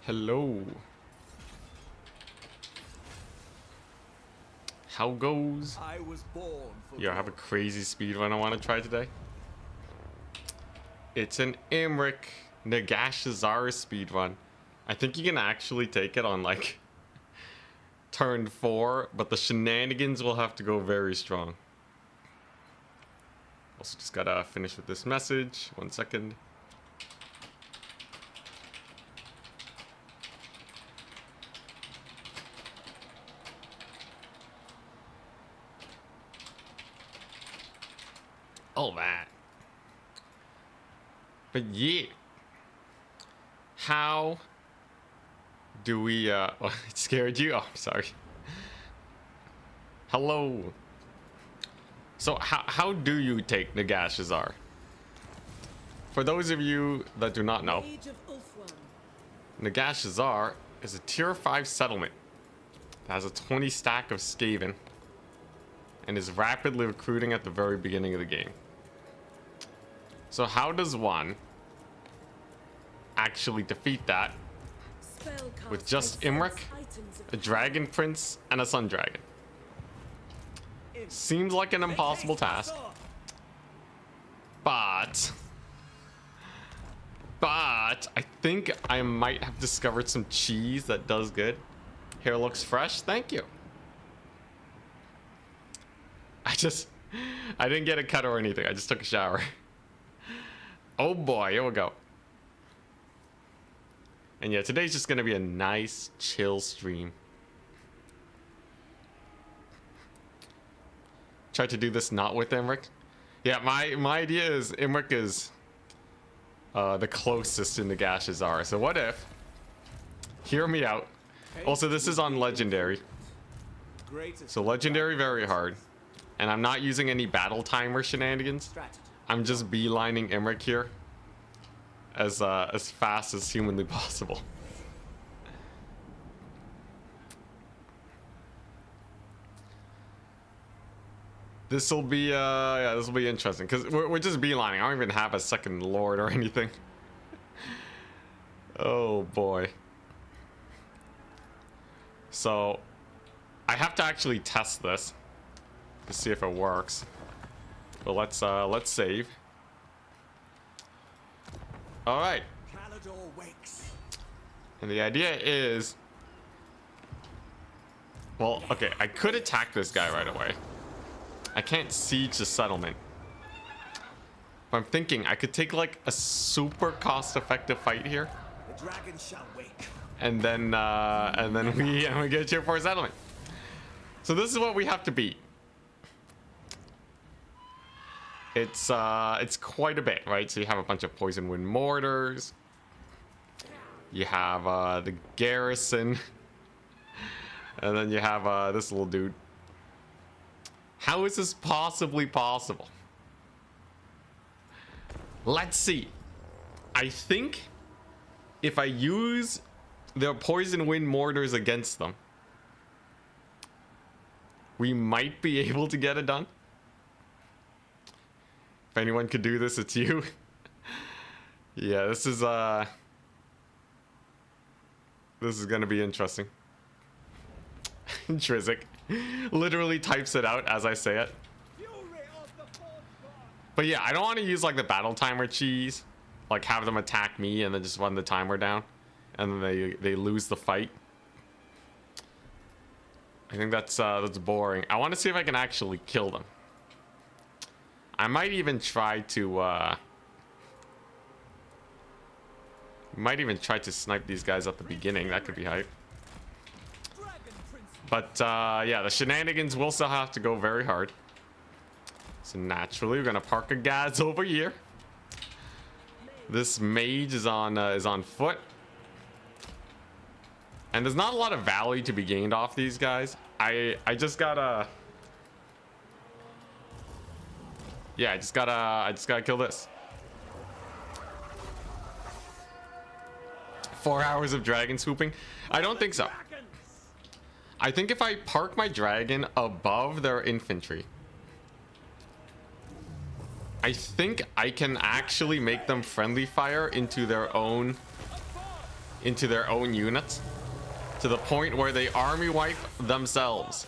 Hello. How goes? I was born for Yo, I have a crazy speedrun I want to try today. It's an Imric Nagashazara speedrun. I think you can actually take it on like turn 4, but the shenanigans will have to go very strong. Also just gotta finish with this message. 1 second. All that. But yeah. How do we oh, it scared you? Oh, sorry. Hello. So how do you take Nagashazar? For those of you that do not know, Nagashazar is a tier 5 settlement that has a 20 stack of Skaven and is rapidly recruiting at the very beginning of the game. So how does one actually defeat that with just Imric, a Dragon Prince, and a Sun Dragon? Seems like an impossible task. But I think I might have discovered some cheese that does good. Hair looks fresh. Thank you. I didn't get a cut or anything. I just took a shower. Oh boy, here we go. And yeah, today's just gonna be a nice, chill stream. Try to do this not with Imric. Yeah, my idea is Imric is the closest to Nagashazar. So what if? Hear me out. Also, this is on Legendary. So Legendary very hard. And I'm not using any battle timer shenanigans. I'm just beelining Imric here as fast as humanly possible. This'll be yeah, this'll be interesting because we're just beelining. I don't even have a second lord or anything. Oh boy. So I have to actually test this to see if it works. But let's save. All right. And the idea is, well, okay, I could attack this guy right away. I can't siege the settlement. But I'm thinking I could take like a super cost-effective fight here. The dragon shall wake. And then we get tier 4 settlement. So this is what we have to beat. It's quite a bit, right? So you have a bunch of poison wind mortars. You have the garrison. And then you have this little dude. How is this possibly possible? Let's see. I think if I use their poison wind mortars against them, we might be able to get it done. If anyone could do this, it's you. Yeah, this is gonna be interesting. Trizic literally types it out as I say it. But yeah, I don't want to use like the battle timer cheese, like have them attack me and then just run the timer down, and then they lose the fight. I think that's boring. I want to see if I can actually kill them. I might even try to snipe these guys at the beginning. That could be hype. But yeah, the shenanigans will still have to go very hard. So naturally, we're gonna park a Gaz over here. This mage is on foot, and there's not a lot of value to be gained off these guys. I just gotta, yeah, I just gotta kill this. 4 hours of dragon swooping? I don't think so. I think if I park my dragon above their infantry, I think I can actually make them friendly fire into their own into their own units to the point where they army wipe themselves.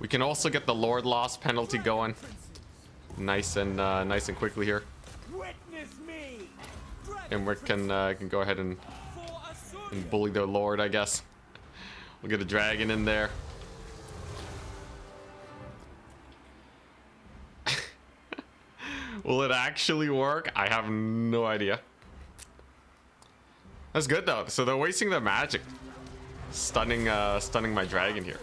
We can also get the Lord loss penalty going nice and quickly here. And we can go ahead and bully their Lord, I guess. We'll get a dragon in there. Will it actually work? I have no idea. That's good though. So they're wasting their magic, stunning my dragon here.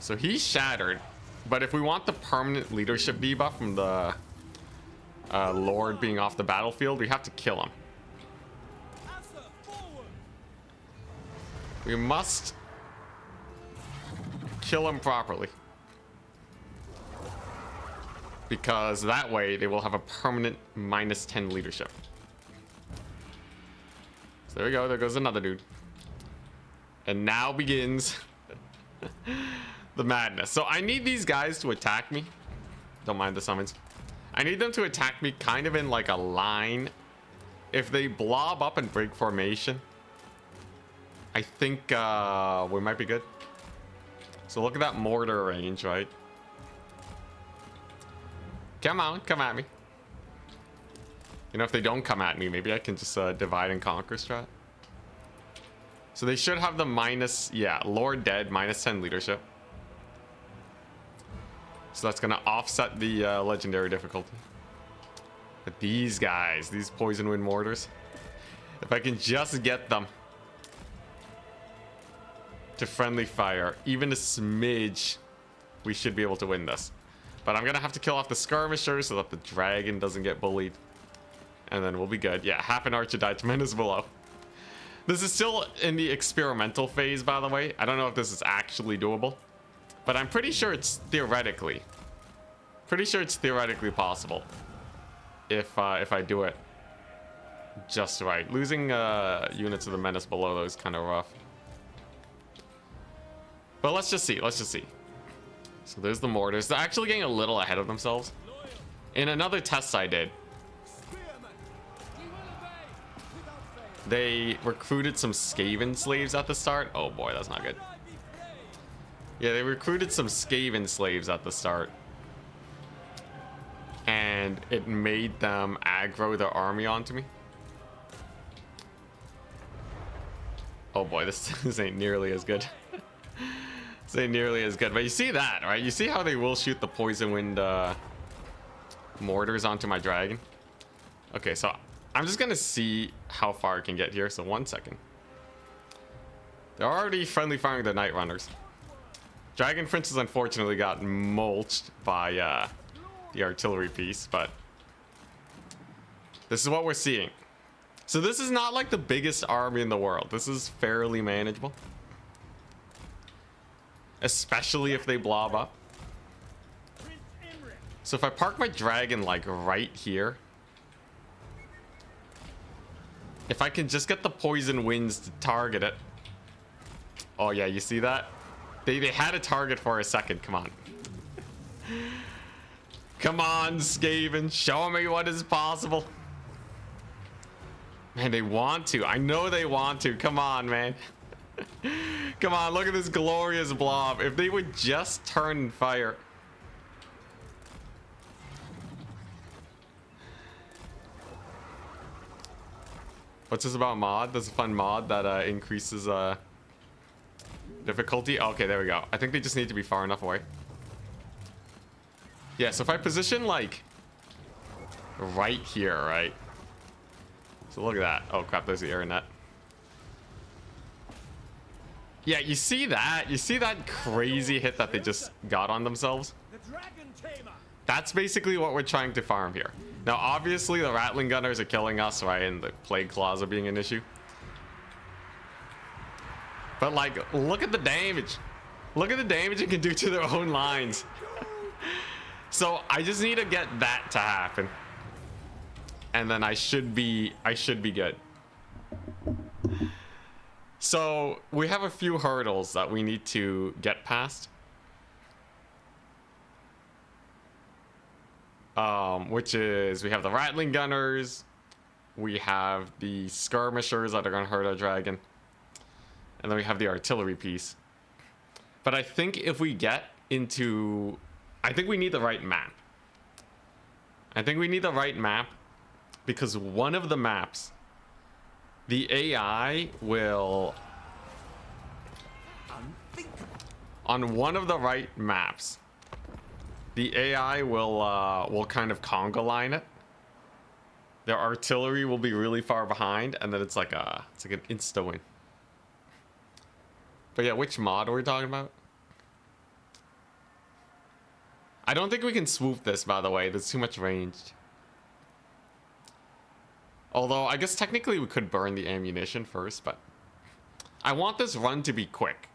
So he's shattered, but if we want the permanent leadership debuff from the Lord being off the battlefield, we have to kill him. We must kill him properly, because that way they will have a permanent -10 leadership. So there we go. There goes another dude. And now begins the madness. So I need these guys to attack me. Don't mind the summons. I need them to attack me kind of in like a line. If they blob up and break formation, I think we might be good. So look at that mortar range, right? Come on, come at me. You know, if they don't come at me, maybe I can just divide and conquer strat. So they should have the Lord dead, -10 leadership. So that's gonna offset the legendary difficulty. But these guys, these poison wind mortars, if I can just get them to friendly fire, even a smidge, we should be able to win this. But I'm gonna have to kill off the skirmishers so that the dragon doesn't get bullied. And then we'll be good. Yeah, half an archer died to menace below. This is still in the experimental phase, by the way. I don't know if this is actually doable, but I'm pretty sure it's theoretically possible if I do it just right. Losing units of the menace below though is kind of rough. But let's just see. So there's the mortars. They're actually getting a little ahead of themselves. In another test I did, they recruited some Skaven slaves at the start. Oh boy, that's not good. Yeah, they recruited some Skaven slaves at the start, and it made them aggro their army onto me. Oh boy, this ain't nearly as good. This ain't nearly as good. But you see that, right? You see how they will shoot the poison wind mortars onto my dragon? Okay, so I'm just gonna see how far I can get here. So 1 second. They're already friendly firing the night runners. Dragon Princes unfortunately got mulched by the artillery piece, but this is what we're seeing. So this is not like the biggest army in the world. This is fairly manageable, especially if they blob up. So if I park my dragon like right here, if I can just get the poison winds to target it. Oh yeah, you see that? They had a target for a second. Come on. Come on, Skaven. Show me what is possible. Man, they want to. I know they want to. Come on, man. Come on, look at this glorious blob. If they would just turn fire. What's this about mod? There's a fun mod that increases difficulty. Okay, there we go. I think they just need to be far enough away. Yeah, so if I position like right here, right? So look at that. Oh crap, there's the air net. Yeah, you see that? You see that crazy hit that they just got on themselves? That's basically what we're trying to farm here. Now, obviously, the Rattling Gunners are killing us, right? And the Plague Claws are being an issue. But, like, look at the damage. Look at the damage it can do to their own lines. So, I just need to get that to happen. And then I should be good. So, we have a few hurdles that we need to get past. which is we have the rattling gunners, we have the skirmishers that are gonna hurt our dragon, and then we have the artillery piece. But I think if we get into, I think we need the right map. I think we need the right map because one of the maps, the AI will, on one of the right maps, the AI will kind of conga line it. Their artillery will be really far behind, and then it's like an insta win. But yeah, which mod are we talking about? I don't think we can swoop this, by the way. There's too much range. Although, I guess technically we could burn the ammunition first, but I want this run to be quick,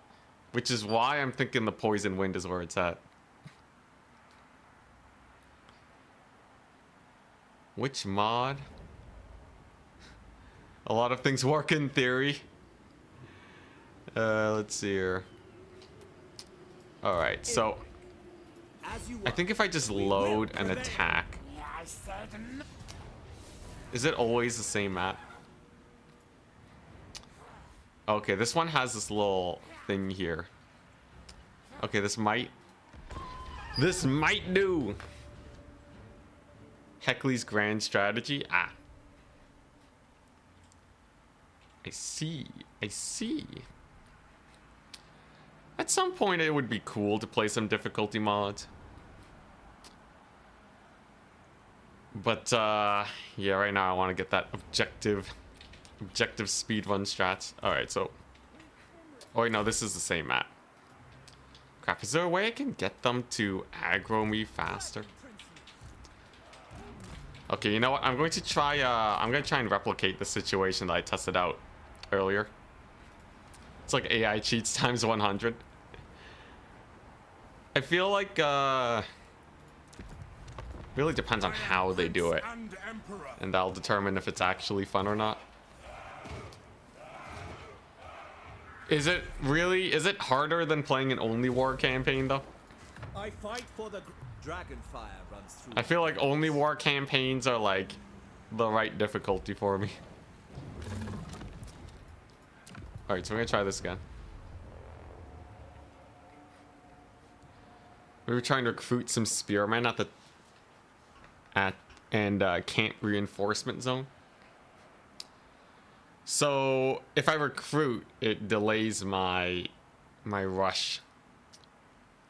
which is why I'm thinking the poison wind is where it's at. Which mod? A lot of things work in theory. Let's see here. Alright, so I think if I just load an attack. Is it always the same map? Okay, this one has this little thing here. Okay, this might do. Heckley's grand strategy. Ah. I see. At some point it would be cool to play some difficulty mods. But yeah, right now I want to get that objective speedrun strats. Alright, so oh wait, no, this is the same map. Crap, is there a way I can get them to aggro me faster? Okay, you know what? I'm going to try and replicate the situation that I tested out earlier. It's like AI cheats times 100. I feel like really depends on how they do it, and that'll determine if it's actually fun or not. Is it harder than playing an only war campaign though? I fight for the Dragonfire runs through. I feel like only war campaigns are like the right difficulty for me. Alright, so we're gonna try this again. We were trying to recruit some spearmen at camp reinforcement zone. So if I recruit, it delays my rush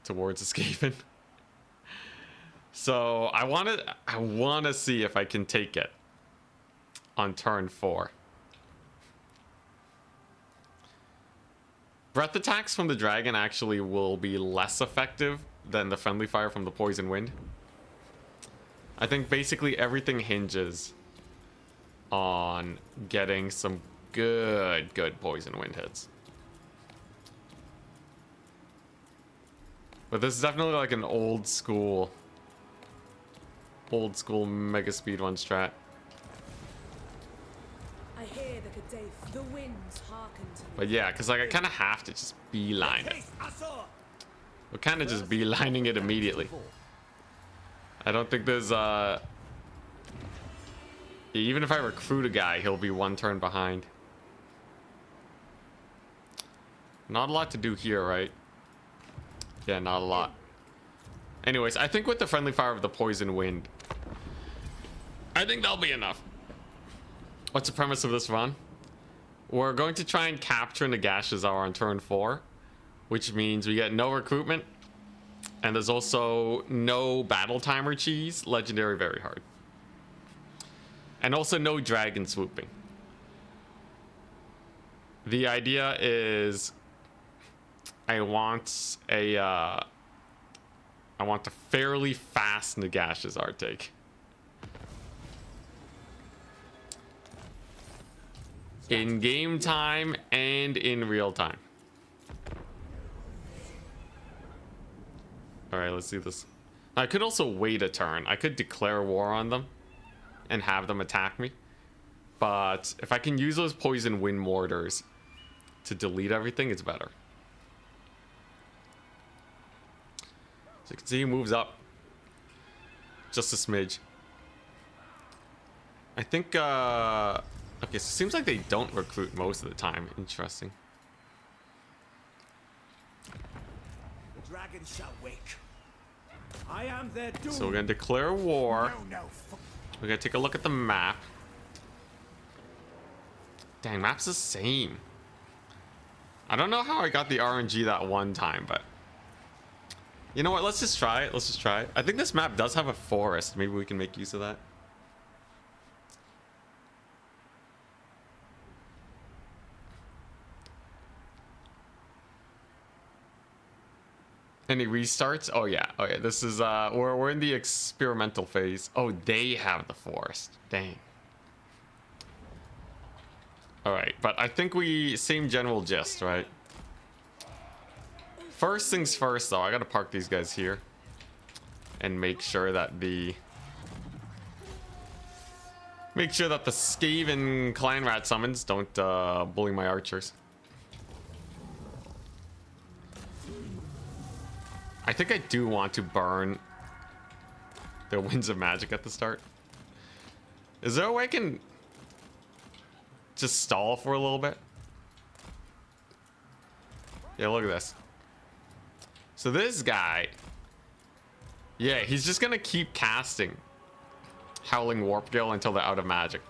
towards escaping. So I want to see if I can take it on turn 4. Breath attacks from the dragon actually will be less effective than the friendly fire from the poison wind. I think basically everything hinges on getting some good poison wind hits. But this is definitely like an old school mega speedrun strat. I hear the Kadef, the winds hearken to me. But yeah, because like I kind of have to just beeline it. We're kind of just beelining it immediately. I don't think there's even if I recruit a guy, he'll be one turn behind. Not a lot to do here, right? Yeah, not a lot. Anyways, I think with the friendly fire of the poison wind, I think that'll be enough. What's the premise of this run? We're going to try and capture Nagashizar on turn 4, which means we get no recruitment, and there's also no battle timer cheese, legendary very hard. And also no dragon swooping. The idea is I want a fairly fast Nagashizar take. In game time and in real time. Alright, let's do this. I could also wait a turn. I could declare war on them and have them attack me. But if I can use those poison wind mortars to delete everything, it's better. So you can see he moves up. Just a smidge. I think, okay, so it seems like they don't recruit most of the time. Interesting. The dragon shall wake. I am their doom. So we're gonna declare war. We're gonna take a look at the map. Dang, map's the same. I don't know how I got the RNG that one time, but you know what? Let's just try it. Let's just try it. I think this map does have a forest. Maybe we can make use of that. Any restarts? Oh yeah. Oh yeah. This is we're in the experimental phase. Oh, they have the forest. Dang. All right, but I think we same general gist, right? First things first, though. I gotta park these guys here and make sure that the Skaven clan rat summons don't bully my archers. I think I do want to burn the Winds of Magic at the start. Is there a way I can just stall for a little bit? Yeah, look at this. So this guy, yeah, he's just gonna keep casting Howling Warp Gale until they're out of magic.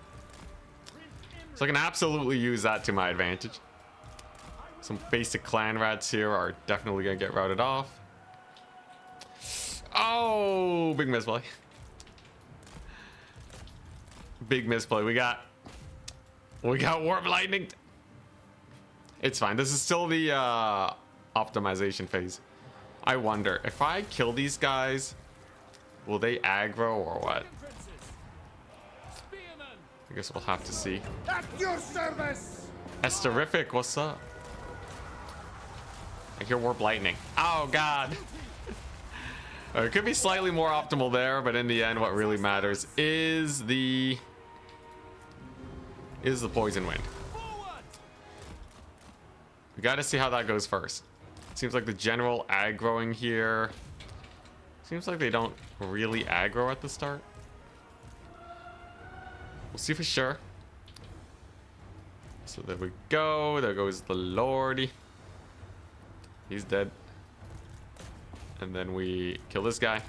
So I can absolutely use that to my advantage. Some basic clan rats here are definitely gonna get routed off. Oh, big misplay. Big misplay. We got Warp Lightning. It's fine. This is still the optimization phase. I wonder if I kill these guys, will they aggro or what? I guess we'll have to see. At your service. Esterific, what's up? I hear Warp Lightning. Oh god. It could be slightly more optimal there, but in the end, what really matters is the Poison Wind. We got to see how that goes first. Seems like the general aggroing here. Seems like they don't really aggro at the start. We'll see for sure. So there we go. There goes the Lordy. He's dead. And then we kill this guy.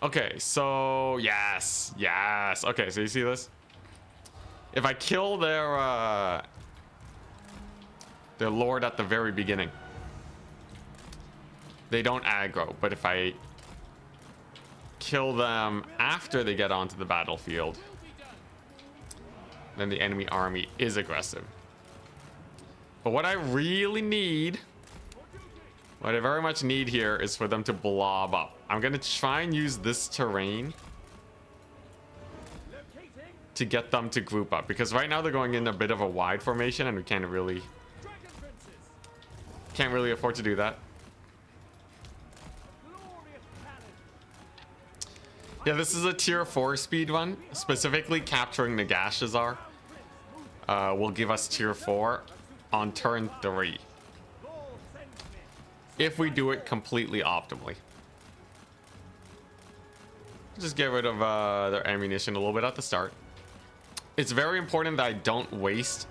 Okay, so yes. Okay, so you see this? If I kill their lord at the very beginning, they don't aggro. But if I kill them after they get onto the battlefield, then the enemy army is aggressive. But what I really need, what I very much need here is for them to blob up. I'm gonna try and use this terrain to get them to group up, because right now they're going in a bit of a wide formation and we can't really afford to do that. Yeah, this is a tier 4 speed run. Specifically capturing Nagashazar will give us tier 4 on turn 3. If we do it completely optimally. Just get rid of their ammunition a little bit at the start. It's very important that I don't waste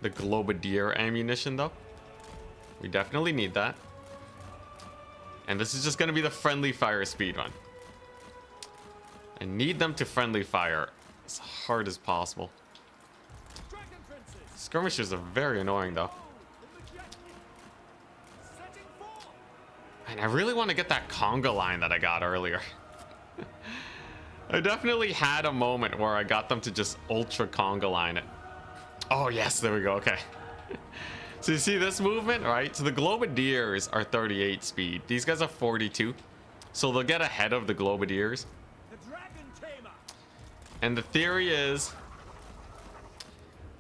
the Globadier ammunition though. We definitely need that. And this is just going to be the friendly fire speedrun. I need them to friendly fire as hard as possible. Skirmishers are very annoying though. And I really want to get that conga line that I got earlier. I definitely had a moment where I got them to just ultra conga line it. Oh yes, there we go, okay. So you see this movement, right? So the Globadiers are 38 speed. These guys are 42. So they'll get ahead of the Globadiers. And the theory is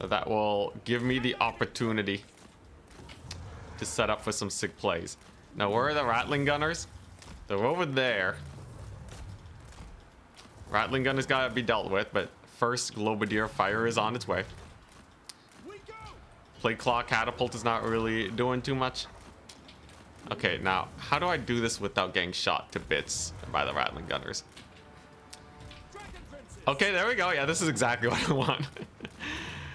that that will give me the opportunity to set up for some sick plays. Now, where are the Rattling Gunners? They're over there. Rattling Gunners gotta be dealt with, but first Globadier fire is on its way. Plate Claw Catapult is not really doing too much. Okay, now, how do I do this without getting shot to bits by the Rattling Gunners? Okay, there we go. Yeah, this is exactly what I want.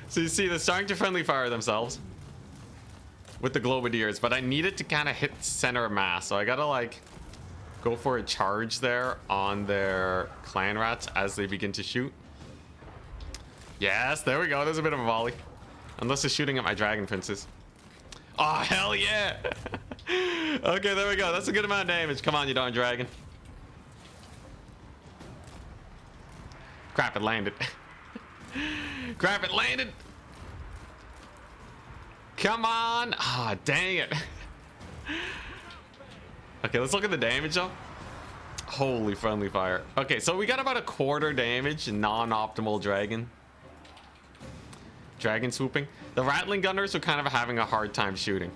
So you see, they're starting to friendly fire themselves with the Globadiers, but I need it to kind of hit center of mass. So I gotta, like, go for a charge there on their clan rats as they begin to shoot. Yes, there we go. There's a bit of a volley. Unless they're shooting at my dragon princes. Oh, hell yeah. Okay, there we go. That's a good amount of damage. Come on, you darn dragon. Crap, it landed. Crap, it landed. Come on. Ah, dang it. Okay, let's look at the damage though. Holy friendly fire. Okay, so we got about a quarter damage, non-optimal dragon swooping. The Rattling Gunners are kind of having a hard time shooting.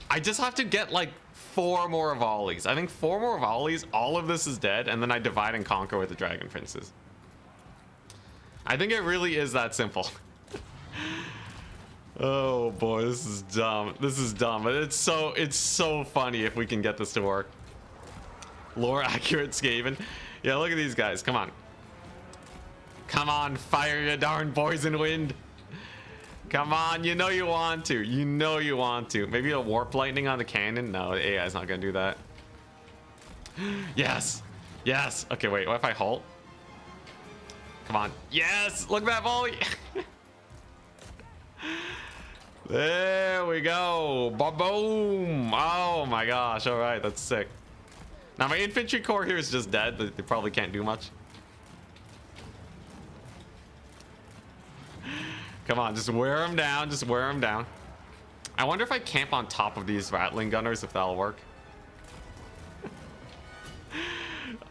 I just have to get like 4 more volleys. I think 4 more volleys, all of this is dead, and then I divide and conquer with the Dragon Princes. I think it really is that simple. Oh boy, this is dumb. This is dumb, but it's so funny if we can get this to work. Lore accurate Skaven. Yeah, look at these guys. Come on. Come on, fire your darn poison wind. Come on, you know you want to. You know you want to. Maybe a warp lightning on the cannon? No, the AI is not gonna do that. Yes. Yes. Okay, wait, what if I halt? Come on. Yes! Look at that volley! There we go. Ba-boom! Oh my gosh, alright, that's sick. Now my infantry corps here is just dead. They probably can't do much. Come on, just wear them down. Just wear them down. I wonder if I camp on top of these Rattling Gunners, if that'll work.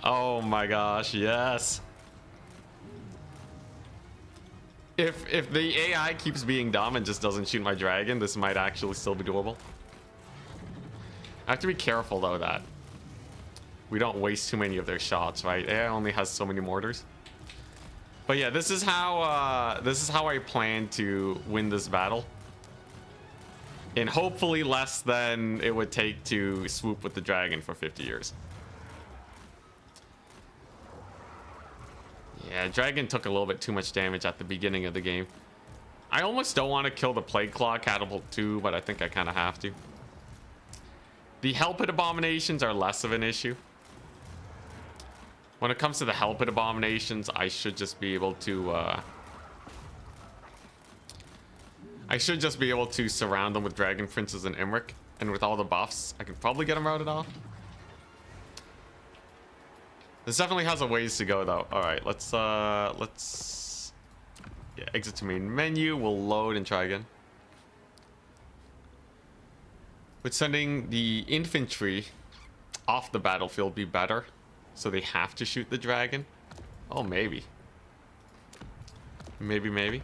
Oh my gosh, yes. If the AI keeps being dumb and just doesn't shoot my dragon, this might actually still be doable. I have to be careful though that we don't waste too many of their shots, right? AI only has so many mortars. But yeah, this is how I plan to win this battle. In hopefully less than it would take to swoop with the dragon for 50 years. Yeah, dragon took a little bit too much damage at the beginning of the game. I almost don't want to kill the Plague Claw Catapult 2, but I think I kind of have to. The Hell Pit Abominations are less of an issue. When it comes to the Hell Pit Abominations, I should just be able to surround them with Dragon Princes and Imric, and with all the buffs, I could probably get them routed off. This definitely has a ways to go though. All right, let's exit to main menu. We'll load and try again. Would sending the infantry off the battlefield be better? So they have to shoot the dragon? Oh, maybe. Maybe.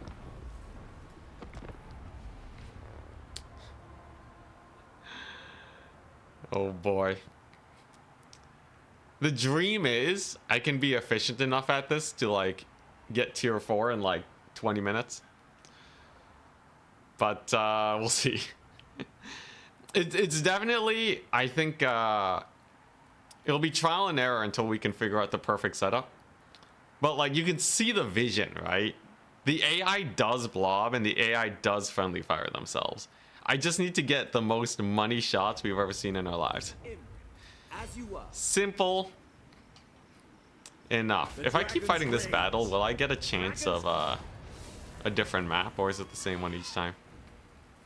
Oh boy. The dream is I can be efficient enough at this to like get tier 4 in like 20 minutes. But we'll see. It's definitely, I think it'll be trial and error until we can figure out the perfect setup. But like you can see the vision, right? The AI does blob and the AI does friendly fire themselves. I just need to get the most money shots we've ever seen in our lives. As you are. Simple enough. If I keep fighting this battle, will I get a chance of a different map, or is it the same one each time?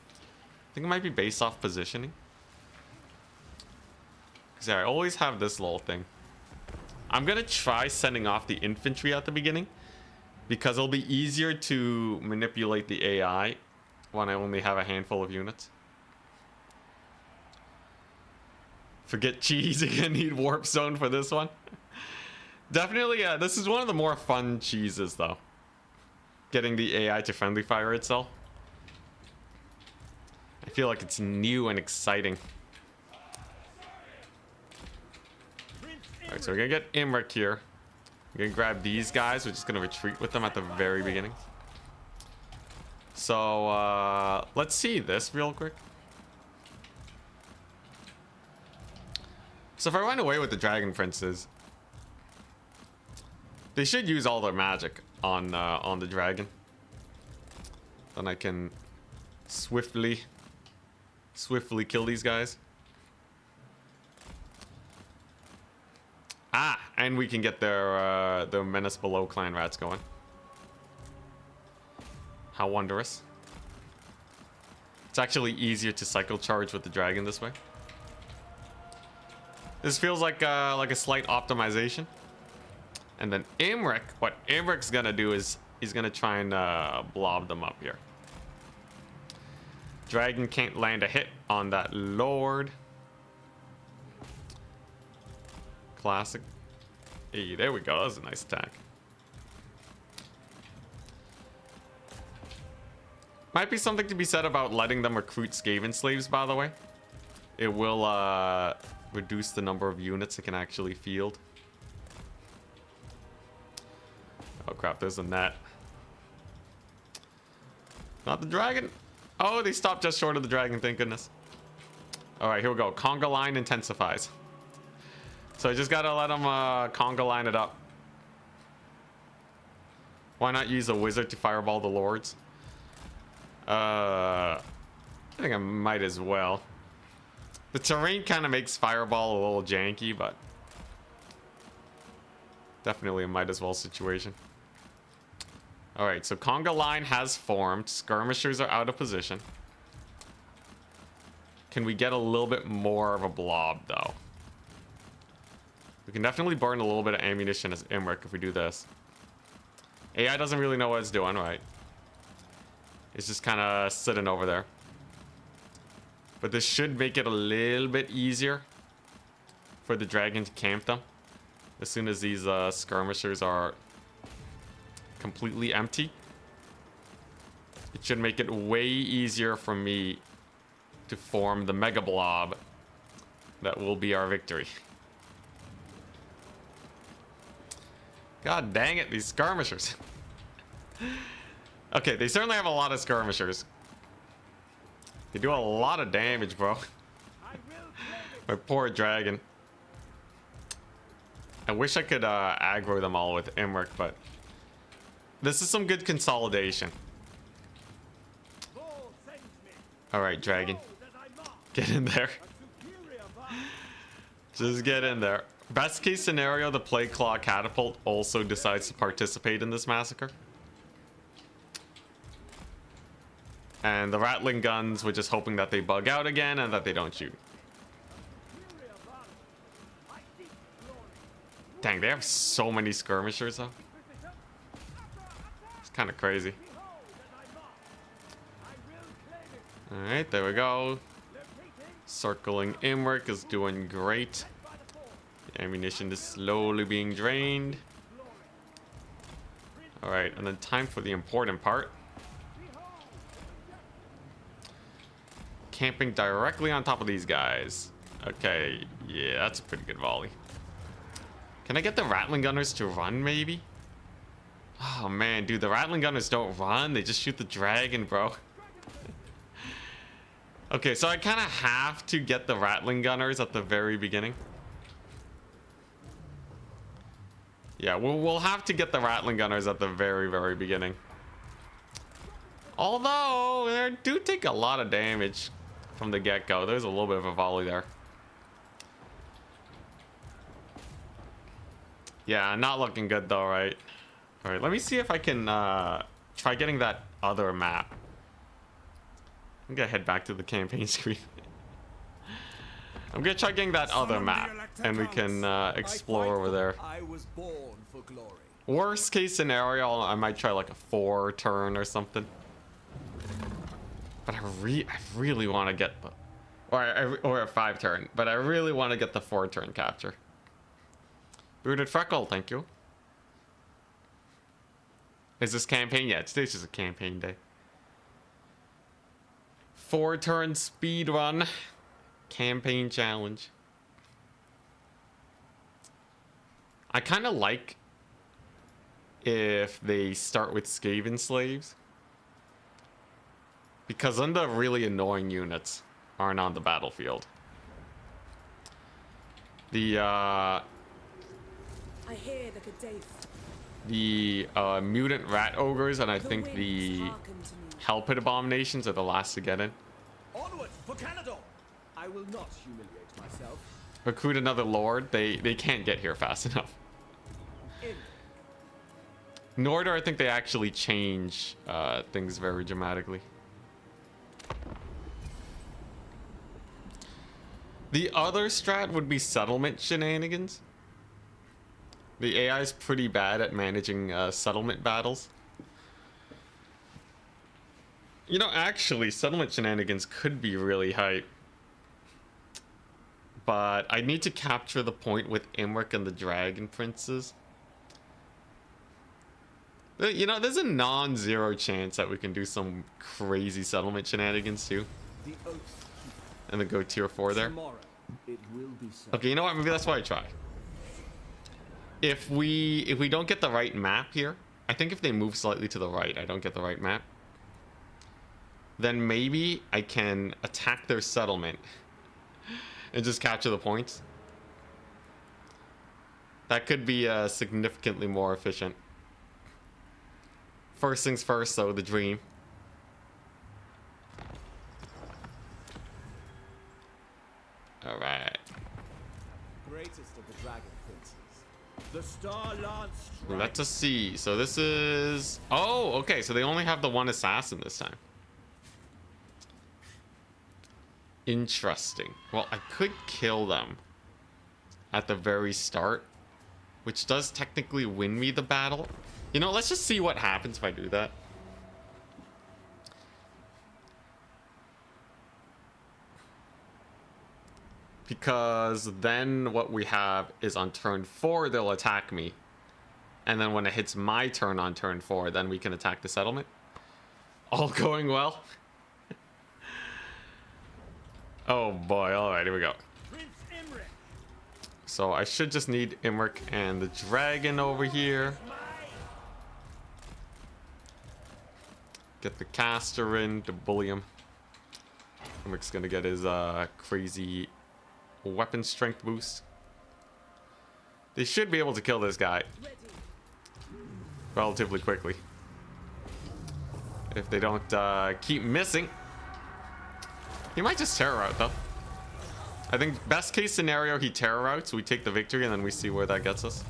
I think it might be based off positioning. Because yeah, I always have this little thing. I'm gonna try sending off the infantry at the beginning, because it'll be easier to manipulate the AI when I only have a handful of units. Forget cheese, you're gonna need warp zone for this one. Definitely, yeah, this is one of the more fun cheeses though. Getting the AI to friendly fire itself. I feel like it's new and exciting. Alright, so we're gonna get Imric here. We're gonna grab these guys. We're just gonna retreat with them at the very beginning. So, let's see this real quick. So if I run away with the Dragon Princes, they should use all their magic on the dragon. Then I can swiftly kill these guys. Ah, and we can get their Menace Below clan rats going. How wondrous. It's actually easier to cycle charge with the dragon this way. This feels like a slight optimization. And then Imric, what Imric's gonna do is he's gonna try and blob them up here. Dragon can't land a hit on that Lord. Classic. Hey, there we go. That was a nice attack. Might be something to be said about letting them recruit Skaven slaves, by the way. It will reduce the number of units it can actually field. Oh crap, there's a net. Not the dragon. Oh, they stopped just short of the dragon, thank goodness. Alright, here we go. Conga line intensifies. So I just gotta let them conga line it up. Why not use a wizard to fireball the lords? I think I might as well. The terrain kind of makes fireball a little janky, but definitely a might as well situation. Alright, so conga line has formed. Skirmishers are out of position. Can we get a little bit more of a blob, though? We can definitely burn a little bit of ammunition as Imric if we do this. AI doesn't really know what it's doing, right? It's just kind of sitting over there. But this should make it a little bit easier for the dragon to camp them. As soon as these skirmishers are completely empty, it should make it way easier for me to form the mega blob that will be our victory. God dang it, these skirmishers. Okay, they certainly have a lot of skirmishers. They do a lot of damage, bro. My poor dragon. I wish I could aggro them all with Imric, but this is some good consolidation. Alright, dragon. Get in there. Just get in there. Best case scenario, the Plague Claw Catapult also decides to participate in this massacre. And the Rattling Guns, we're just hoping that they bug out again and that they don't shoot. Dang, they have so many skirmishers though. It's kind of crazy. Alright, there we go. Circling Imric is doing great. The ammunition is slowly being drained. Alright, and then time for the important part. Camping directly on top of these guys. Okay, yeah, that's a pretty good volley. Can I get the Rattling Gunners to run, maybe? Oh, man, dude, the Rattling Gunners don't run. They just shoot the dragon, bro. Okay, so I kind of have to get the Rattling Gunners at the very beginning. Yeah, we'll have to get the Rattling Gunners at the very, very beginning. Although, they do take a lot of damage from the get-go. There's a little bit of a volley there. Yeah, not looking good though, right? Alright, let me see if I can try getting that other map. I'm gonna head back to the campaign screen. I'm gonna try getting that other map, and we can explore over there. I was born for glory. Worst case scenario, I might try like a 4 turn or something. But I really want to get the, or a 5 turn, but I really want to get the 4 turn capture. Rooted Freckle, thank you. Is this campaign? Yeah, today's just a campaign day. 4 turn speed run. Campaign challenge. I kind of like if they start with Skaven slaves, because then the really annoying units aren't on the battlefield. The I hear the Kadef. the mutant rat ogres, and I The think winds the hearken to me. hell pit abominations are the last to get in. Onward for Canada! I will not humiliate myself. Recruit another lord. They can't get here fast enough. In. Nor do I think they actually change things very dramatically. The other strat would be settlement shenanigans. The AI is pretty bad at managing settlement battles. You know, actually, settlement shenanigans could be really hype. But I need to capture the point with Imric and the Dragon Princes. You know, there's a non-zero chance that we can do some crazy settlement shenanigans too. The oath. And then go tier 4 there. Tomorrow, it will be so. Okay, you know what? Maybe that's why I try. If we don't get the right map here, I think if they move slightly to the right, I don't get the right map. Then maybe I can attack their settlement and just capture the points. That could be significantly more efficient. First things first, though, the dream. All right. Greatest of the dragon princes. The Star Lance strike. Let us see. So this is... Oh, okay. So they only have the one assassin this time. Interesting. Well, I could kill them at the very start, which does technically win me the battle. You know, let's just see what happens if I do that. Because then what we have is on turn 4, they'll attack me. And then when it hits my turn on turn 4, then we can attack the settlement. All going well. Oh boy, alright, here we go. Prince Imric. So I should just need Imric and the dragon over here. Get the caster in to bully him. Imric's gonna get his crazy weapon strength boost. They should be able to kill this guy relatively quickly. If they don't keep missing. He might just terror out though. I think best case scenario he terror out, so we take the victory and then we see where that gets us.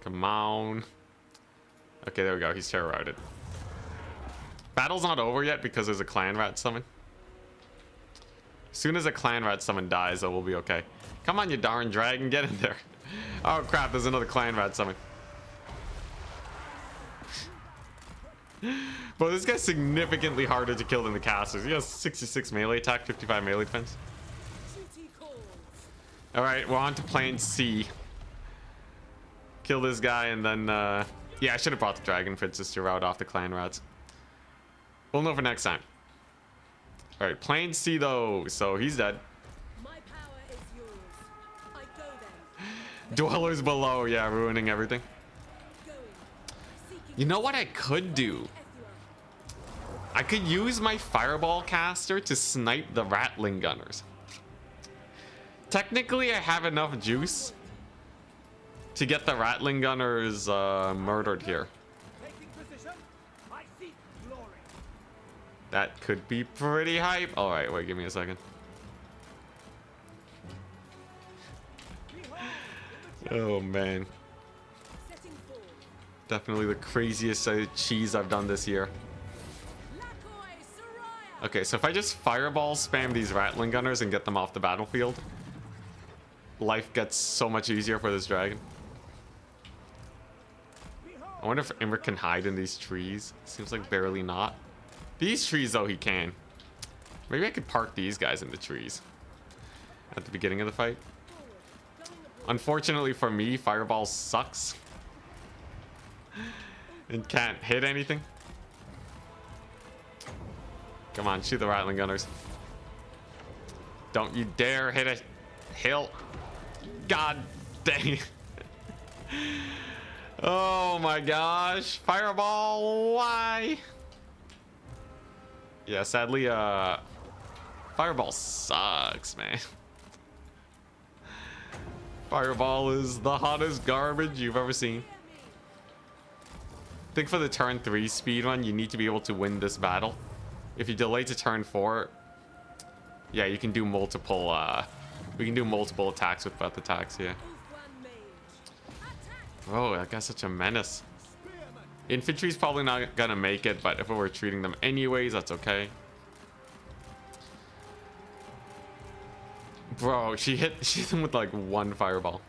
Come on. Okay, there we go. He's terror outed. Battle's not over yet because there's a clan rat summon. As soon as a clan rat summon dies, though, we'll be okay. Come on, you darn dragon, get in there. Oh crap, there's another clan rat summon. Bro, this guy's significantly harder to kill than the casters. He has 66 melee attack, 55 melee defense. Alright, we're on to plan C. Kill this guy and then, yeah, I should have brought the Dragon Princess to rout off the clan rats. We'll know for next time. Alright, plan C though, so he's dead. My power is yours. I go then. Dwellers below, yeah, ruining everything. Going. Seeking You know what I could do? Ethua. I could use my fireball caster to snipe the Ratling Gunners. Technically, I have enough juice to get the Ratling Gunners murdered here. Taking position. I seek glory. That could be pretty hype. All right, wait, give me a second. Oh man, Setting forth. definitely the craziest cheese I've done this year. Lakoi Soraya. Okay, so if I just fireball spam these Ratling Gunners and get them off the battlefield, life gets so much easier for this dragon. I wonder if Imric can hide in these trees. Seems like barely not. These trees, though, he can. Maybe I could park these guys in the trees at the beginning of the fight. Unfortunately for me, Fireball sucks and can't hit anything. Come on, shoot the Ratling Gunners. Don't you dare hit a hill. God dang it. Oh my gosh. Fireball, why? Yeah, sadly, Fireball sucks, man. Fireball is the hottest garbage you've ever seen. I think for the turn 3 speedrun, you need to be able to win this battle. If you delay to turn 4, yeah, you can do multiple, we can do multiple attacks with breath attacks, yeah. Oh, that guy's such a menace. Infantry's probably not gonna make it, but if we're treating them anyways, that's okay. Bro, she hit him with like 1 fireball.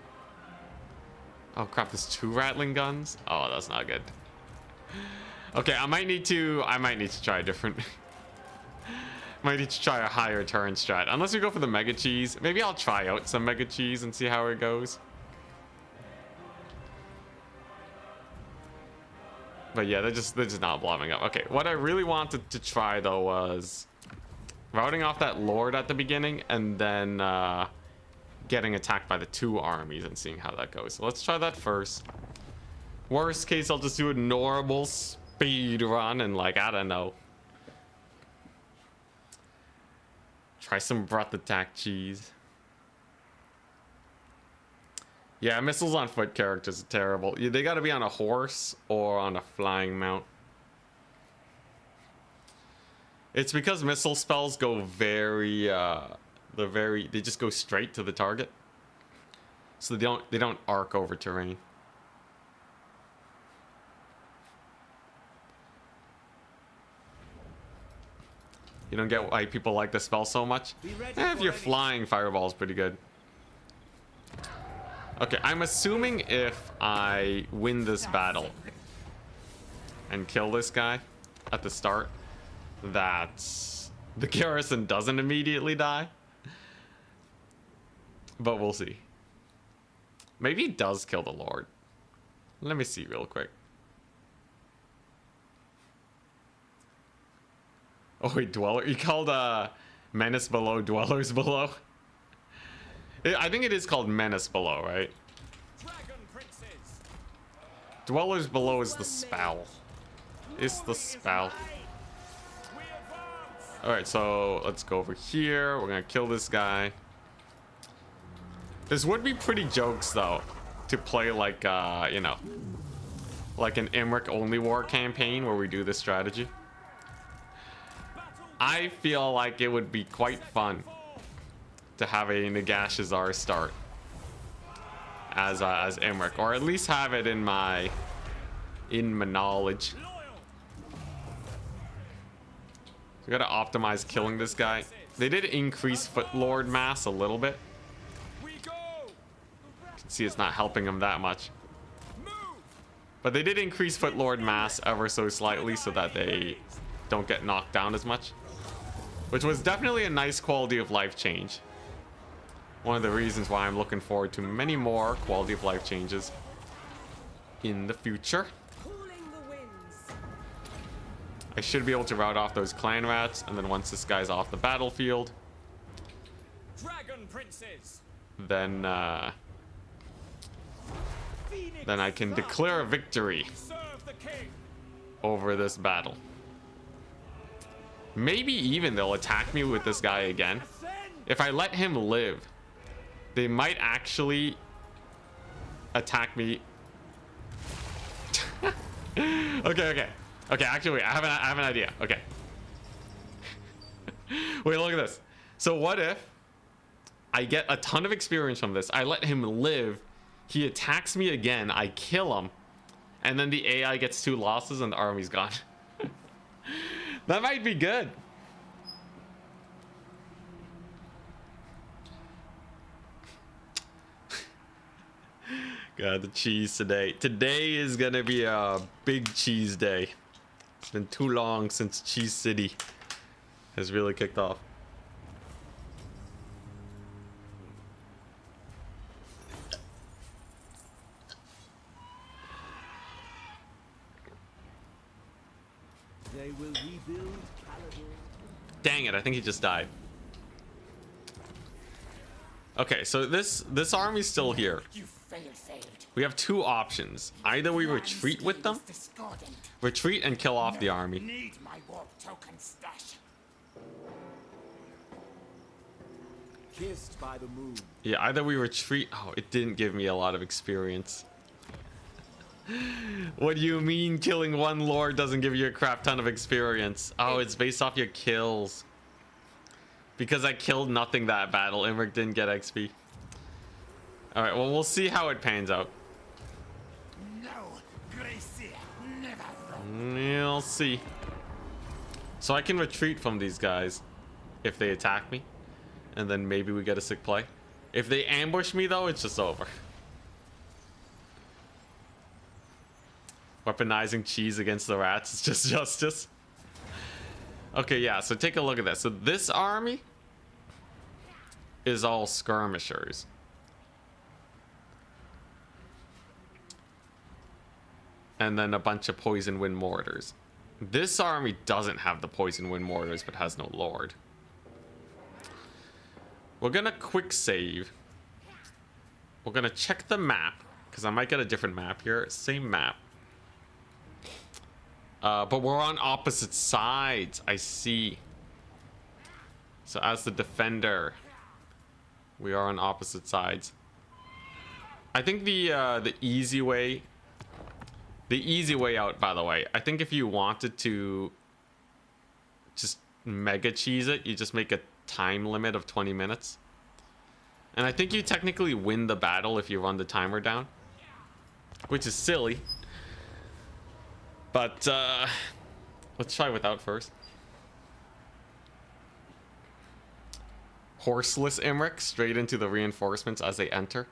Oh crap, there's 2 rattling guns? Oh, that's not good. Okay, I might need to try a different might need to try a higher turn strat. Unless we go for the mega cheese. Maybe I'll try out some mega cheese and see how it goes. But yeah, they're just not blowing up. Okay, what I really wanted to try though was routing off that lord at the beginning and then getting attacked by the 2 armies and seeing how that goes. So let's try that first. Worst case, I'll just do a normal speed run and like, I don't know. Try some breath attack cheese. Yeah, missiles on foot characters are terrible. They gotta be on a horse or on a flying mount. It's because missile spells go they just go straight to the target. So they don't arc over terrain. You don't get why people like the spell so much? If you're flying, Fireball's pretty good. Okay, I'm assuming if I win this battle and kill this guy at the start, that the garrison doesn't immediately die. But we'll see. Maybe it does kill the Lord. Let me see real quick. Oh wait, Dweller? You called Menace Below Dwellers Below? I think it is called Menace Below, right? Dwellers Below is the spell. It's the spell. Alright, so let's go over here. We're gonna kill this guy. This would be pretty jokes though, to play like, you know, like an Imric only war campaign where we do this strategy. I feel like it would be quite fun to have a Nagashazar start as Imric, or at least have it in my knowledge. We gotta optimize killing this guy. They did increase Footlord mass a little bit. You can see it's not helping him that much. But they did increase Footlord mass ever so slightly so that they don't get knocked down as much. Which was definitely a nice quality of life change. One of the reasons why I'm looking forward to many more quality of life changes in the future. I should be able to rout off those clan rats, and then once this guy's off the battlefield, Dragon Princes. Then I can declare a victory over this battle. Maybe even they'll attack me with this guy again. If I let him live, they might actually attack me. Okay. Actually, wait, I have an idea. Okay. Wait, look at this. So what if I get a ton of experience from this? I let him live. He attacks me again. I kill him. And then the AI gets 2 losses and the army's gone. That might be good. God, the cheese today. Today is gonna be a big cheese day. It's been too long since Cheese City has really kicked off. They will rebuild Caledon. Dang it, I think he just died. Okay, so this army's still here. You failed. We have 2 options. Either we retreat with them, retreat and kill off the army. Need my warp token stash. kissed by the moon. Yeah, either we retreat. Oh, it didn't give me a lot of experience. What do you mean killing one lord doesn't give you a crap ton of experience? Oh, it's based off your kills. Because I killed nothing that battle, Imric didn't get XP. Alright, well, we'll see how it pans out. No, Gracie, never. We'll see. So I can retreat from these guys if they attack me. And then maybe we get a sick play. If they ambush me, though, it's just over. Weaponizing cheese against the rats is just justice. Okay, yeah, so take a look at this. So this army is all skirmishers. And then a bunch of poison wind mortars. This army doesn't have the poison wind mortars, but has no lord. We're gonna quick save. We're gonna check the map, because I might get a different map here. Same map. But we're on opposite sides. I see. So as the defender, we are on opposite sides. I think the easy way out, by the way, I think if you wanted to just mega cheese it, you just make a time limit of 20 minutes. And I think you technically win the battle if you run the timer down, which is silly. But let's try without first. Horseless Imric straight into the reinforcements as they enter.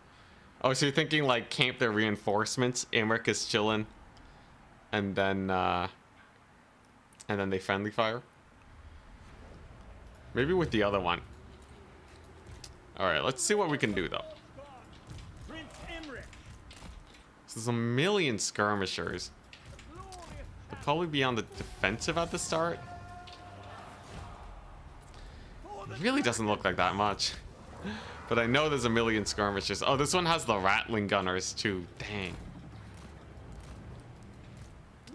Oh, so you're thinking like camp their reinforcements, Imric is chilling, and then they friendly fire. Maybe with the other one. All right, let's see what we can do though. Prince Imric. So there's a million skirmishers. They'll probably be on the defensive at the start. It really doesn't look like that much. But I know there's a million skirmishers. Oh, this one has the rattling gunners too. Dang.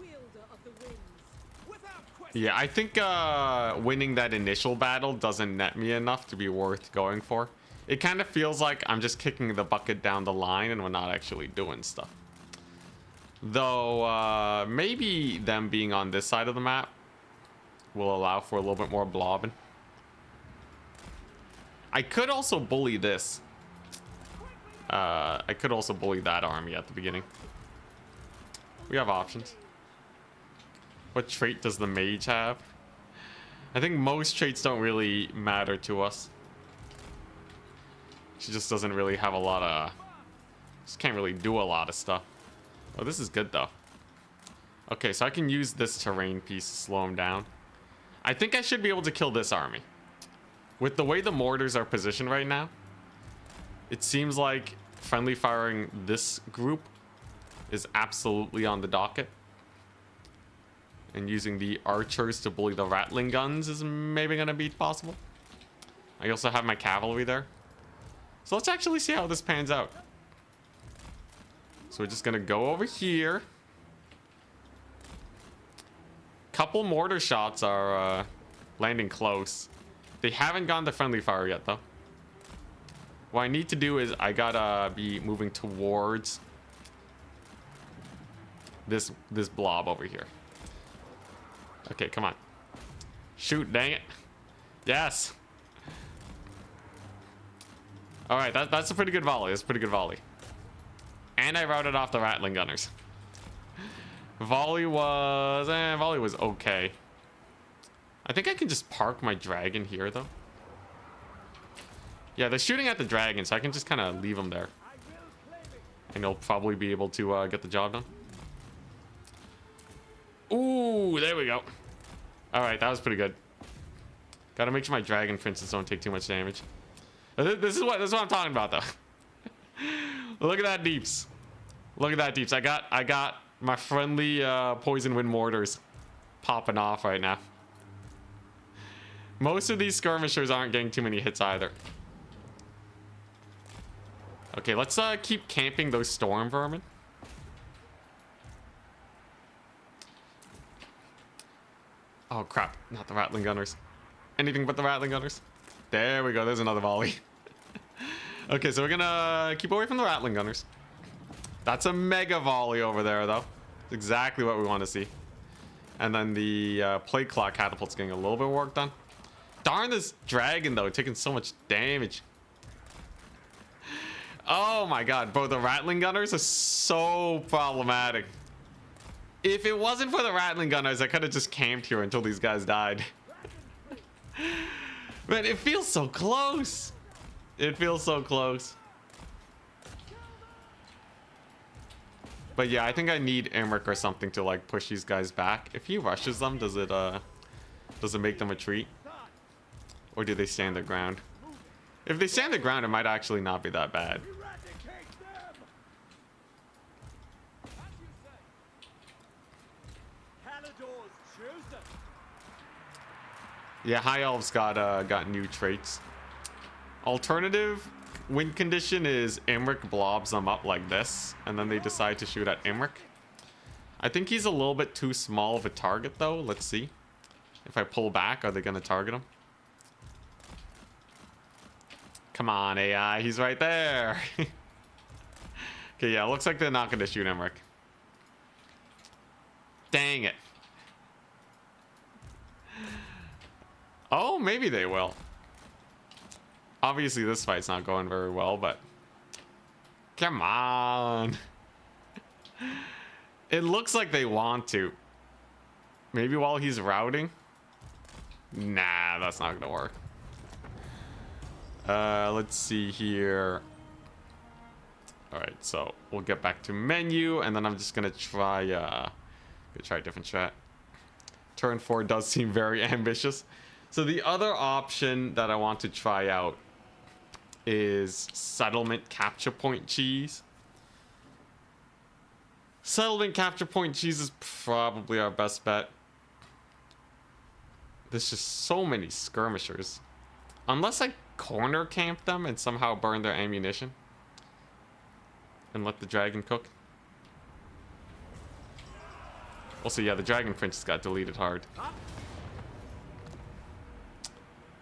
Wielder of the winds. Without question. Yeah, I think winning that initial battle doesn't net me enough to be worth going for. It kind of feels like I'm just kicking the bucket down the line and we're not actually doing stuff. Though, maybe them being on this side of the map will allow for a little bit more blobbing. I could also bully this. I could also bully that army at the beginning. We have options. What trait does the mage have? I think most traits don't really matter to us. She just doesn't really have a lot of... Just can't really do a lot of stuff. Oh, this is good though. Okay, so I can use this terrain piece to slow him down. I think I should be able to kill this army. With the way the mortars are positioned right now, it seems like friendly firing this group is absolutely on the docket. And using the archers to bully the rattling guns is maybe going to be possible. I also have my cavalry there. So let's actually see how this pans out. So we're just going to go over here. Couple mortar shots are landing close. They haven't gone to friendly fire yet, though. What I need to do is I gotta be moving towards this blob over here. Okay, come on. Shoot, dang it. Yes. All right, that's a pretty good volley. That's a pretty good volley. And I routed off the rattling gunners. Volley was okay. I think I can just park my dragon here, though. Yeah, they're shooting at the dragon, so I can just kind of leave them there. And they'll probably be able to get the job done. Ooh, there we go. All right, that was pretty good. Gotta make sure my dragon princes don't take too much damage. This is what I'm talking about, though. Look at that deeps. Look at that deeps. I got my friendly poison wind mortars popping off right now. Most of these skirmishers aren't getting too many hits either. Okay, let's keep camping those storm vermin. Oh crap, not the rattling gunners. Anything but the rattling gunners. There we go, there's another volley. Okay, so we're gonna keep away from the Rattling Gunners. That's a mega volley over there, though. It's exactly what we want to see. And then the plate clock catapult's getting a little bit of work done. Darn this dragon, though, taking so much damage. Oh my god, bro, the Rattling Gunners are so problematic. If it wasn't for the Rattling Gunners, I could have just camped here until these guys died. Man, it feels so close. It feels so close. But yeah, I think I need Emmerich or something to like push these guys back. If he rushes them, does it make them retreat? Or do they stand their ground? If they stand their ground, it might actually not be that bad. Eradicate them! As you say. Halidor's chosen. Yeah, High Elves got new traits. Alternative win condition is Emmerich blobs them up like this, and then they decide to shoot at Emmerich. I think he's a little bit too small of a target, though. Let's see. If I pull back, are they going to target him? Come on, AI. He's right there. Okay, yeah, looks like they're not going to shoot Emmerich. Dang it. Oh, maybe they will. Obviously, this fight's not going very well, but... Come on. It looks like they want to. Maybe while he's routing? Nah, that's not gonna work. Let's see here. Alright, so we'll get back to menu, and then I'm just gonna try a different strat. Turn 4 does seem very ambitious. So the other option that I want to try out is settlement capture point cheese. Settlement capture point cheese is probably our best bet. There's just so many skirmishers. Unless I corner camp them and somehow burn their ammunition. And let the dragon cook. Also, yeah, the dragon prince just got deleted hard.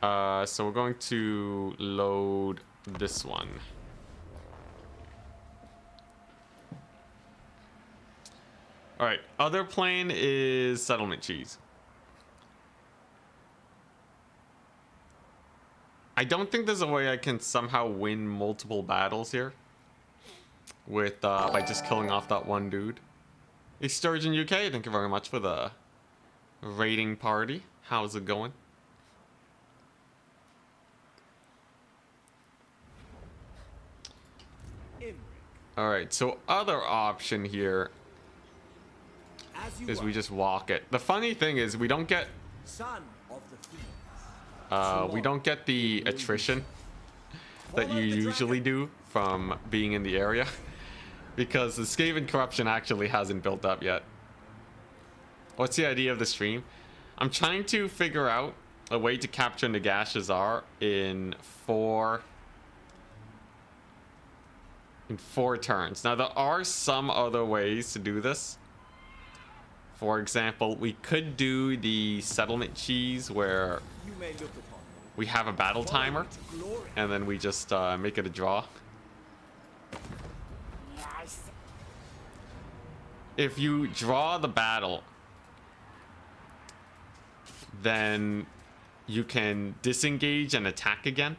So we're going to load this one. All right, other plane is settlement cheese. I don't think there's a way I can somehow win multiple battles here with by just killing off that one dude. Hey, Sturgeon UK, thank you very much for the raiding party. How's it going? All right, so other option here is we just walk it. The funny thing is we don't get Son of the we don't get the attrition that you usually do from being in the area because the Skaven corruption actually hasn't built up yet. What's the idea of the stream? I'm trying to figure out a way to capture Nagashazar in four turns. Now, there are some other ways to do this. For example, we could do the settlement cheese where we have a battle timer and then we just make it a draw. If you draw the battle, then you can disengage and attack again.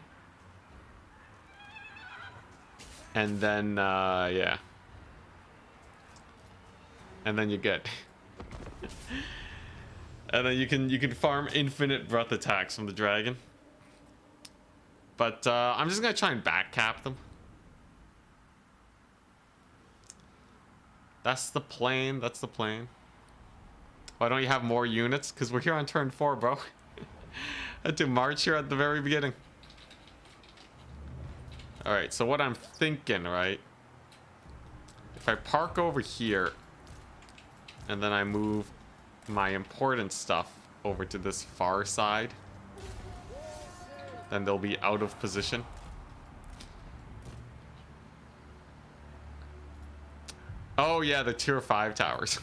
And then, yeah. And then you get... and then you can farm infinite breath attacks from the dragon. But, I'm just gonna try and backcap them. That's the plan, that's the plan. Why don't you have more units? Because we're here on turn 4, bro. I had to march here at the very beginning. Alright, so what I'm thinking, right? If I park over here, and then I move my important stuff over to this far side, then they'll be out of position. Oh yeah, the tier 5 towers.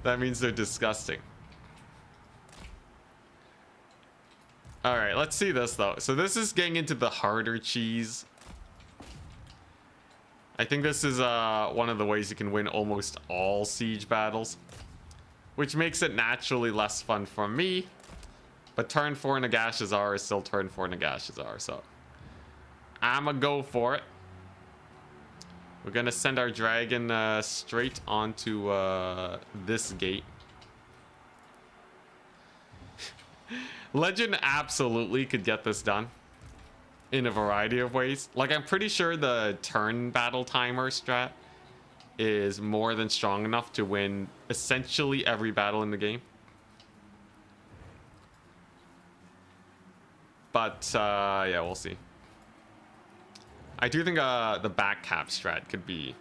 That means they're disgusting. All right, let's see this though. So this is getting into the harder cheese. I think this is one of the ways you can win almost all siege battles, which makes it naturally less fun for me. But turn 4 Nagashazar is still turn 4 Nagashazar, so I'ma go for it. We're gonna send our dragon straight onto this gate. Legend absolutely could get this done in a variety of ways. Like, I'm pretty sure the turn battle timer strat is more than strong enough to win essentially every battle in the game. But yeah, we'll see. I do think the back cap strat could be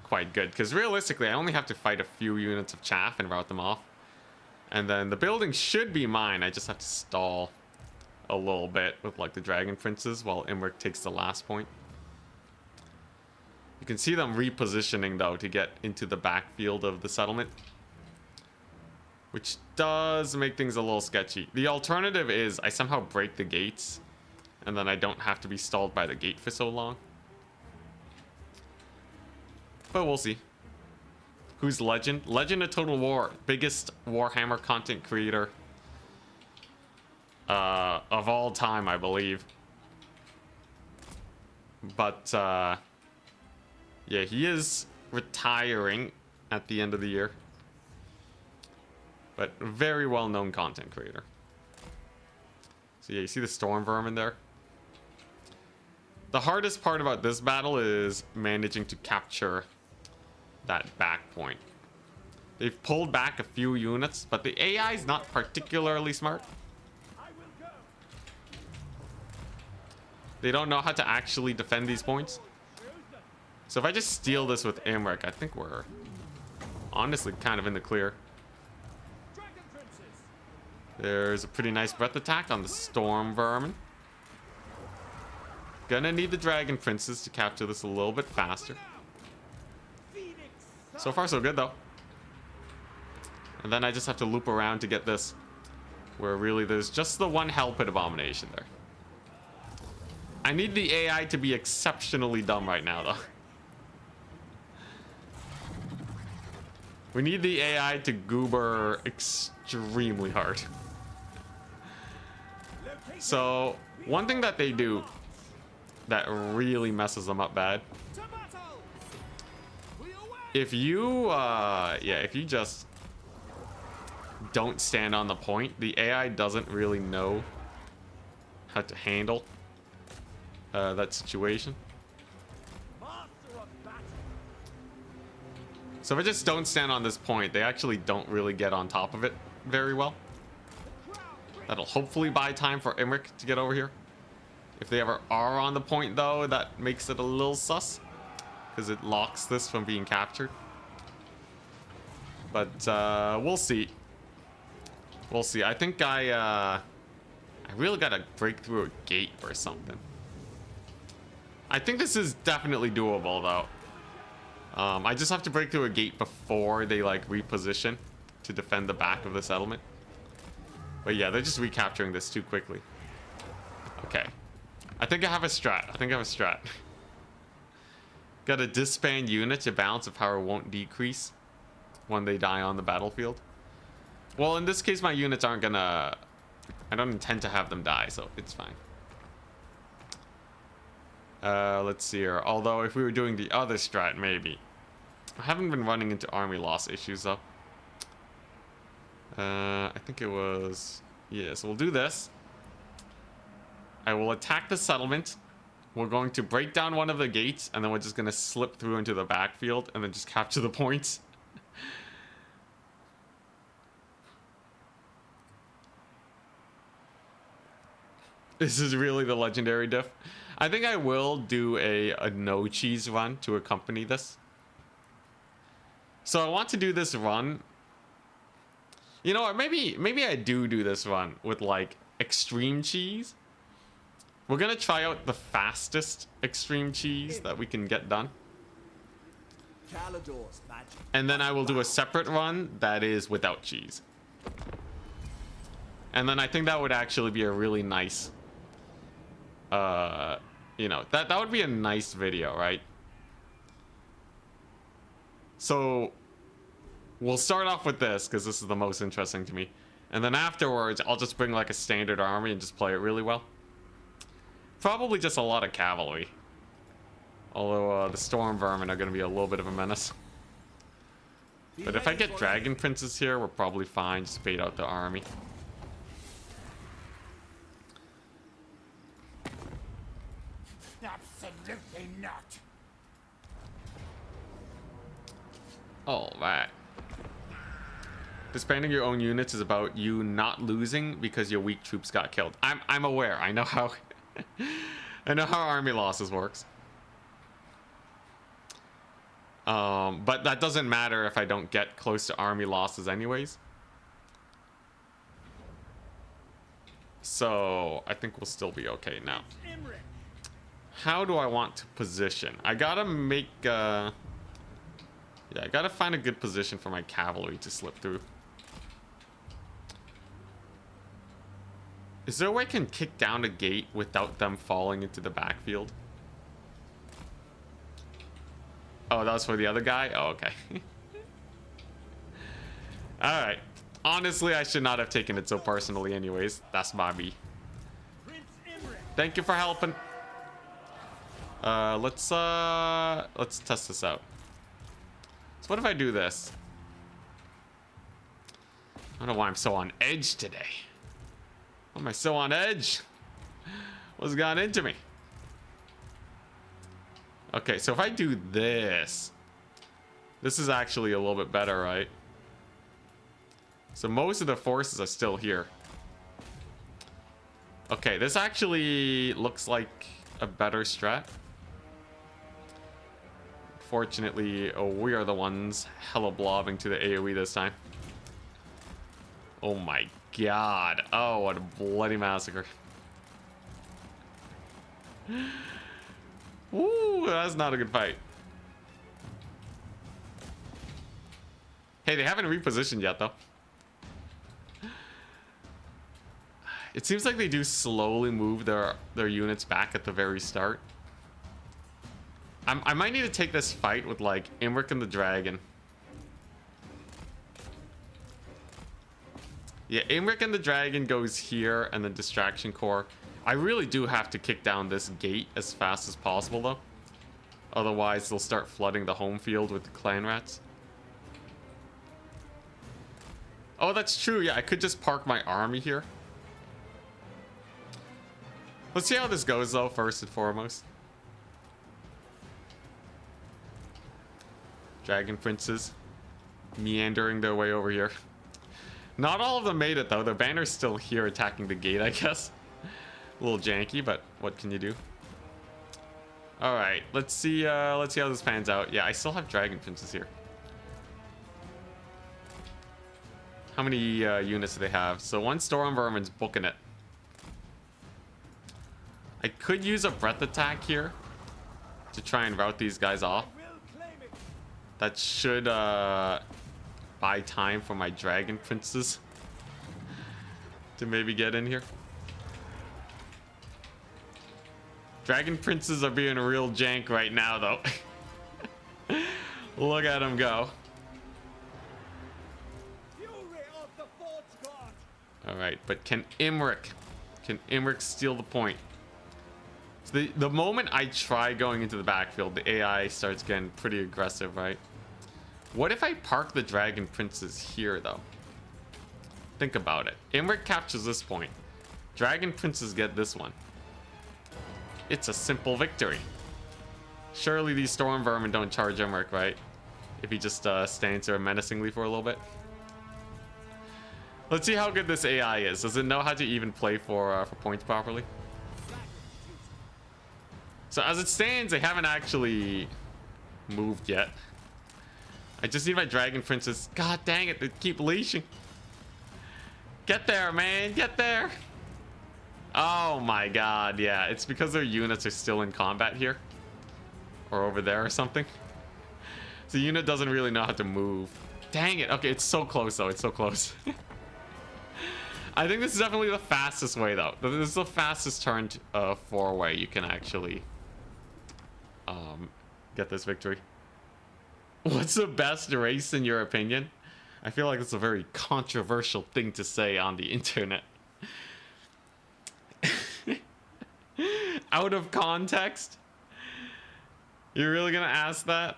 quite good, because realistically I only have to fight a few units of chaff and rout them off, and then the building should be mine. I just have to stall a little bit with like the dragon princes while Imric takes the last point. You can see them repositioning though to get into the backfield of the settlement, which does make things a little sketchy. The alternative is I somehow break the gates and then I don't have to be stalled by the gate for so long. But we'll see. Who's Legend? Legend of Total War, biggest Warhammer content creator of all time, I believe. But yeah, he is retiring at the end of the year. But very well-known content creator. So yeah, you see the storm vermin there? The hardest part about this battle is managing to capture that back point. They've pulled back a few units, but the AI is not particularly smart. They don't know how to actually defend these points. So if I just steal this with Imric, I think we're honestly kind of in the clear. There's a pretty nice breath attack on the storm vermin. Gonna need the dragon princes to capture this a little bit faster. So far so good though. And then I just have to loop around to get this, where really there's just the one hell pit abomination there. I need the AI to be exceptionally dumb right now though. We need the AI to goober extremely hard. So one thing that they do that really messes them up bad, if you if you just don't stand on the point, the AI doesn't really know how to handle that situation. So if I just don't stand on this point, they actually don't really get on top of it very well. That'll hopefully buy time for Imric to get over here. If they ever are on the point though, that makes it a little sus, because it locks this from being captured. But we'll see. We'll see. I think I really gotta break through a gate or something. I think this is definitely doable though. I just have to break through a gate before they like reposition to defend the back of the settlement. But yeah, they're just recapturing this too quickly. Okay. I think I have a strat. Got a disband unit. Your balance of power won't decrease when they die on the battlefield. Well, in this case, my units aren't gonna... I don't intend to have them die, so it's fine. Let's see here. Although, if we were doing the other strat, maybe. I haven't been running into army loss issues, though. I think it was... Yeah, so we'll do this. I will attack the settlement. We're going to break down one of the gates, and then we're just going to slip through into the backfield and then just capture the points. This is really the legendary diff. I think I will do a no cheese run to accompany this. So I want to do this run. You know what? Maybe I do this run with like extreme cheese. We're gonna try out the fastest extreme cheese that we can get done. And then I will do a separate run that is without cheese. And then I think that would actually be a really nice, you know, that would be a nice video, right? So we'll start off with this because this is the most interesting to me. And then afterwards, I'll just bring like a standard army and just play it really well. Probably just a lot of cavalry. Although the storm vermin are going to be a little bit of a menace. But if I get dragon princes here, we're probably fine. Just bait out the army. Absolutely not. Alright. Disbanding your own units is about you not losing because your weak troops got killed. I'm aware. I know how I know how army losses works. But that doesn't matter if I don't get close to army losses anyways. So I think we'll still be okay now. How do I want to position? I gotta make yeah, I gotta find a good position for my cavalry to slip through. Is there a way I can kick down a gate without them falling into the backfield? Oh, that was for the other guy? Oh, okay. Alright. Honestly, I should not have taken it so personally anyways. That's my me. Thank you for helping. Let's test this out. So what if I do this? I don't know why I'm so on edge today. Why am I so on edge? What's gone into me? Okay, so if I do this, this is actually a little bit better, right? So most of the forces are still here. Okay, this actually looks like a better strat. Fortunately, we are the ones hella blobbing to the AoE this time. Oh my god. Oh, what a bloody massacre. Ooh, that's not a good fight. Hey, they haven't repositioned yet, though. It seems like they do slowly move their units back at the very start. I might need to take this fight with, like, Imric and the Dragon. Yeah, Imric and the Dragon goes here, and then Distraction Core. I really do have to kick down this gate as fast as possible, though. Otherwise, they'll start flooding the home field with the clan rats. Oh, that's true. Yeah, I could just park my army here. Let's see how this goes, though, first and foremost. Dragon princes meandering their way over here. Not all of them made it, though. The banner's still here attacking the gate, I guess. A little janky, but what can you do? All right, let's see how this pans out. Yeah, I still have dragon princes here. How many units do they have? So one storm vermin's booking it. I could use a breath attack here to try and rout these guys off. That should buy time for my dragon princes to maybe get in here. Dragon princes are being a real jank right now, though. Look at them go. All right, but can Imric steal the point? So the moment I try going into the backfield, the AI starts getting pretty aggressive, right? What if I park the dragon princes here, though? Think about it. Imric captures this point. Dragon princes get this one. It's a simple victory. Surely these storm vermin don't charge Imric, right? If he just stands there menacingly for a little bit. Let's see how good this AI is. Does it know how to even play for points properly? So as it stands, they haven't actually moved yet. I just need my dragon princes. God dang it, they keep leashing. Get there, man, get there. Oh my god, yeah, it's because their units are still in combat here. Or over there or something. So the unit doesn't really know how to move. Dang it, okay, it's so close though, it's so close. I think this is definitely the fastest way, though. This is the fastest turn four-way you can actually get this victory. What's the best race in your opinion? I feel like it's a very controversial thing to say on the internet. Out of context? You're really gonna ask that?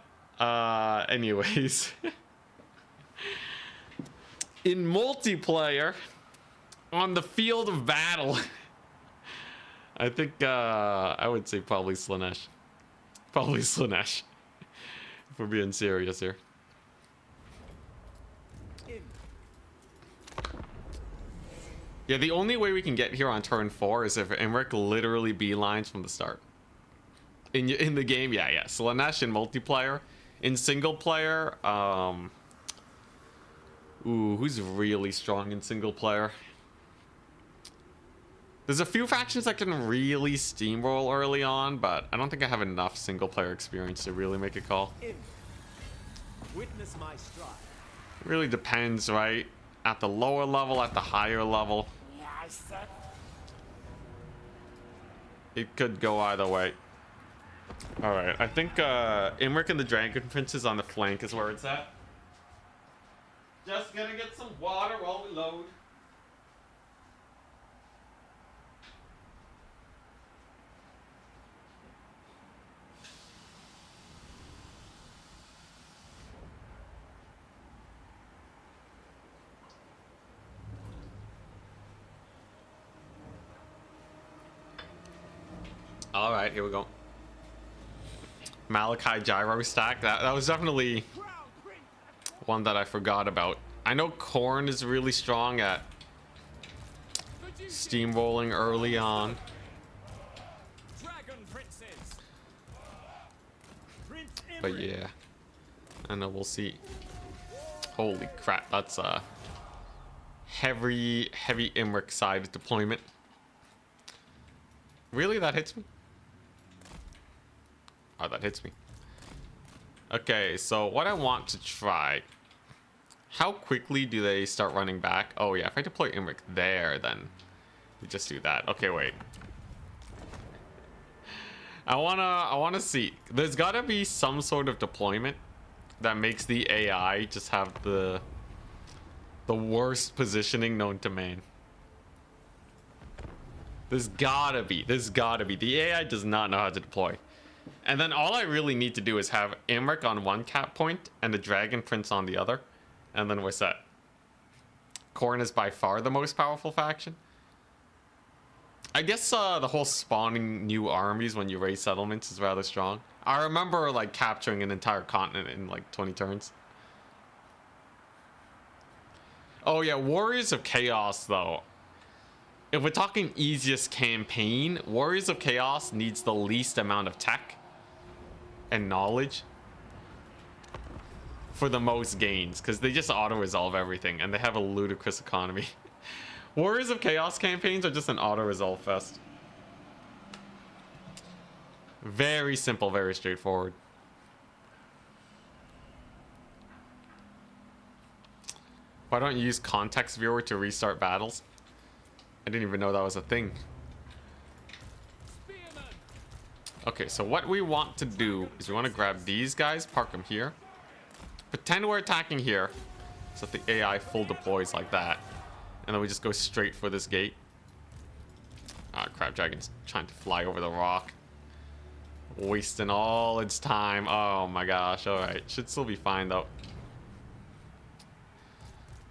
Anyways. In multiplayer, on the field of battle, I think I would say probably Slanesh. Probably Slanesh. If we're being serious here. Yeah, the only way we can get here on turn 4 is if Imric literally beelines from the start. In the game, yeah. Slanesh in multiplayer. In single player, ooh, who's really strong in single player? There's a few factions that can really steamroll early on, but I don't think I have enough single player experience to really make a call. Witness my stride. It really depends, right? At the lower level, at the higher level. Yeah, I said. It could go either way. Alright, I think Imric and the Dragon Princes on the flank is where it's at. Just gonna get some water while we load. Alright, here we go. Malachi Gyro stack. That was definitely one that I forgot about. I know Korn is really strong at steamrolling early on. But yeah. I know, we'll see. Holy crap, that's a heavy Imric side deployment. Really? That hits me? Oh, that hits me. Okay, so what I want to try. How quickly do they start running back? Oh yeah, if I deploy Imric there, then we just do that. Okay, wait. I wanna see. There's gotta be some sort of deployment that makes the AI just have the worst positioning known to man. There's gotta be. The AI does not know how to deploy. And then all I really need to do is have Imric on one cap point and the Dragon Prince on the other. And then we're set. Khorne is by far the most powerful faction. I guess the whole spawning new armies when you raise settlements is rather strong. I remember like capturing an entire continent in like 20 turns. Oh yeah, Warriors of Chaos though. If we're talking easiest campaign, Warriors of Chaos needs the least amount of tech and knowledge for the most gains, because they just auto-resolve everything and they have a ludicrous economy. Warriors of Chaos campaigns are just an auto-resolve fest. Very simple, very straightforward. Why don't you use context viewer to restart battles? I didn't even know that was a thing. Okay, so what we want to do is we want to grab these guys, park them here. Pretend we're attacking here, so that the AI full deploys like that. And then we just go straight for this gate. Ah, Crab Dragon's trying to fly over the rock. Wasting all its time. Oh my gosh, alright. Should still be fine though.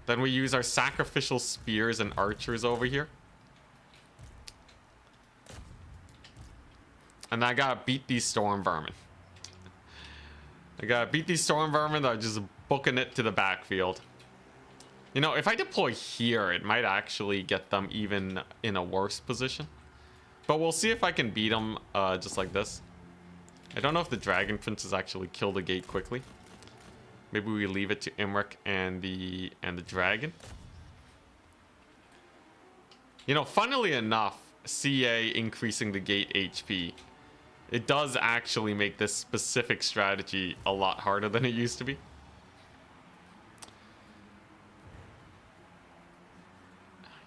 Then we use our sacrificial spears and archers over here. And I gotta beat these storm vermin. I gotta beat these storm vermin that are just booking it to the backfield. You know, if I deploy here, it might actually get them even in a worse position. But we'll see if I can beat them just like this. I don't know if the Dragon Princes actually kill the gate quickly. Maybe we leave it to Imric and the Dragon. You know, funnily enough, CA increasing the gate HP, it does actually make this specific strategy a lot harder than it used to be.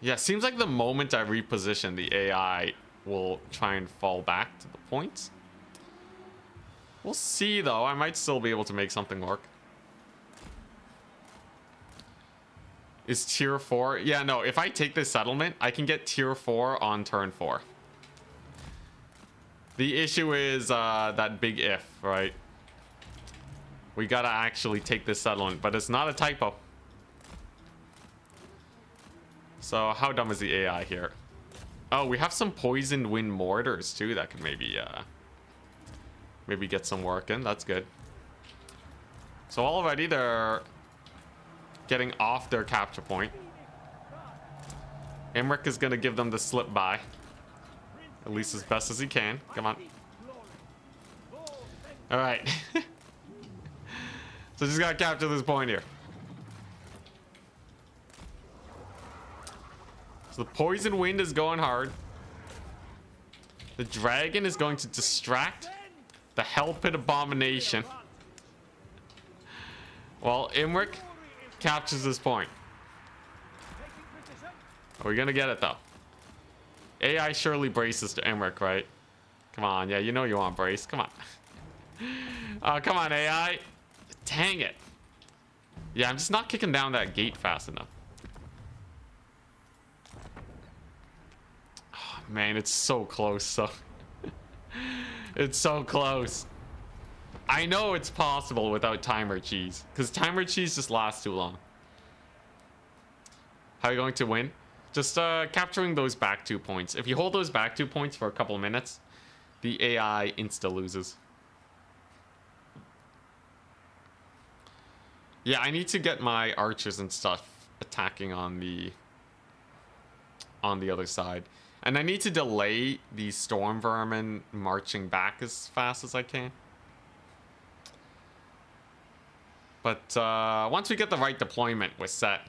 Yeah, seems like the moment I reposition, the AI will try and fall back to the points. We'll see, though. I might still be able to make something work. Is tier 4? Yeah, no. If I take this settlement, I can get tier 4 on turn 4. The issue is that big if, right? We gotta actually take this settlement, but it's not a typo. So how dumb is the AI here? Oh, we have some poisoned wind mortars too that could maybe maybe get some work in. That's good. So already they're getting off their capture point. Imric is gonna give them the slip by, at least as best as he can. Come on. All right. So just gotta capture this point here. So the poison wind is going hard. The dragon is going to distract the Hell Pit Abomination. While Imric captures this point. Are we gonna get it though? AI surely braces to Imric, right? Come on, yeah, you know you want brace. Come on. Oh, come on, AI. Dang it. Yeah, I'm just not kicking down that gate fast enough. Oh, man, it's so close. So it's so close. I know it's possible without timer cheese, because timer cheese just lasts too long. How are you going to win? Just capturing those back 2 points. If you hold those back 2 points for a couple of minutes, the AI insta loses. Yeah, I need to get my archers and stuff attacking on the other side. And I need to delay the storm vermin marching back as fast as I can. But once we get the right deployment, we're set.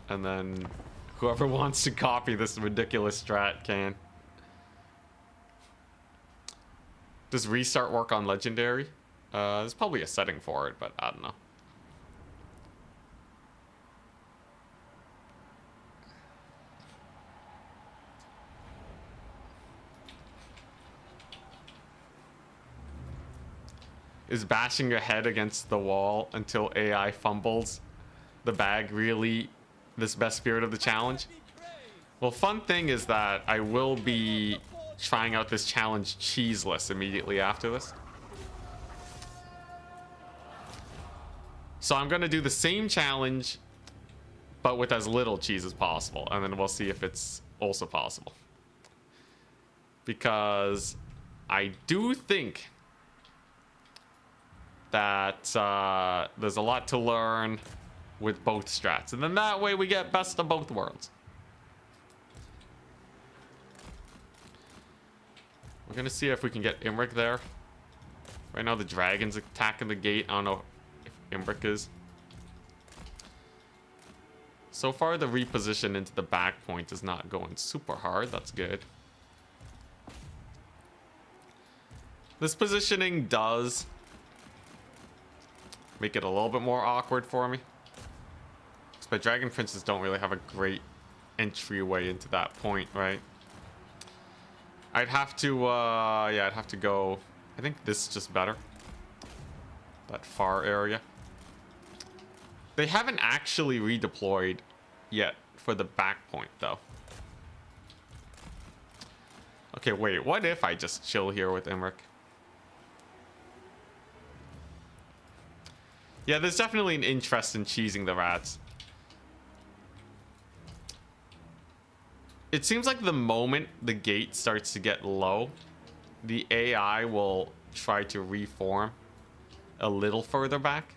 And then whoever wants to copy this ridiculous strat can. Does restart work on legendary? There's probably a setting for it, but I don't know. Is bashing your head against the wall until AI fumbles the bag really this best spirit of the challenge? Well, fun thing is that I will be trying out this challenge cheeseless immediately after this. So I'm going to do the same challenge, but with as little cheese as possible. And then we'll see if it's also possible. Because I do think that there's a lot to learn with both strats, and then that way we get best of both worlds. We're gonna see if we can get Imric there. Right now the dragon's attacking the gate. I don't know if Imric is. So far the reposition into the back point is not going super hard. That's good. This positioning does make it a little bit more awkward for me. But dragon princes don't really have a great entryway into that point, right? I'd have to, yeah, I'd have to go. I think this is just better. That far area. They haven't actually redeployed yet for the back point, though. Okay, wait. What if I just chill here with Imric? Yeah, there's definitely an interest in cheesing the rats. It seems like the moment the gate starts to get low, the AI will try to reform a little further back.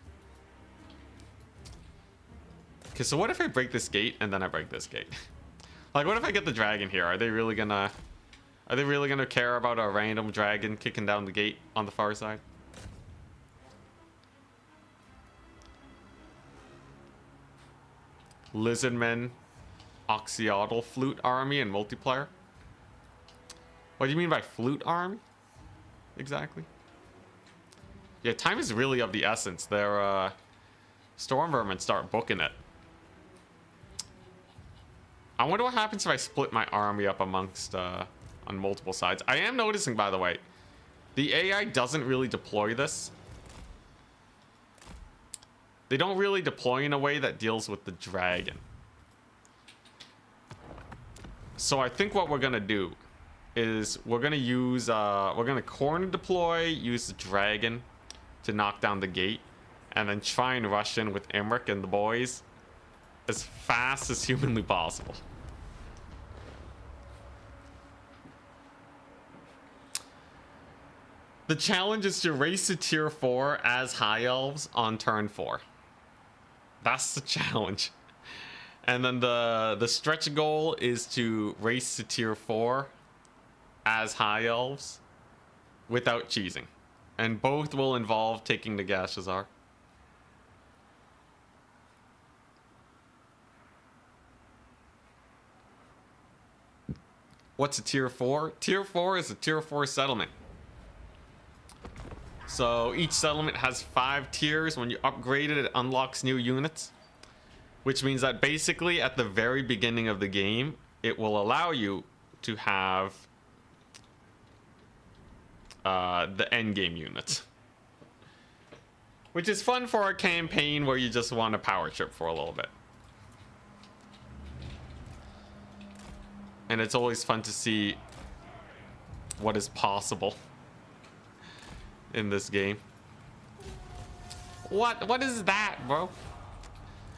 Okay, so what if I break this gate and then I break this gate? Like, what if I get the dragon here? Are they really gonna care about a random dragon kicking down the gate on the far side? Lizardmen, Oxyotl flute army, and multiplayer. What do you mean by flute army? Exactly. Yeah, time is really of the essence. Their storm vermin start booking it. I wonder what happens if I split my army up amongst on multiple sides. I am noticing, by the way, the AI doesn't really deploy this. They don't really deploy in a way that deals with the dragon. So I think what we're gonna do is we're gonna use we're gonna corner deploy, use the dragon to knock down the gate, and then try and rush in with Emmerich and the boys as fast as humanly possible. The challenge is to race to tier 4 as high elves on turn 4. That's the challenge. And then the stretch goal is to race to tier 4 as high elves without cheesing. And both will involve taking the Gashazar. What's a tier 4? Tier 4 is a tier 4 settlement. So each settlement has 5 tiers. When you upgrade it, it unlocks new units. Which means that basically at the very beginning of the game, it will allow you to have the end game units. Which is fun for a campaign where you just want a power trip for a little bit. And it's always fun to see what is possible in this game. What is that, bro?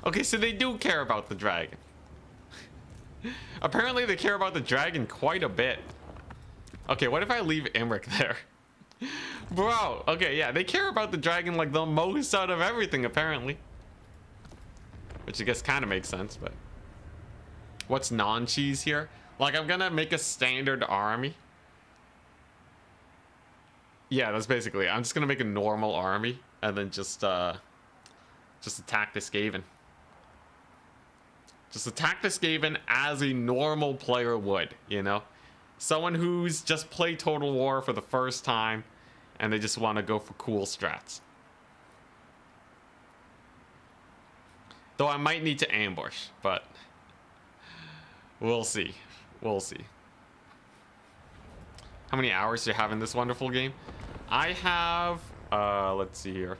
Okay, so they do care about the dragon. Apparently they care about the dragon quite a bit. Okay, what if I leave Emmerich there? Bro, okay, yeah, they care about the dragon like the most out of everything, apparently. Which I guess kind of makes sense, but... What's non-cheese here? Like, I'm gonna make a standard army. Yeah, that's basically it. I'm just gonna make a normal army and then just attack this Skaven. Just attack this Skaven as a normal player would, you know? Someone who's just played Total War for the first time and they just want to go for cool strats. Though I might need to ambush, but we'll see. We'll see. How many hours do you have in this wonderful game? I have, let's see here.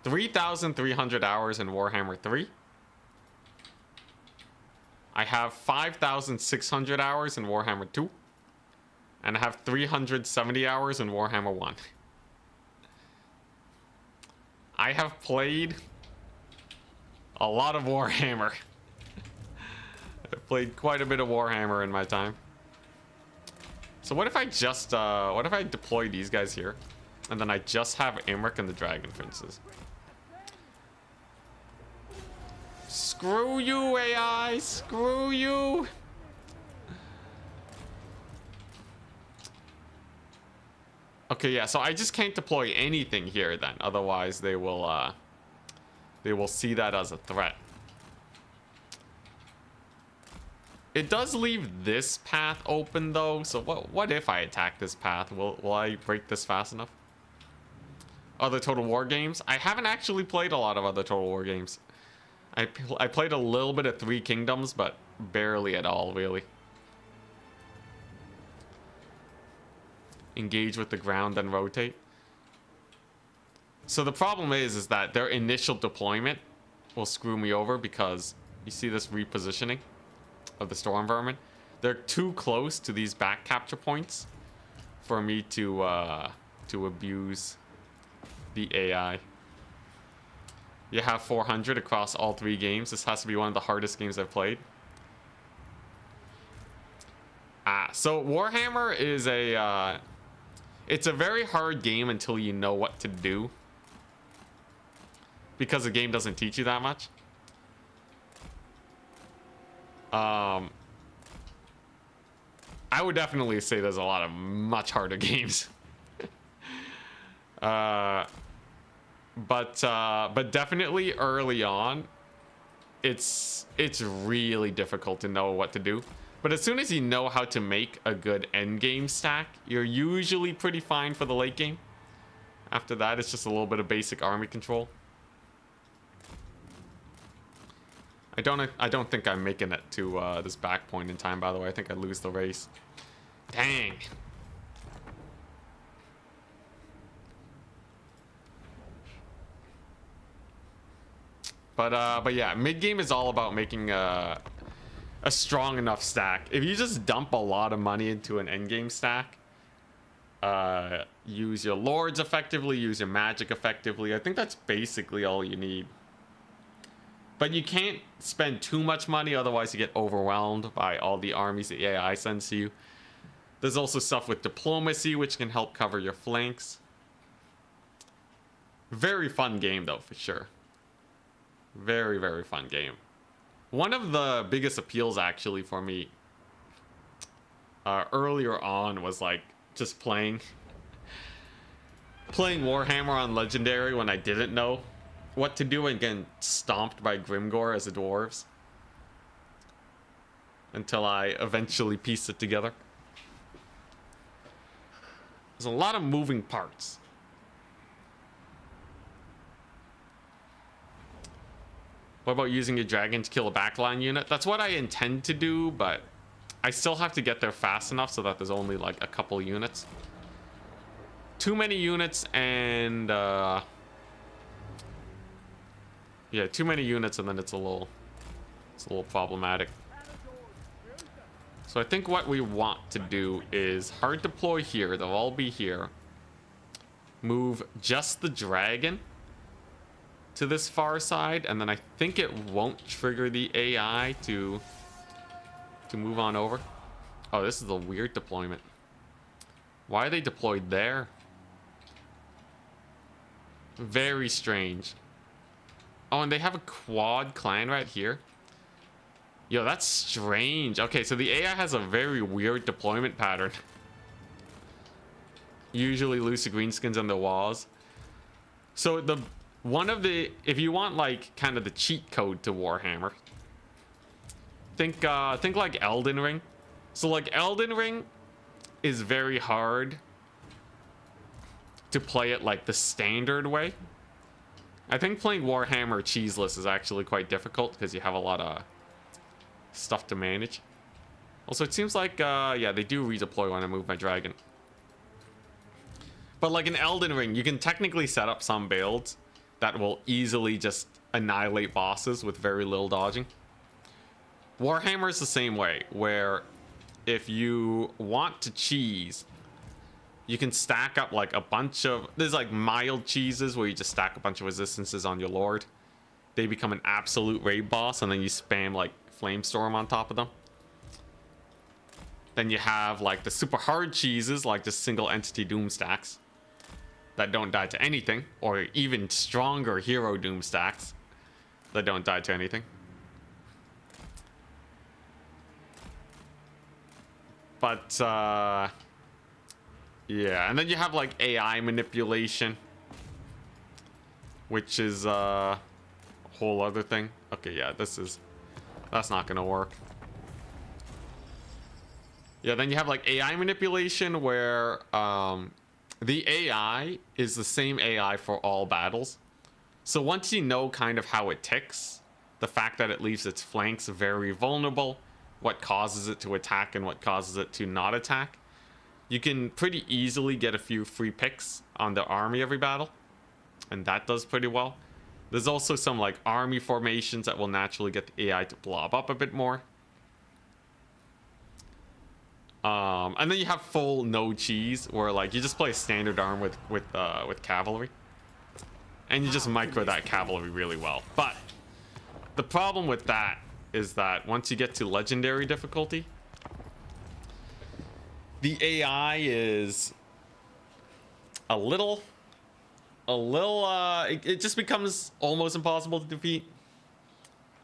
3,300 hours in Warhammer 3. I have 5,600 hours in Warhammer 2. And I have 370 hours in Warhammer 1. I have played a lot of Warhammer. I've played quite a bit of Warhammer in my time. So what if I just, what if I deploy these guys here? And then I just have Emmerich and the Dragon Princes. Screw you, AI! Screw you! Okay, yeah, so I just can't deploy anything here then. Otherwise, they will see that as a threat. It does leave this path open, though. So what if I attack this path? Will I break this fast enough? Other Total War games? I haven't actually played a lot of other Total War games. I played a little bit of Three Kingdoms, but barely at all, really. Engage with the ground, then rotate. So the problem is that their initial deployment will screw me over because you see this repositioning of the Storm Vermin. They're too close to these back capture points for me to abuse the AI. You have 400 across all 3 games. This has to be one of the hardest games I've played. So Warhammer is a it's a very hard game until you know what to do, because the game doesn't teach you that much. I would definitely say there's a lot of much harder games. But definitely early on, it's really difficult to know what to do. But as soon as you know how to make a good end game stack, you're usually pretty fine for the late game. After that, it's just a little bit of basic army control. I I don't think I'm making it to this back point in time, by the way. I think I lose the race. Dang. But yeah, mid game is all about making a strong enough stack. If you just dump a lot of money into an end game stack, use your lords effectively, use your magic effectively, I think that's basically all you need. But you can't spend too much money, otherwise you get overwhelmed by all the armies the AI sends to you. There's also stuff with diplomacy, which can help cover your flanks. Very fun game, though, for sure. Very, very fun game. One of the biggest appeals, actually, for me earlier on was, like, just playing Warhammer on Legendary when I didn't know what to do and getting stomped by Grimgor as the dwarves. Until I eventually pieced it together. There's a lot of moving parts. What about using a dragon to kill a backline unit? That's what I intend to do, but I still have to get there fast enough so that there's only like a couple units. Too many units and yeah, too many units and then it's a little problematic. So I think what we want to do is hard deploy here. They'll all be here. Move just the dragon to this far side, and then I think it won't trigger the AI to move on over. Oh, this is a weird deployment. Why are they deployed there? Very strange. Oh, and they have a quad clan right here. Yo, that's strange. Okay, so the AI has a very weird deployment pattern. Usually lucid greenskins on the walls. So if you want like kind of the cheat code to Warhammer, think like Elden Ring. So like Elden Ring is very hard to play it like the standard way. I think playing Warhammer cheeseless is actually quite difficult because you have a lot of stuff to manage. Also, it seems like yeah, they do redeploy when I move my dragon. But like in Elden Ring, you can technically set up some builds that will easily just annihilate bosses with very little dodging. Warhammer is the same way, where if you want to cheese, you can stack up like a bunch of... There's like mild cheeses where you just stack a bunch of resistances on your lord. They become an absolute raid boss, and then you spam like Flamestorm on top of them. Then you have like the super hard cheeses, like just single entity doom stacks that don't die to anything, or even stronger hero doom stacks that don't die to anything. But yeah, and then you have like AI manipulation, which is a whole other thing. Okay, yeah, that's not gonna work. Yeah, then you have like AI manipulation where the AI is the same AI for all battles. So once you know kind of how it ticks, the fact that it leaves its flanks very vulnerable, what causes it to attack and what causes it to not attack, you can pretty easily get a few free picks on the army every battle. And that does pretty well. There's also some like army formations that will naturally get the AI to blob up a bit more. And then you have full no cheese, where like you just play a standard arm with cavalry, and you just micro that cavalry really well. But the problem with that is that once you get to legendary difficulty, the AI is a little it just becomes almost impossible to defeat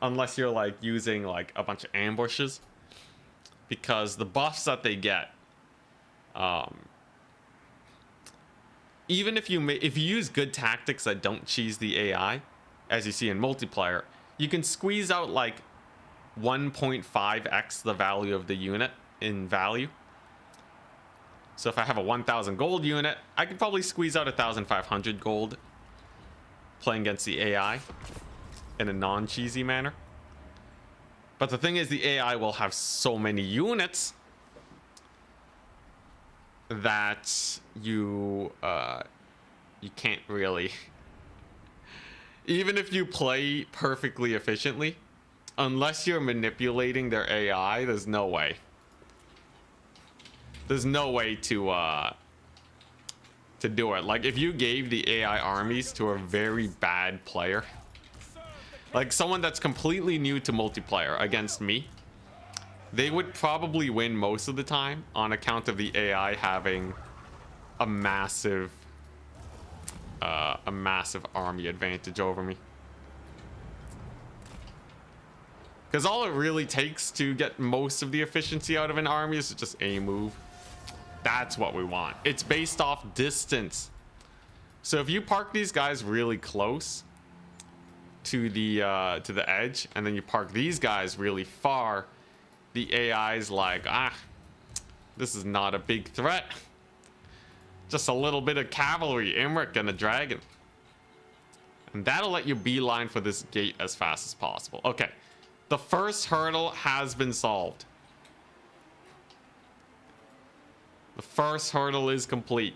unless you're like using like a bunch of ambushes. Because the buffs that they get, even if you use good tactics that don't cheese the AI, as you see in multiplayer, you can squeeze out like 1.5x the value of the unit in value. So if I have a 1,000 gold unit, I could probably squeeze out 1,500 gold playing against the AI in a non-cheesy manner. But the thing is, the AI will have so many units that you can't really, even if you play perfectly efficiently, unless you're manipulating their AI, there's no way. There's no way to do it. Like, if you gave the AI armies to a very bad player, like someone that's completely new to multiplayer against me, they would probably win most of the time on account of the AI having a massive army advantage over me. Because all it really takes to get most of the efficiency out of an army is just a move. That's what we want. It's based off distance. So if you park these guys really close to the edge, and then you park these guys really far, the AI's like, this is not a big threat. Just a little bit of cavalry, Imric, and a dragon. And that'll let you beeline for this gate as fast as possible. Okay, the first hurdle has been solved. The first hurdle is complete.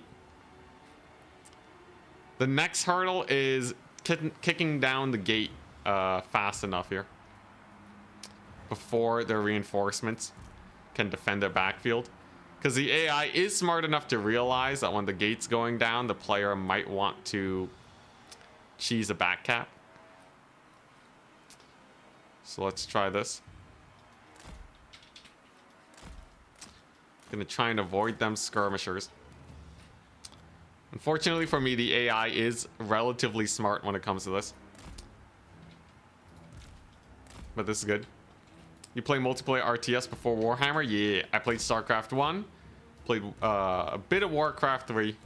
The next hurdle is kicking down the gate fast enough here before their reinforcements can defend their backfield. Because the AI is smart enough to realize that when the gate's going down, the player might want to cheese a back cap. So let's try this. Gonna try and avoid them skirmishers. Unfortunately for me, the AI is relatively smart when it comes to this. But this is good. You play multiplayer RTS before Warhammer? Yeah, I played StarCraft 1, played a bit of Warcraft 3,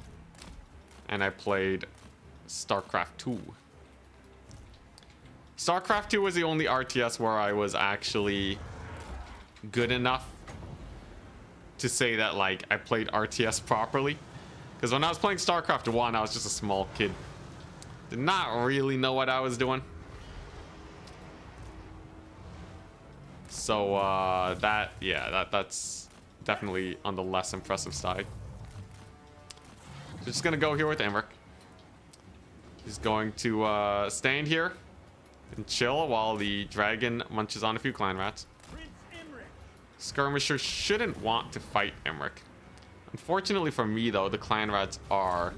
and I played StarCraft 2. StarCraft 2 was the only RTS where I was actually good enough to say that, like, I played RTS properly. Because when I was playing StarCraft 1, I was just a small kid. Did not really know what I was doing. So, that's definitely on the less impressive side. So just gonna go here with Imric. He's going to stand here and chill while the dragon munches on a few clan rats. Skirmishers shouldn't want to fight Imric. Unfortunately for me, though, the clan rats are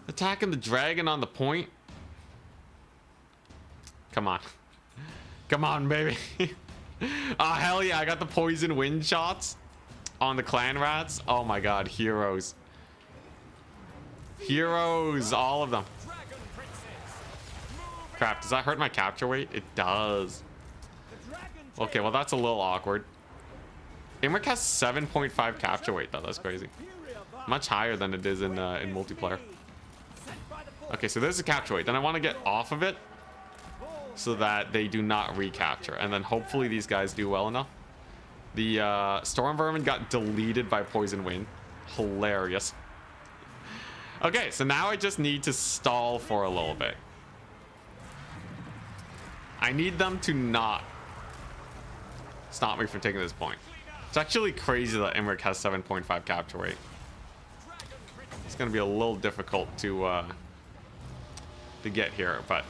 attacking the dragon on the point. Come on. Come on, baby. Oh, hell yeah. I got the poison wind shots on the clan rats. Oh my god, heroes. Heroes, all of them. Crap, does that hurt my capture weight? It does. Okay, well, that's a little awkward. Imric has 7.5 capture weight, though. That's crazy. Much higher than it is in multiplayer. Okay, so there's a capture weight. Then I want to get off of it so that they do not recapture. And then hopefully these guys do well enough. The Storm Vermin got deleted by Poison Wind. Hilarious. Okay, so now I just need to stall for a little bit. I need them to not stop me from taking this point. It's actually crazy that Imric has 7.5 capture weight. It's going to be a little difficult to get here, but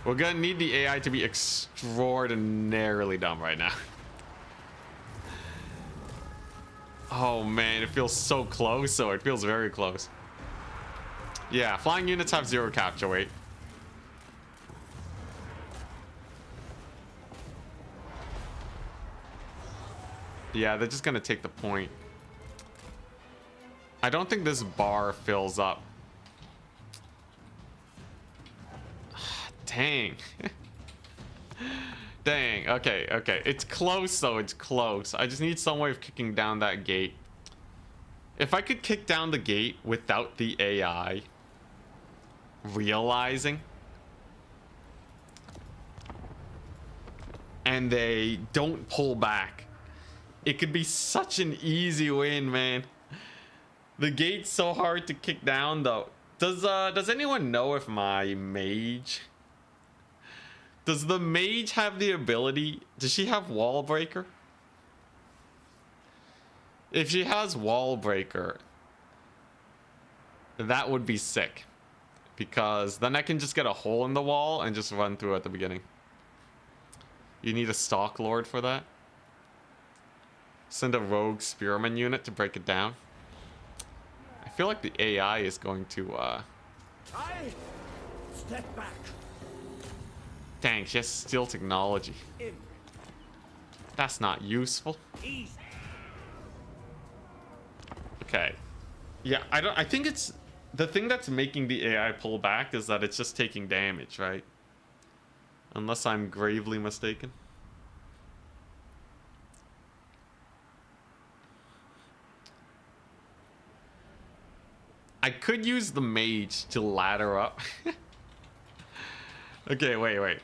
we're going to need the AI to be extraordinarily dumb right now. Oh man, it feels so close. So it feels very close. Yeah, flying units have 0 capture weight. Yeah, they're just gonna take the point. I don't think this bar fills up. Dang. Dang. Okay, okay. It's close, though. It's close. I just need some way of kicking down that gate. If I could kick down the gate without the AI realizing, and they don't pull back, it could be such an easy win, man. The gate's so hard to kick down, though. Does anyone know if my mage Does the mage have the ability? Does she have wall breaker? If she has wall breaker, that would be sick. Because then I can just get a hole in the wall and just run through at the beginning. You need a stock lord for that. Send a rogue spearman unit to break it down. I feel like the AI is going to Step back. Dang, she has steel technology. In. That's not useful. Easy. Okay. Yeah, I think it's the thing that's making the AI pull back is that it's just taking damage, right? Unless I'm gravely mistaken. I could use the mage to ladder up. Okay, wait.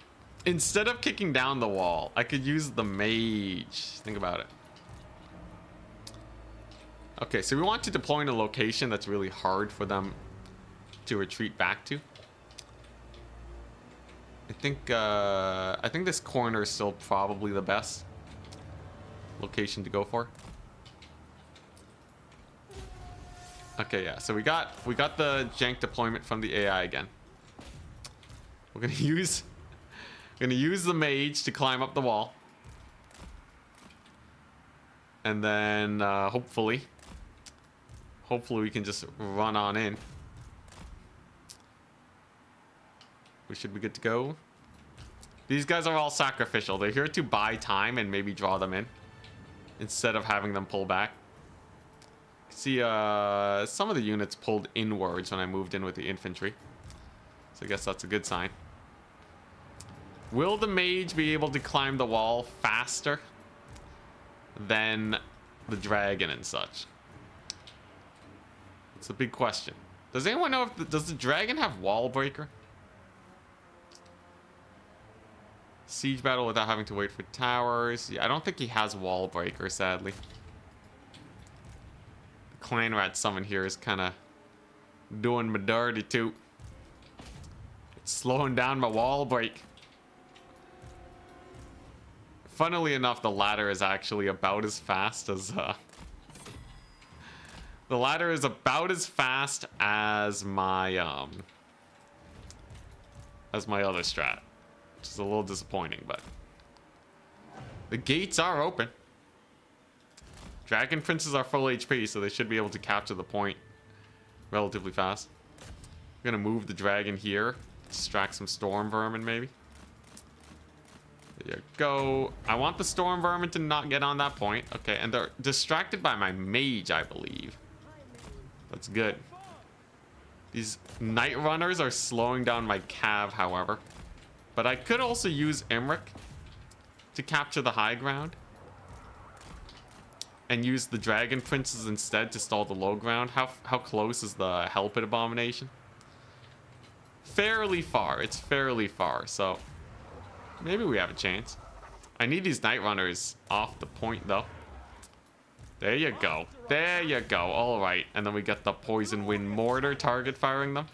Instead of kicking down the wall, I could use the mage. Think about it. Okay, so we want to deploy in a location that's really hard for them to retreat back to. I think this corner is still probably the best location to go for. Okay, yeah. So we got the jank deployment from the AI again. We're gonna use the mage to climb up the wall, and then hopefully we can just run on in. We should be good to go. These guys are all sacrificial. They're here to buy time and maybe draw them in instead of having them pull back. See, some of the units pulled inwards when I moved in with the infantry. So I guess that's a good sign. Will the mage be able to climb the wall faster than the dragon and such? It's a big question. Does anyone know if does the dragon have wall breaker? Siege battle without having to wait for towers. Yeah, I don't think he has wall breaker, sadly. The clan rat summon here is kind of doing my dirty too. It's slowing down my wall break. Funnily enough, the ladder is actually about as fast as the ladder is about as fast as my other strat. Which is a little disappointing, but the gates are open. Dragon princes are full HP, so they should be able to capture the point relatively fast. I'm gonna move the dragon here, distract some storm vermin maybe. There you go. I want the storm vermin to not get on that point. Okay, and they're distracted by my mage, I believe. That's good. These night runners are slowing down my cav, however. But I could also use Imric to capture the high ground. And use the dragon princes instead to stall the low ground. How close is the hell pit abomination? Fairly far. It's fairly far, so maybe we have a chance. I need these night runners off the point though. There you go. There you go. All right. And then we get the poison wind mortar target firing them.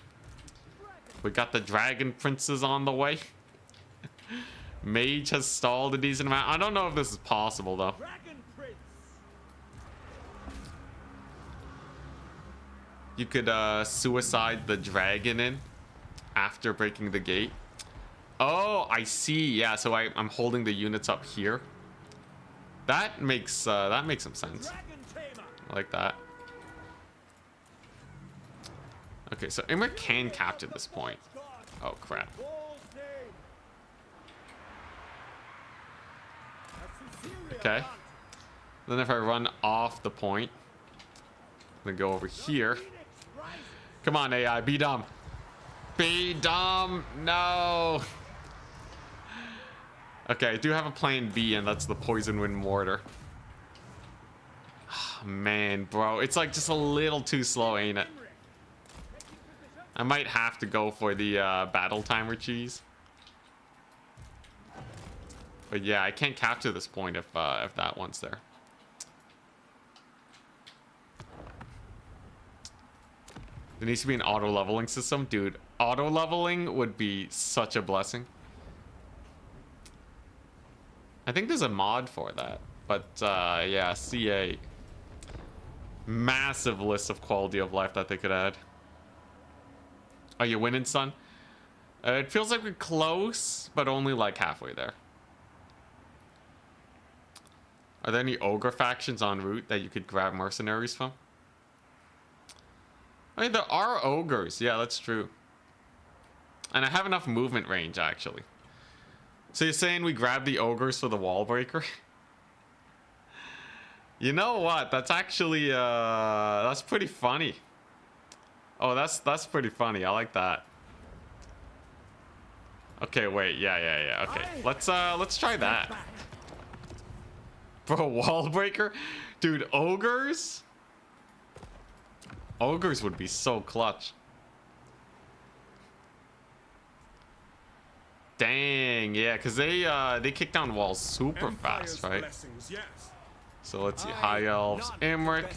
We got the dragon princes on the way. Mage has stalled a decent amount. I don't know if this is possible though. You could suicide the dragon in after breaking the gate. Oh, I see. Yeah, so I'm holding the units up here. That makes some sense. I like that. Okay, so Imric can capture this point. Oh crap. Okay. Then if I run off the point, I'm gonna go over here. Come on, AI, be dumb. Be dumb. No. Okay, I do have a plan B, and that's the poison wind mortar. Oh, man, bro, it's like just a little too slow, ain't it? I might have to go for the battle timer cheese. But yeah, I can't capture this point if that one's there. There needs to be an auto leveling system. Dude, auto leveling would be such a blessing. I think there's a mod for that. But yeah, CA. Massive list of quality of life that they could add. Are you winning, son? It feels like we're close, but only like halfway there. Are there any ogre factions en route that you could grab mercenaries from? I mean, there are ogres. Yeah, that's true. And I have enough movement range, actually. So you're saying we grab the ogres for the wall breaker? You know what? That's actually, that's pretty funny. Oh, that's pretty funny. I like that. Okay, wait. Yeah. Okay. Let's try that. Bro, wall breaker? Dude, ogres? Ogres would be so clutch. Dang, yeah, because they kick down walls super fast, right? Yes. So let's see, High Elves, Imric.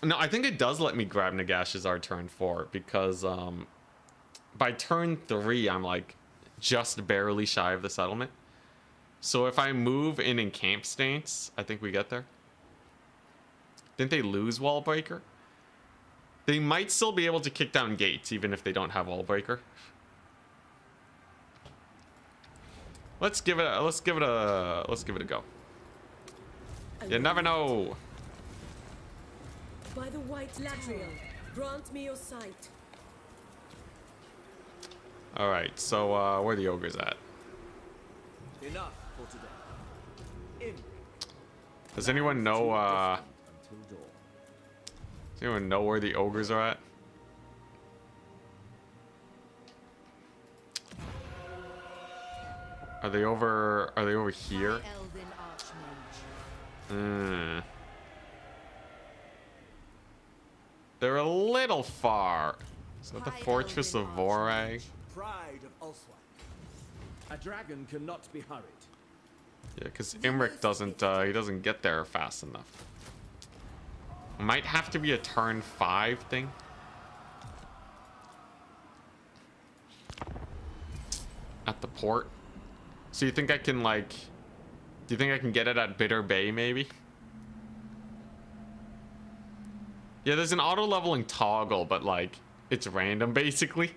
No, I think it does let me grab Nagash's our turn 4 because by turn 3 I'm like just barely shy of the settlement. So if I move in camp stance, I think we get there. Didn't they lose wall breaker? They might still be able to kick down gates even if they don't have wall breaker. Let's give it a go. You never know. By the white lateral, grant me your sight. All right, so where are the ogres at? Enough for today. In. Does anyone know? Until dawn. Does anyone know where the ogres are at? Are they over? Are they over here? They're a little far. Is that the fortress of Vorag? Pride of Ulswine. A dragon cannot be hurried. Yeah, because Imric doesn't. He doesn't get there fast enough. Might have to be a turn 5 thing. At the port. So you think I can like? Do you think I can get it at Bitter Bay maybe? Yeah, there's an auto leveling toggle, but like it's random basically.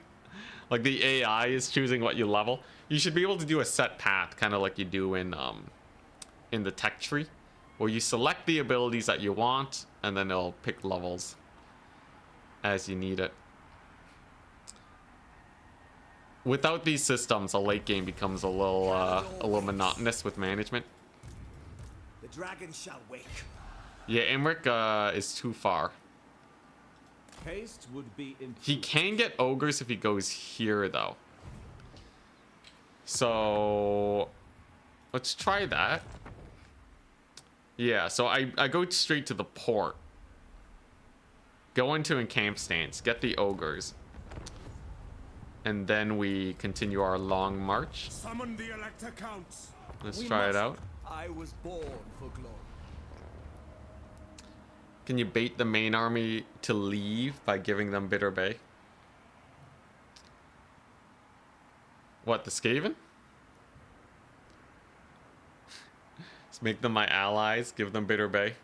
Like the AI is choosing what you level. You should be able to do a set path, kind of like you do in the tech tree, where you select the abilities that you want, and then it'll pick levels as you need it. Without these systems, a late game becomes a little monotonous with management. The dragon shall wake. Yeah, Imric is too far. Haste would be in. He can get ogres if he goes here, though. So let's try that. Yeah, so I go straight to the port. Go into encamp stance, get the ogres. And then we continue our long march. Summon the Elector Counts. Let's try it out. I was born for glory. Can you bait the main army to leave by giving them Bitter Bay? What, the Skaven? Let's make them my allies, give them Bitter Bay.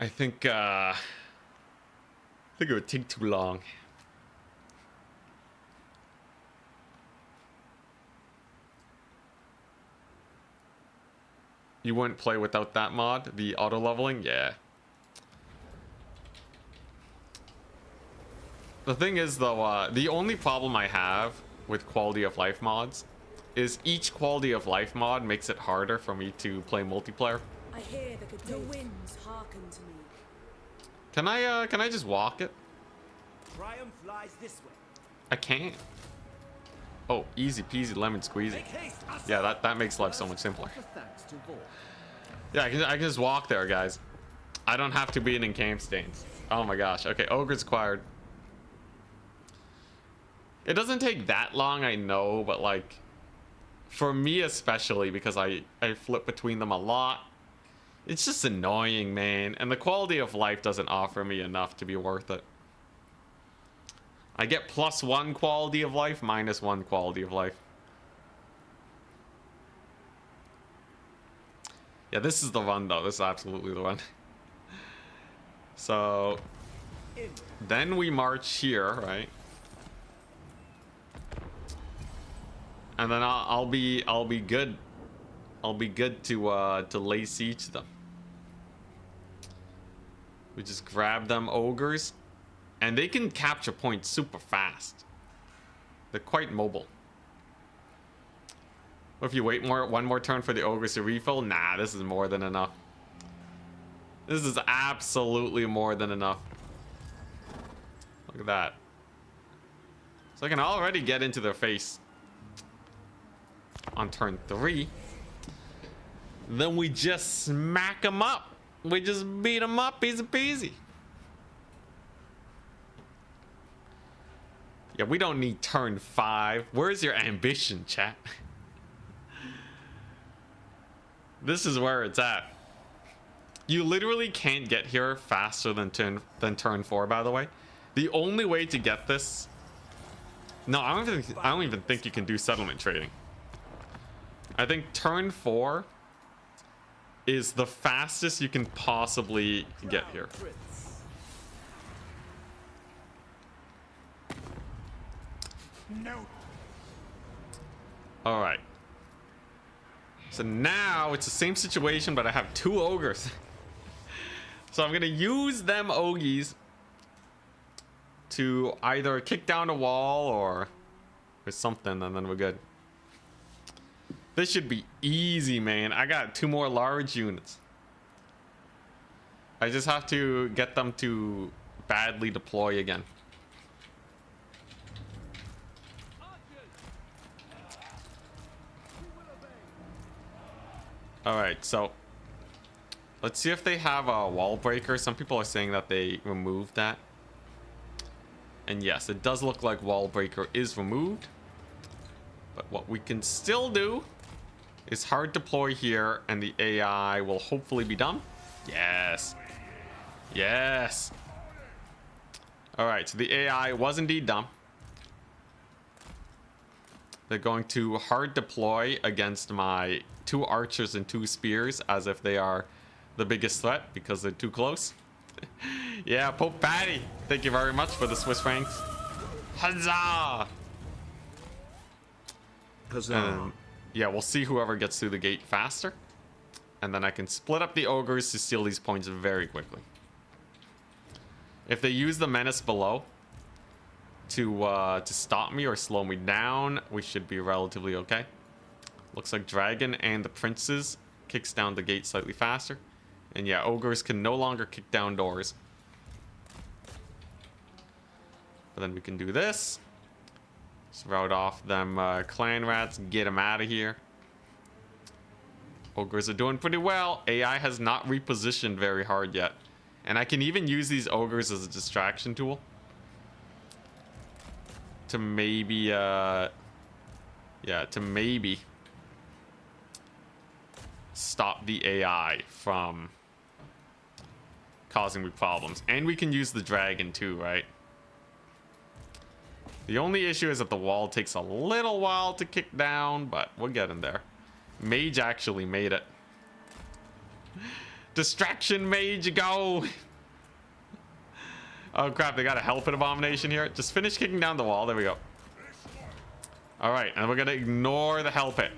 I think it would take too long. You wouldn't play without that mod? The auto leveling? Yeah. The thing is though, the only problem I have with quality of life mods is each quality of life mod makes it harder for me to play multiplayer. I hear the winds hearken to me. Can I just walk it? Triumph lies this way. I can't. Oh, easy peasy lemon squeezy. Make haste. Yeah, that makes life so much simpler. Offer thanks to Vor. Yeah, I can just walk there, guys. I don't have to be in encamp stance. Oh my gosh. Okay, ogres acquired. It doesn't take that long, I know, but like for me especially, because I flip between them a lot, it's just annoying, man. And the quality of life doesn't offer me enough to be worth it. I get +1 quality of life, -1 quality of life. Yeah, this is the run though. This is absolutely the run. So then we march here, right? And then I'll be good. I'll be good to lay siege to them. We just grab them ogres, and they can capture points super fast. They're quite mobile. Or if you wait one more turn for the ogres to refill, nah, this is more than enough. This is absolutely more than enough. Look at that. So I can already get into their face on turn 3. Then we just smack them up. We just beat them up, easy peasy. Yeah, we don't need turn 5. Where's your ambition, chat? This is where it's at. You literally can't get here faster than turn 4, by the way. The only way to get this... No, I don't even think you can do settlement trading. I think turn 4 is the fastest you can possibly get here. No. All right. So now it's the same situation, but I have 2 ogres. So I'm gonna use them ogies to either kick down a wall or something, and then we're good. This should be easy, man. I got 2 more large units. I just have to get them to badly deploy again. Alright, so let's see if they have a wall breaker. Some people are saying that they removed that. And yes, it does look like wall breaker is removed. But what we can still do is hard deploy here, and the AI will hopefully be done. Yes. Yes. Alright, so the AI was indeed done. They're going to hard deploy against my 2 archers and 2 spears as if they are the biggest threat because they're too close. Yeah, Pope Patty, thank you very much for the Swiss francs. Huzzah! Huzzah. Yeah, we'll see whoever gets through the gate faster. And then I can split up the ogres to steal these points very quickly. If they use the menace below to stop me or slow me down, we should be relatively okay. Looks like dragon and the princes kicks down the gate slightly faster. And yeah, ogres can no longer kick down doors. But then we can do this. Just route off them clan rats and get them out of here. Ogres are doing pretty well. AI has not repositioned very hard yet. And I can even use these ogres as a distraction tool. To maybe, yeah, to maybe stop the AI from causing me problems. And we can use the dragon too, right? The only issue is that the wall takes a little while to kick down, but we're getting there. Mage actually made it. Distraction mage, go! Oh crap, they got a help it abomination here. Just finish kicking down the wall. There we go. Alright, and we're gonna ignore the hell pit.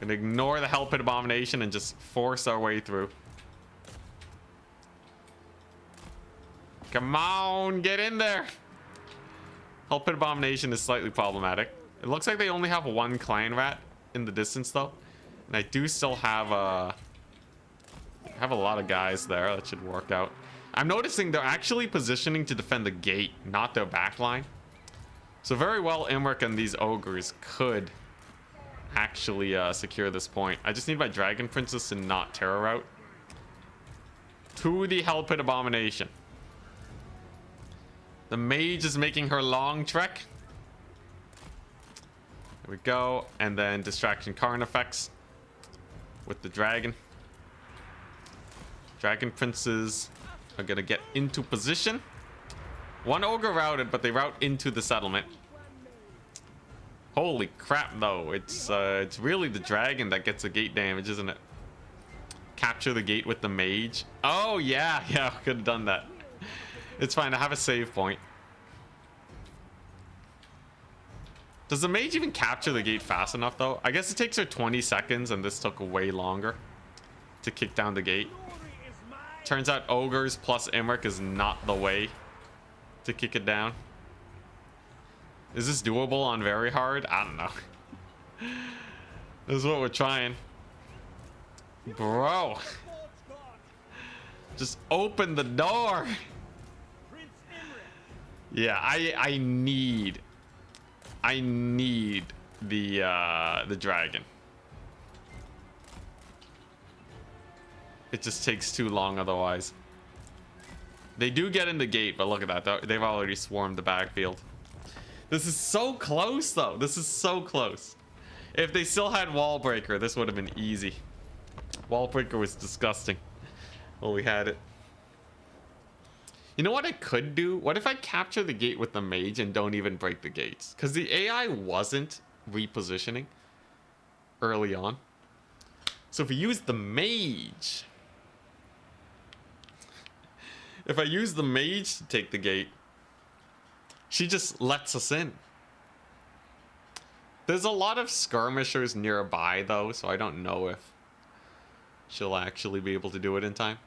Gonna ignore the hell pit abomination and just force our way through. Come on, get in there. Hell pit abomination is slightly problematic. It looks like they only have 1 clan rat in the distance though. And I do still have a lot of guys there. That should work out. I'm noticing they're actually positioning to defend the gate, not their backline. So very well, Imric and these ogres could actually secure this point. I just need my dragon princess to not terror out to the hell pit abomination. The mage is making her long trek. There we go. And then distraction Karn effects with the dragon. Dragon princes are gonna get into position. One ogre routed, but they route into the settlement. Holy crap, though. It's really the dragon that gets the gate damage, isn't it? Capture the gate with the mage. Oh, yeah. Yeah, could have done that. It's fine. I have a save point. Does the mage even capture the gate fast enough, though? I guess it takes her 20 seconds, and this took way longer to kick down the gate. Turns out ogres plus Imric is not the way to kick it down. Is this doable on very hard? I don't know. This is what we're trying. Bro. Just open the door. Yeah, I need the dragon. It just takes too long otherwise. They do get in the gate, but look at that. They've already swarmed the backfield. This is so close, though. This is so close. If they still had wall breaker, this would have been easy. Wall breaker was disgusting. Well, we had it. You know what I could do? What if I capture the gate with the mage and don't even break the gates? Because the AI wasn't repositioning early on. So if we use the mage... If I use the mage to take the gate, she just lets us in. There's a lot of skirmishers nearby, though, so I don't know if she'll actually be able to do it in time.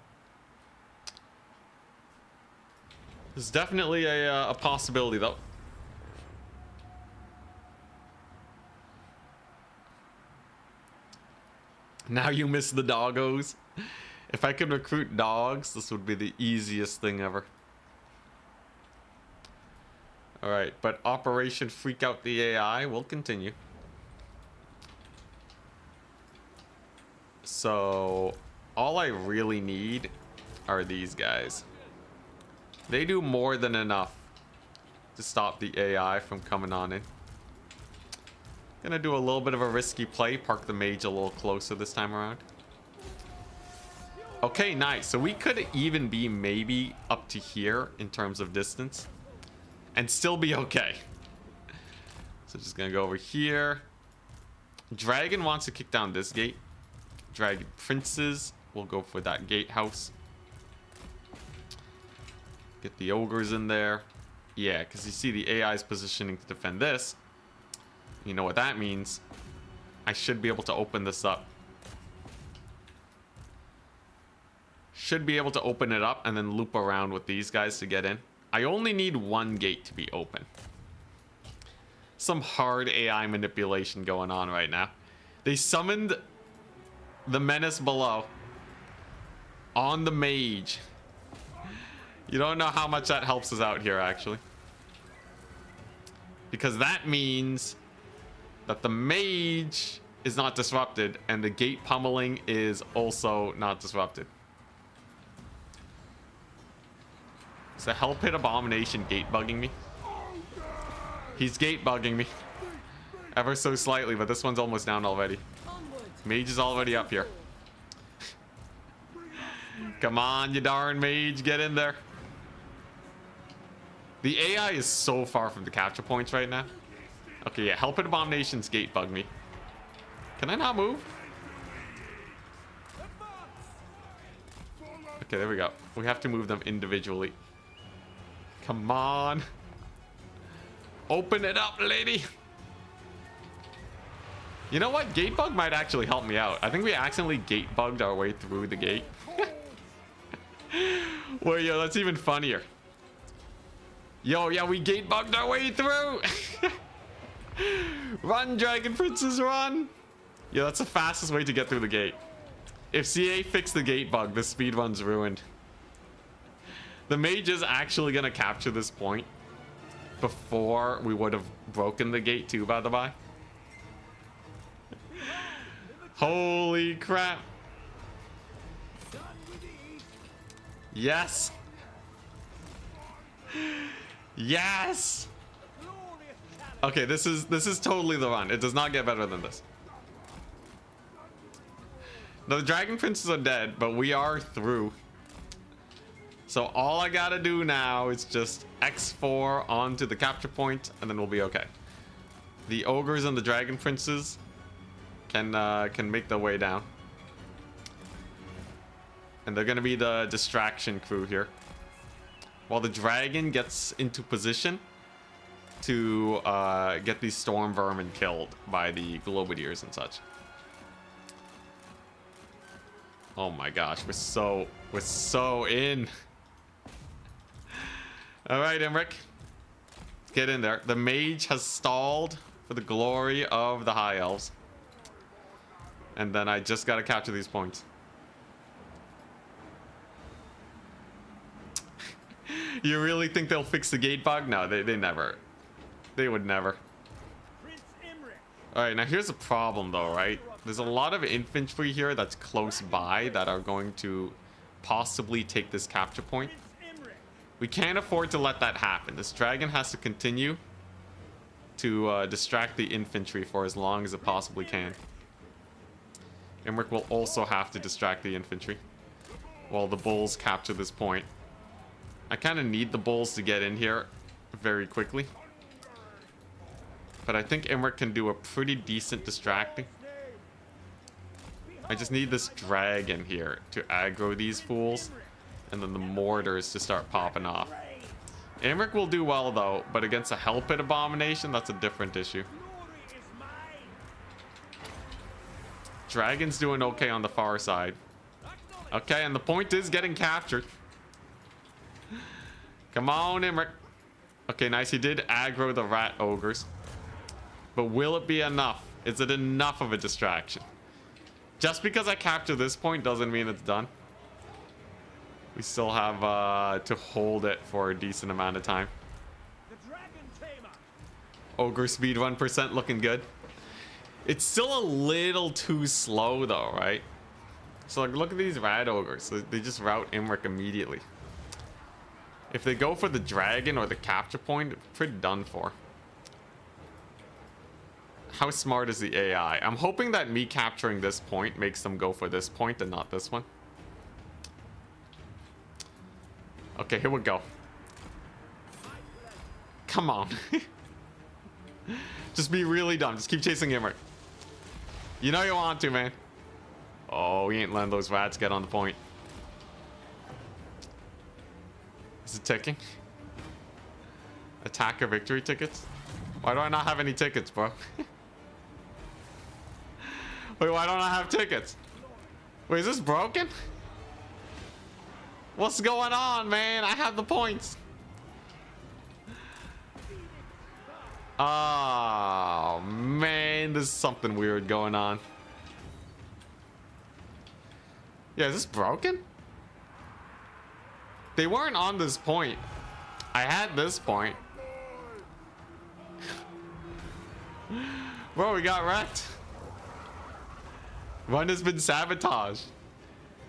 There's definitely a possibility, though. Now you miss the doggos. If I could recruit dogs, this would be the easiest thing ever. Alright, but Operation Freak Out the AI will continue. So, all I really need are these guys. They do more than enough to stop the AI from coming on in. Gonna do a little bit of a risky play, park the mage a little closer this time around. Okay, nice. So we could even be maybe up to here in terms of distance and still be okay. So just gonna go over here. Dragon wants to kick down this gate. Dragon princes will go for that gatehouse. Get the ogres in there. Yeah, because you see the AI is positioning to defend this. You know what that means. I should be able to open this up. Should be able to open it up and then loop around with these guys to get in. I only need one gate to be open. Some hard AI manipulation going on right now. They summoned the menace below on the mage. You don't know how much that helps us out here, actually. Because that means that the mage is not disrupted and the gate pummeling is also not disrupted. Is the Hell Pit Abomination gate bugging me? He's gate bugging me. Ever so slightly, but this one's almost down already. Mage is already up here. Come on, you darn mage, get in there. The AI is so far from the capture points right now. Okay, yeah, Hell Pit Abomination's gate bug me. Can I not move? Okay, there we go. We have to move them individually. Come on. Open it up, lady. You know what? Gate bug might actually help me out. I think we accidentally gate bugged our way through the gate. Well, yo, that's even funnier. Yo, yeah, we gate bugged our way through. Run, Dragon Princess, run. Yeah, that's the fastest way to get through the gate. If CA fixed the gate bug, the speedrun's ruined. The mage is actually gonna capture this point before we would have broken the gate too, by the by. Holy crap. Yes. Yes. Okay, this is totally the run. It does not get better than this. The Dragon Princes are dead, but we are through. So all I gotta do now is just X4 onto the capture point, and then we'll be okay. The ogres and the dragon princes can make their way down, and they're gonna be the distraction crew here, while the dragon gets into position to get these storm vermin killed by the globadiers and such. Oh my gosh, we're so in. All right, Imric, get in there. The mage has stalled for the glory of the high elves, and then I just gotta capture these points. You really think they'll fix the gate bug? No, they never. They would never. All right, now here's the problem though, right? There's a lot of infantry here that's close by that are going to possibly take this capture point. We can't afford to let that happen. This dragon has to continue to distract the infantry for as long as it possibly can. Imric will also have to distract the infantry while the bulls capture this point. I kind of need the bulls to get in here very quickly, but I think Imric can do a pretty decent distracting. I just need this dragon here to aggro these fools, and then the mortars to start popping off. Imric will do well though, but against a hell pit abomination, that's a different issue. Dragon's doing okay on the far side. Okay, and the point is getting captured. Come on, Imric. Okay, nice. He did aggro the rat ogres. But will it be enough? Is it enough of a distraction? Just because I capture this point doesn't mean it's done. We still have to hold it for a decent amount of time. Ogre speedrun percent looking good. It's still a little too slow though, right? So like, look at these rat ogres. They just rout Imric immediately. If they go for the dragon or the capture point, it's pretty done for. How smart is the AI? I'm hoping that me capturing this point makes them go for this point and not this one. Okay, here we go. Come on. Just be really dumb. Just keep chasing Imric. You know you want to, man. Oh, we ain't letting those rats get on the point. Is it ticking? Attacker victory tickets? Why do I not have any tickets, bro? Wait, why don't I have tickets? Wait, is this broken? What's going on, man? I have the points. Oh, man. There's something weird going on. Yeah, is this broken? They weren't on this point. I had this point. Bro, we got wrecked. Run has been sabotaged.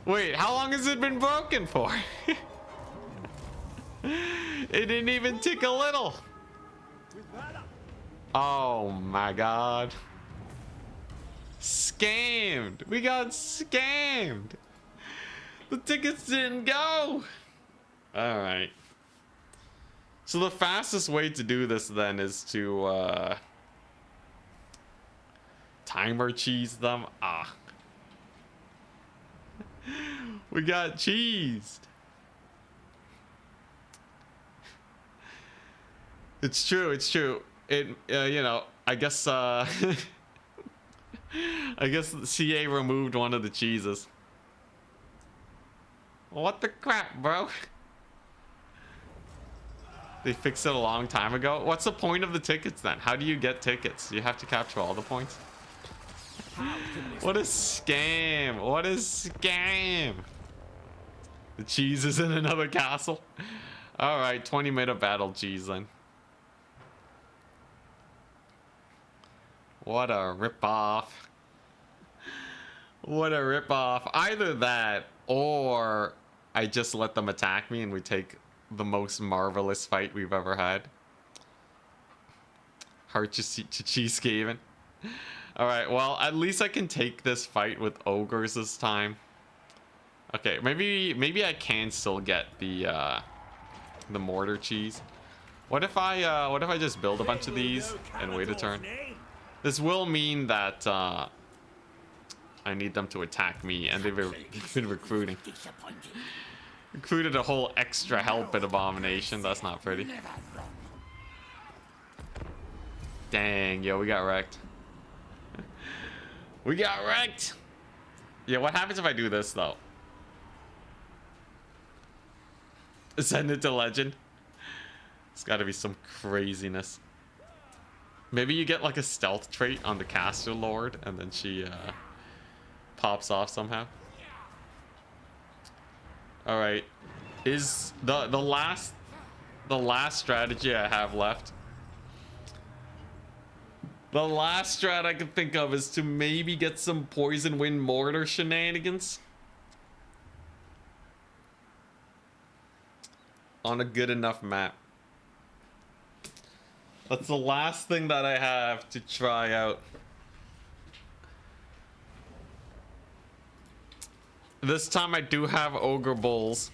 Wait, how long has it been broken for? It didn't even tick a little. Oh my god. Scammed. We got scammed. The tickets didn't go. All right. So the fastest way to do this then is to timer cheese them. Ah. We got cheesed. It's true, it's true. It you know, I guess I guess the CA removed one of the cheeses. What the crap, bro? They fixed it a long time ago. What's the point of the tickets then? How do you get tickets? You have to capture all the points? What a scam. What a scam. The cheese is in another castle. All right, 20-minute battle cheese then. What a ripoff. What a ripoff. Either that or I just let them attack me and we take the most marvelous fight we've ever had. Heart to cheese Skaven. All right, well, at least I can take this fight with ogres this time. Okay, maybe I can still get the mortar cheese. What if I just build a bunch of these and wait a turn? This will mean that I need them to attack me, and they've been recruiting. Recruited a whole extra help at Abomination. That's not pretty. Dang, yo, we got wrecked. We got wrecked. Yeah, what happens if I do this though? Send it to legend. It's got to be some craziness. Maybe you get like a stealth trait on the caster lord, and then she pops off somehow. All right, is the last strategy I have left? The last strat I can think of is to maybe get some poison wind mortar shenanigans on a good enough map. That's the last thing that I have to try out. This time I do have ogre bulls.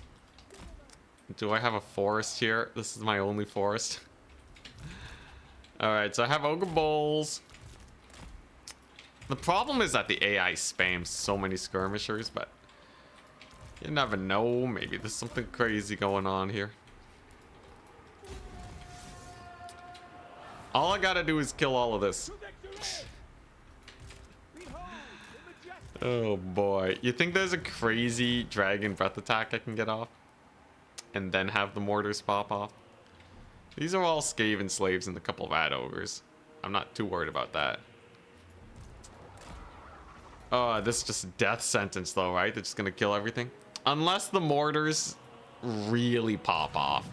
Do I have a forest here? This is my only forest. Alright, so I have ogre bulls. The problem is that the AI spams so many skirmishers, but you never know. Maybe there's something crazy going on here. All I gotta do is kill all of this. Oh boy. You think there's a crazy dragon breath attack I can get off? And then have the mortars pop off? These are all Skaven slaves and a couple of ad ogres. I'm not too worried about that. Oh, this is just a death sentence though, right? They're just gonna kill everything. Unless the mortars really pop off.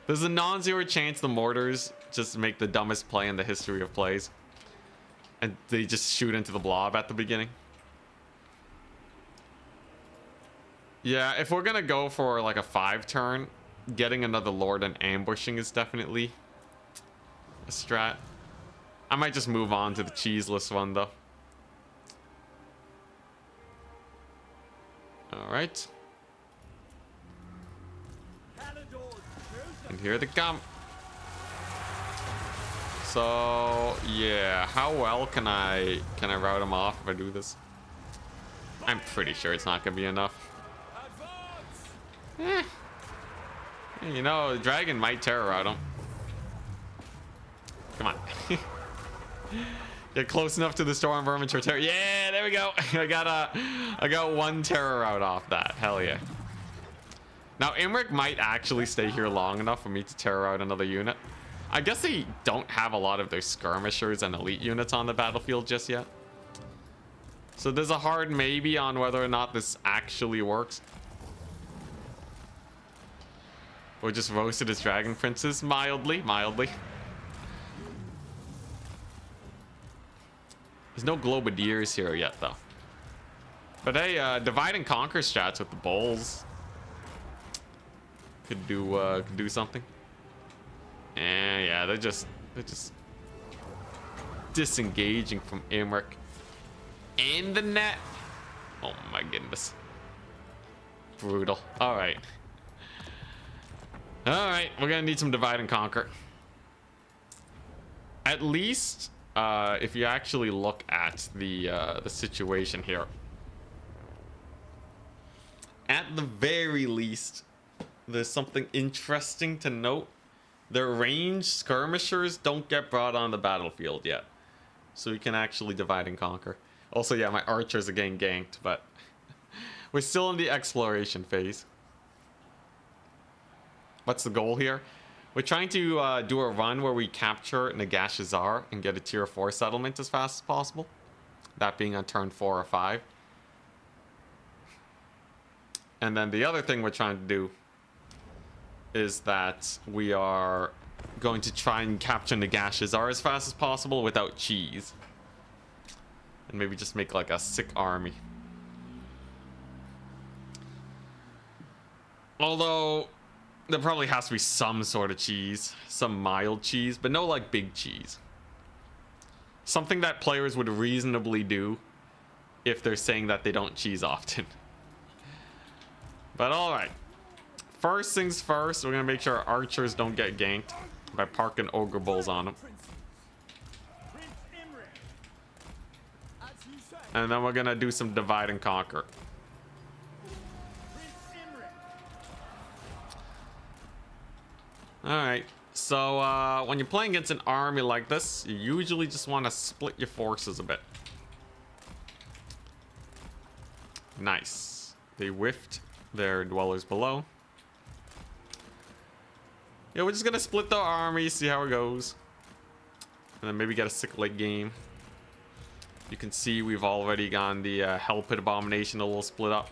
There's a non-zero chance the mortars just make the dumbest play in the history of plays. And they just shoot into the blob at the beginning. Yeah, if we're gonna go for like a 5-turn, getting another lord and ambushing is definitely a strat. I might just move on to the cheeseless one though. Alright. And here they come. So yeah, how well can I route them off if I do this? I'm pretty sure it's not gonna be enough. Eh. You know, the dragon might terror out him. Come on. Get close enough to the storm vermin for terror. Yeah, there we go. I got one terror out off that. Hell yeah. Now Imric might actually stay here long enough for me to terror out another unit. I guess they don't have a lot of their skirmishers and elite units on the battlefield just yet. So there's a hard maybe on whether or not this actually works. Or just roasted his dragon princes mildly. There's no globadiers here yet though. But hey, divide and conquer strats with the bulls could do something. And yeah, they're just disengaging from Imric. In the net. Oh my goodness. Brutal. Alright. Alright, we're gonna need some divide and conquer. At least, if you actually look at the situation here. At the very least, there's something interesting to note. Their ranged skirmishers don't get brought on the battlefield yet. So we can actually divide and conquer. Also, yeah, my archers are getting ganked, but we're still in the exploration phase. What's the goal here? We're trying to do a run where we capture Nagash Azar and get a tier 4 settlement as fast as possible. That being on turn 4 or 5. And then the other thing we're trying to do is that we are going to try and capture Nagash Azar as fast as possible without cheese. And maybe just make like a sick army. Although there probably has to be some sort of cheese, some mild cheese, but no like big cheese. Something that players would reasonably do if they're saying that they don't cheese often. But all right. First things first, we're gonna make sure our archers don't get ganked by parking ogre bulls on them. And then we're gonna do some divide and conquer. Alright, so when you're playing against an army like this, you usually just want to split your forces a bit. Nice. They whiffed their dwellers below. Yeah, we're just gonna split the army, see how it goes. And then maybe get a sick late game. You can see we've already gotten the Hell Pit Abomination a little split up.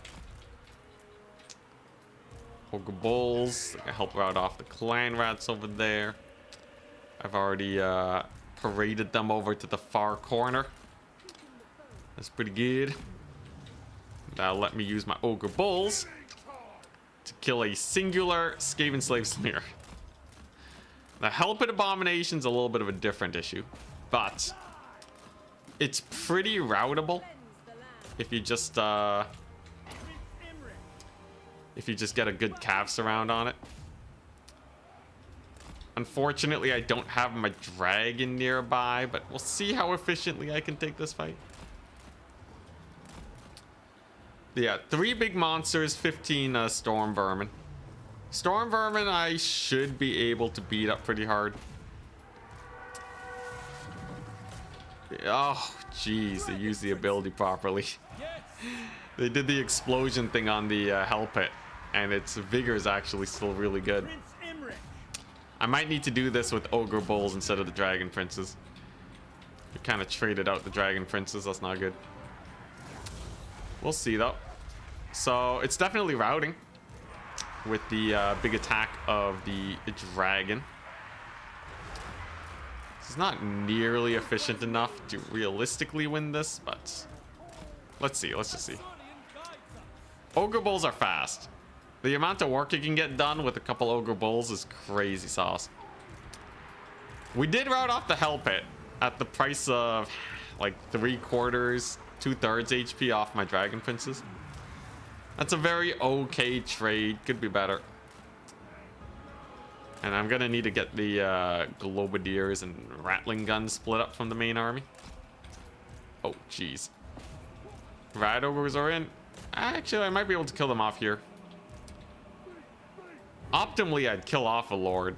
Ogre Bulls, I can help rout off the clan rats over there. I've already paraded them over to the far corner. That's pretty good. That'll let me use my Ogre Bulls to kill a singular Skaven Slave Smear. The Hell Pit Abomination's a little bit of a different issue, but it's pretty routable if you just get a good cav surround on it. Unfortunately, I don't have my dragon nearby, but we'll see how efficiently I can take this fight. Yeah, 3 big monsters, 15 storm vermin. Storm vermin I should be able to beat up pretty hard. Oh, jeez, they used the ability properly. They did the explosion thing on the Hell Pit, and its vigor is actually still really good. I might need to do this with Ogre Bulls instead of the Dragon Princes. We kind of traded out the Dragon Princes, that's not good. We'll see though. So it's definitely routing with the big attack of the dragon. It's not nearly efficient enough to realistically win this, but let's see. Let's just see. Ogre Bulls are fast. The amount of work you can get done with a couple Ogre Bulls is crazy sauce. We did rout off the Hell Pit at the price of like 3/4, 2/3 HP off my Dragon Princes. That's a very okay trade. Could be better. And I'm gonna need to get the Globadiers and Rattling Guns split up from the main army. Oh, jeez. Rad Ogres are in. Actually, I might be able to kill them off here. Optimally, I'd kill off a Lord.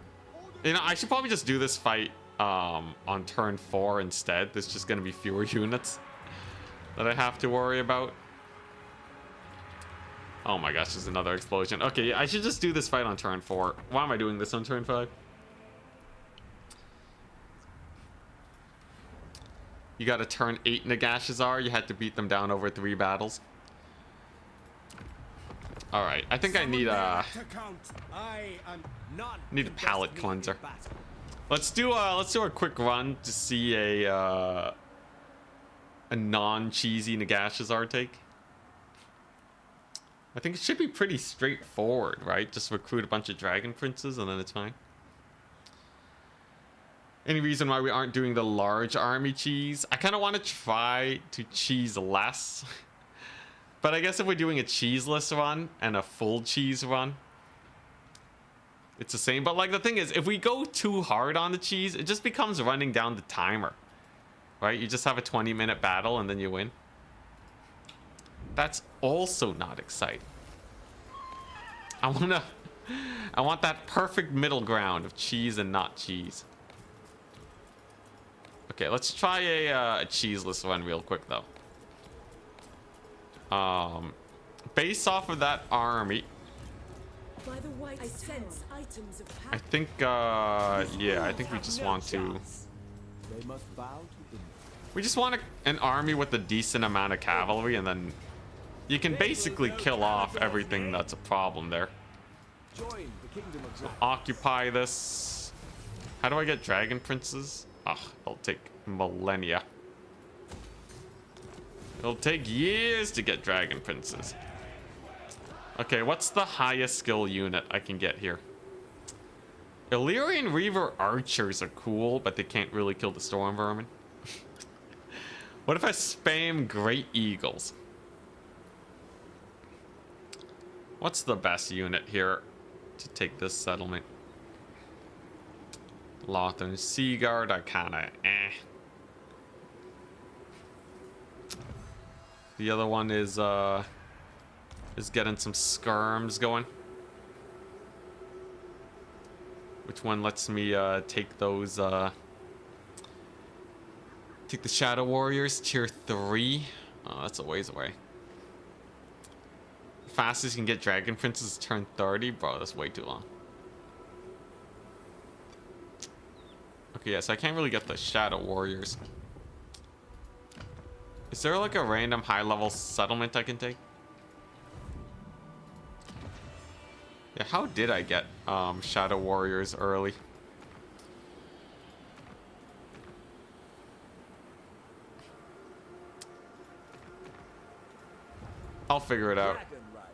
You know, I should probably just do this fight on turn 4 instead. There's just gonna be fewer units that I have to worry about. Oh my gosh, there's another explosion. Okay, I should just do this fight on turn 4. Why am I doing this on turn 5? You got a turn 8 Nagashazar. You had to beat them down over 3 battles. Alright, I think I need a palate cleanser. Let's do a quick run to see a non-cheesy Nagashazar take. I think it should be pretty straightforward, right? Just recruit a bunch of Dragon Princes and then it's fine. Any reason why we aren't doing the large army cheese? I kind of want to try to cheese less. But I guess if we're doing a cheeseless run and a full cheese run, it's the same. But like the thing is, if we go too hard on the cheese, it just becomes running down the timer. Right? You just have a 20-minute battle and then you win. That's also not exciting. I want that perfect middle ground of cheese and not cheese. Okay, let's try a cheeseless run real quick though. Based off of that army, By the white I sense items of power. I think yeah, I think we just want to. They must bow to the We just want an army with a decent amount of cavalry, and then you can basically kill off everything that's a problem there. join the kingdom of So occupy this. How do I get Dragon Princes? Ah, it'll take millennia. It'll take years to get Dragon Princes. Okay, what's the highest skill unit I can get here? Illyrian Reaver Archers are cool, but they can't really kill the Storm Vermin. What if I spam Great Eagles? What's the best unit here to take this settlement? Lothern Seaguard, I kinda The other one is getting some skirms going. Which one lets me take those take the Shadow Warriors tier 3? Oh, that's a ways away. Fastest you can get Dragon Princes is turn 30? Bro, that's way too long. Okay, yeah, so I can't really get the Shadow Warriors. Is there like a random high-level settlement I can take? Yeah, how did I get Shadow Warriors early? I'll figure it out. Dragon Rider.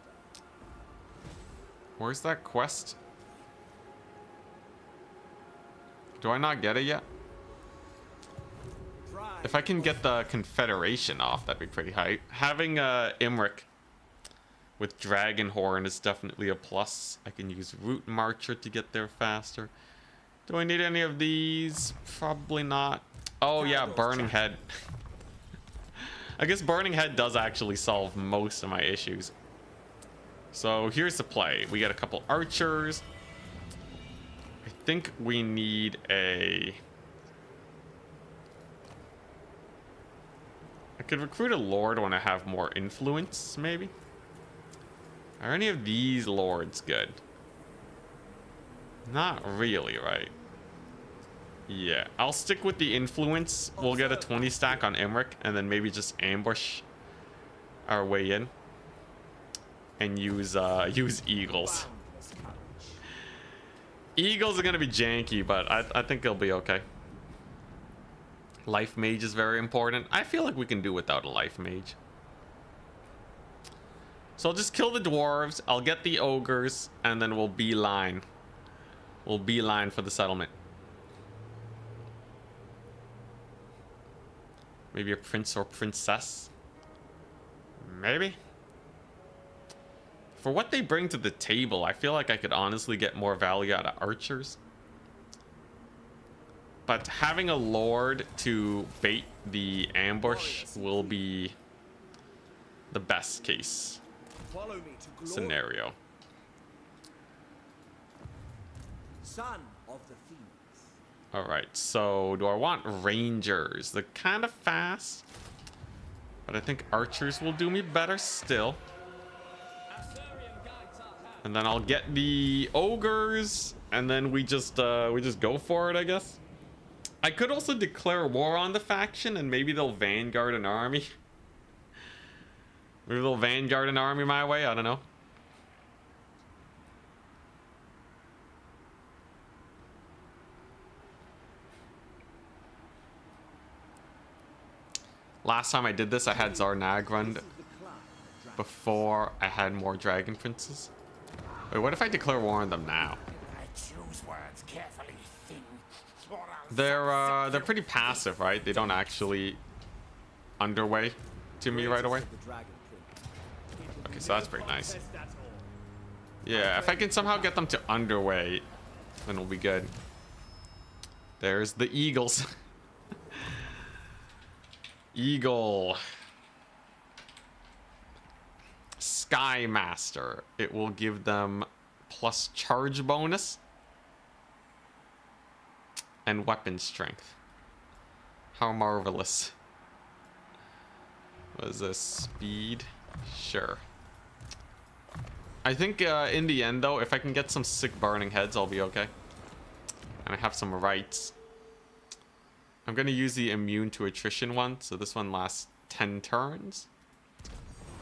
Where's that quest? Do I not get it yet? Pride If I can get the Confederation off, that'd be pretty hype. Having Imric with Dragonhorn is definitely a plus. I can use Root Marcher to get there faster. Do I need any of these? Probably not. Oh yeah, Burning Head. I guess Burning Head does actually solve most of my issues. So here's the play. We got a couple archers. I think we need a... I could recruit a lord when I have more influence, maybe? Are any of these lords good? Not really, right? Yeah, I'll stick with the influence. We'll get a 20 stack on Imric and then maybe just ambush our way in and use eagles. boundless courage. Eagles are gonna be janky, but I think they'll be okay. Life mage is very important. I feel like we can do without a life mage. So I'll just kill the dwarves, I'll get the ogres, and then we'll beeline. We'll beeline for the settlement. Maybe a prince or princess. Maybe. For what they bring to the table, I feel like I could honestly get more value out of archers. But having a lord to bait the ambush will be the best case Follow me to glory. scenario. Son of the Phoenix. Alright, so do I want rangers? They're kind of fast, but I think archers will do me better still. And then I'll get the ogres, and then we just go for it, I guess. I could also declare war on the faction, and maybe they'll vanguard an army. Maybe they'll vanguard an army my way, I don't know. Last time I did this, I had Zarnag run before I had more Dragon Princes. Wait, what if I declare war on them now? I choose words carefully, thing. Or I'll They're pretty passive, right? They don't actually underway to me right away. Greatest of the Dragon Prince. Okay, so that's pretty nice. Yeah, if I can somehow get them to underway, then we'll be good. There's the eagles. Eagle. Sky Master. It will give them plus charge bonus and weapon strength. How marvelous. What is this? Speed? Sure. I think in the end though, if I can get some sick burning heads, I'll be okay. And I have some rights. I'm gonna use the immune to attrition one, so this one lasts 10 turns.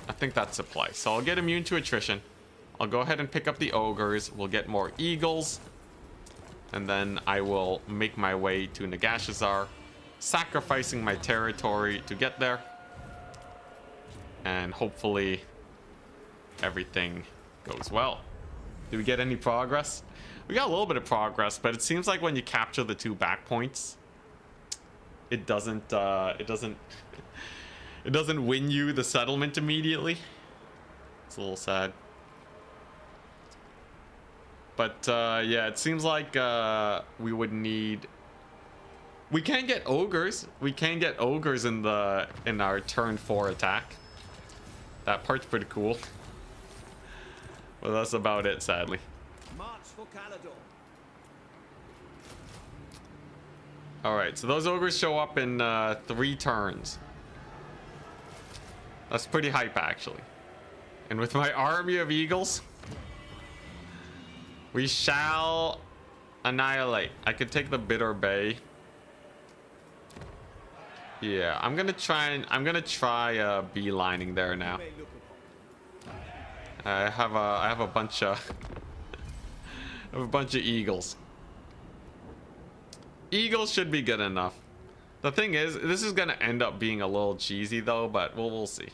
I think that's a play. So I'll get immune to attrition. I'll go ahead and pick up the ogres. We'll get more eagles. And then I will make my way to Nagashazar, sacrificing my territory to get there. And hopefully everything goes well. Did we get any progress? We got a little bit of progress, but it seems like when you capture the 2 back points, it doesn't win you the settlement immediately. It's a little sad. But yeah, it seems like we would need. We can get ogres. We can get ogres in our turn 4 attack. That part's pretty cool. Well, that's about it, sadly. March for Calador. All right, so those ogres show up in 3 turns. That's pretty hype, actually. And with my army of eagles, we shall annihilate. I could take the Bitter Bay. Yeah, I'm gonna try beelining there now. I have a bunch of eagles. Eagles should be good enough. The thing is, this is gonna end up being a little cheesy though, but we'll see.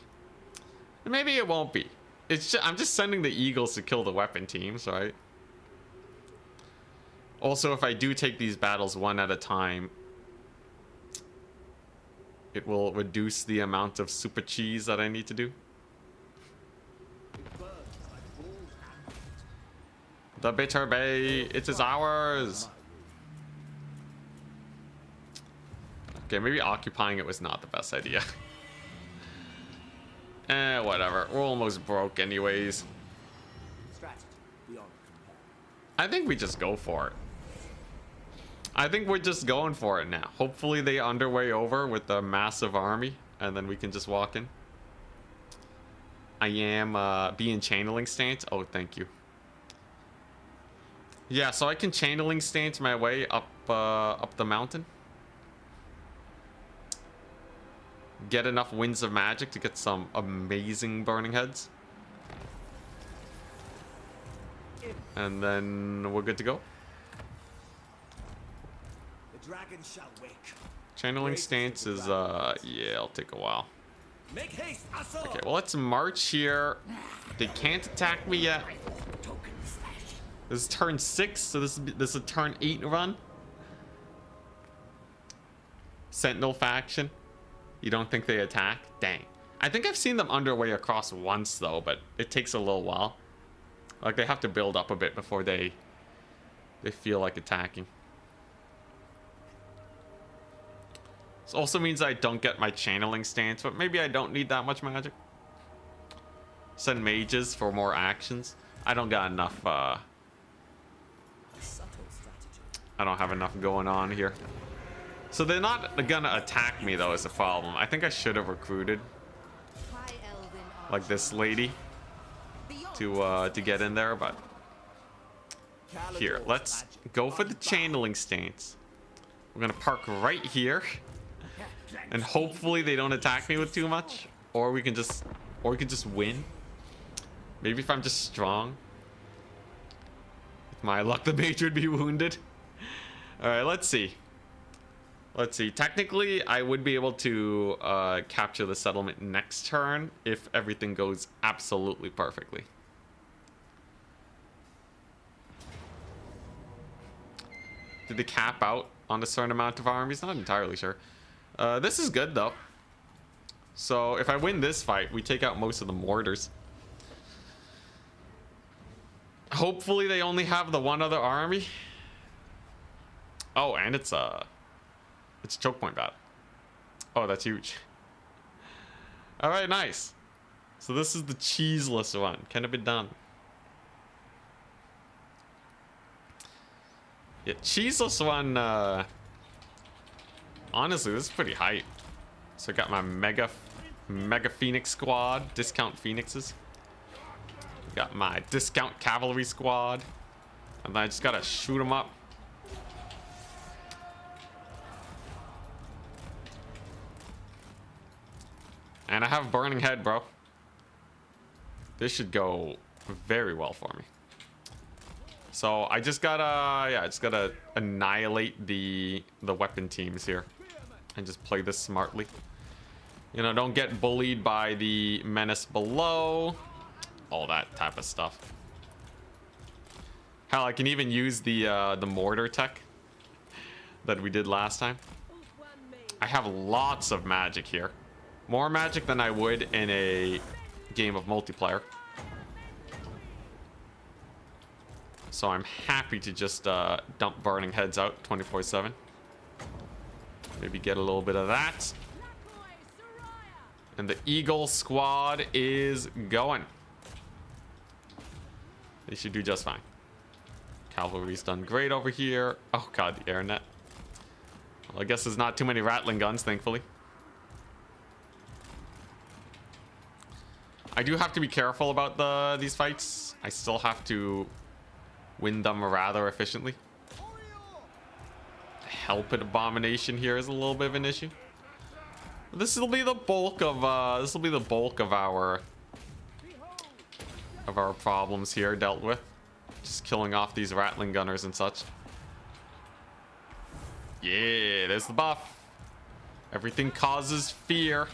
Maybe it won't be. I'm just sending the eagles to kill the weapon teams, right? Also, if I do take these battles one at a time, it will reduce the amount of super cheese that I need to do. The Bitter Bay, it is ours. Okay, maybe occupying it was not the best idea. Whatever. We're almost broke anyways. I think we just go for it. I think we're just going for it now. Hopefully they underway over with the massive army, and then we can just walk in. I am being channeling stance. Oh, thank you. Yeah, so I can channeling stance my way up the mountain. Get enough winds of magic to get some amazing burning heads. And then we're good to go. The dragon shall wake. Channeling stance is yeah, it'll take a while. Make haste, Assault. Okay, well, let's march here. They can't attack me yet. This is turn 6, so this is a turn 8 run. Sentinel faction. You don't think they attack? Dang. I think I've seen them underway across once though, but it takes a little while. Like they have to build up a bit before they feel like attacking. This also means I don't get my channeling stance, but maybe I don't need that much magic. Send mages for more actions. I don't got enough I don't have enough going on here. So they're not gonna attack me though is the problem. I think I should have recruited like this lady to get in there, but here, let's go for the channeling stance. We're gonna park right here, and hopefully they don't attack me with too much, or we can just win. Maybe if I'm just strong. With my luck, the mage would be wounded. All right, let's see. Let's see. Technically, I would be able to capture the settlement next turn if everything goes absolutely perfectly. Did they cap out on a certain amount of armies? Not entirely sure. This is good, though. So if I win this fight, we take out most of the mortars. Hopefully, they only have the one other army. Oh, and it's a choke point battle. Oh, that's huge. All right, nice. So this is the cheeseless one. Can it be done? Yeah, cheeseless one. Honestly, this is pretty hype. So I got my mega phoenix squad, discount phoenixes. Got my discount cavalry squad, and then I just gotta shoot them up. And I have burning head, bro. This should go very well for me. So I just gotta, yeah, I just gotta annihilate the weapon teams here, and just play this smartly. You know, don't get bullied by the menace below, all that type of stuff. Hell, I can even use the mortar tech that we did last time. I have lots of magic here. More magic than I would in a game of multiplayer. So I'm happy to just dump burning heads out 24/7. Maybe get a little bit of that. And the Eagle squad is going. They should do just fine. Cavalry's done great over here. Oh god, the air net. Well, I guess there's not too many Rattling guns, thankfully. I do have to be careful about these fights. I still have to win them rather efficiently. The Helped Abomination here is a little bit of an issue. This will be the bulk of our problems here dealt with. Just killing off these Rattling gunners and such. Yeah, there's the buff. Everything causes fear.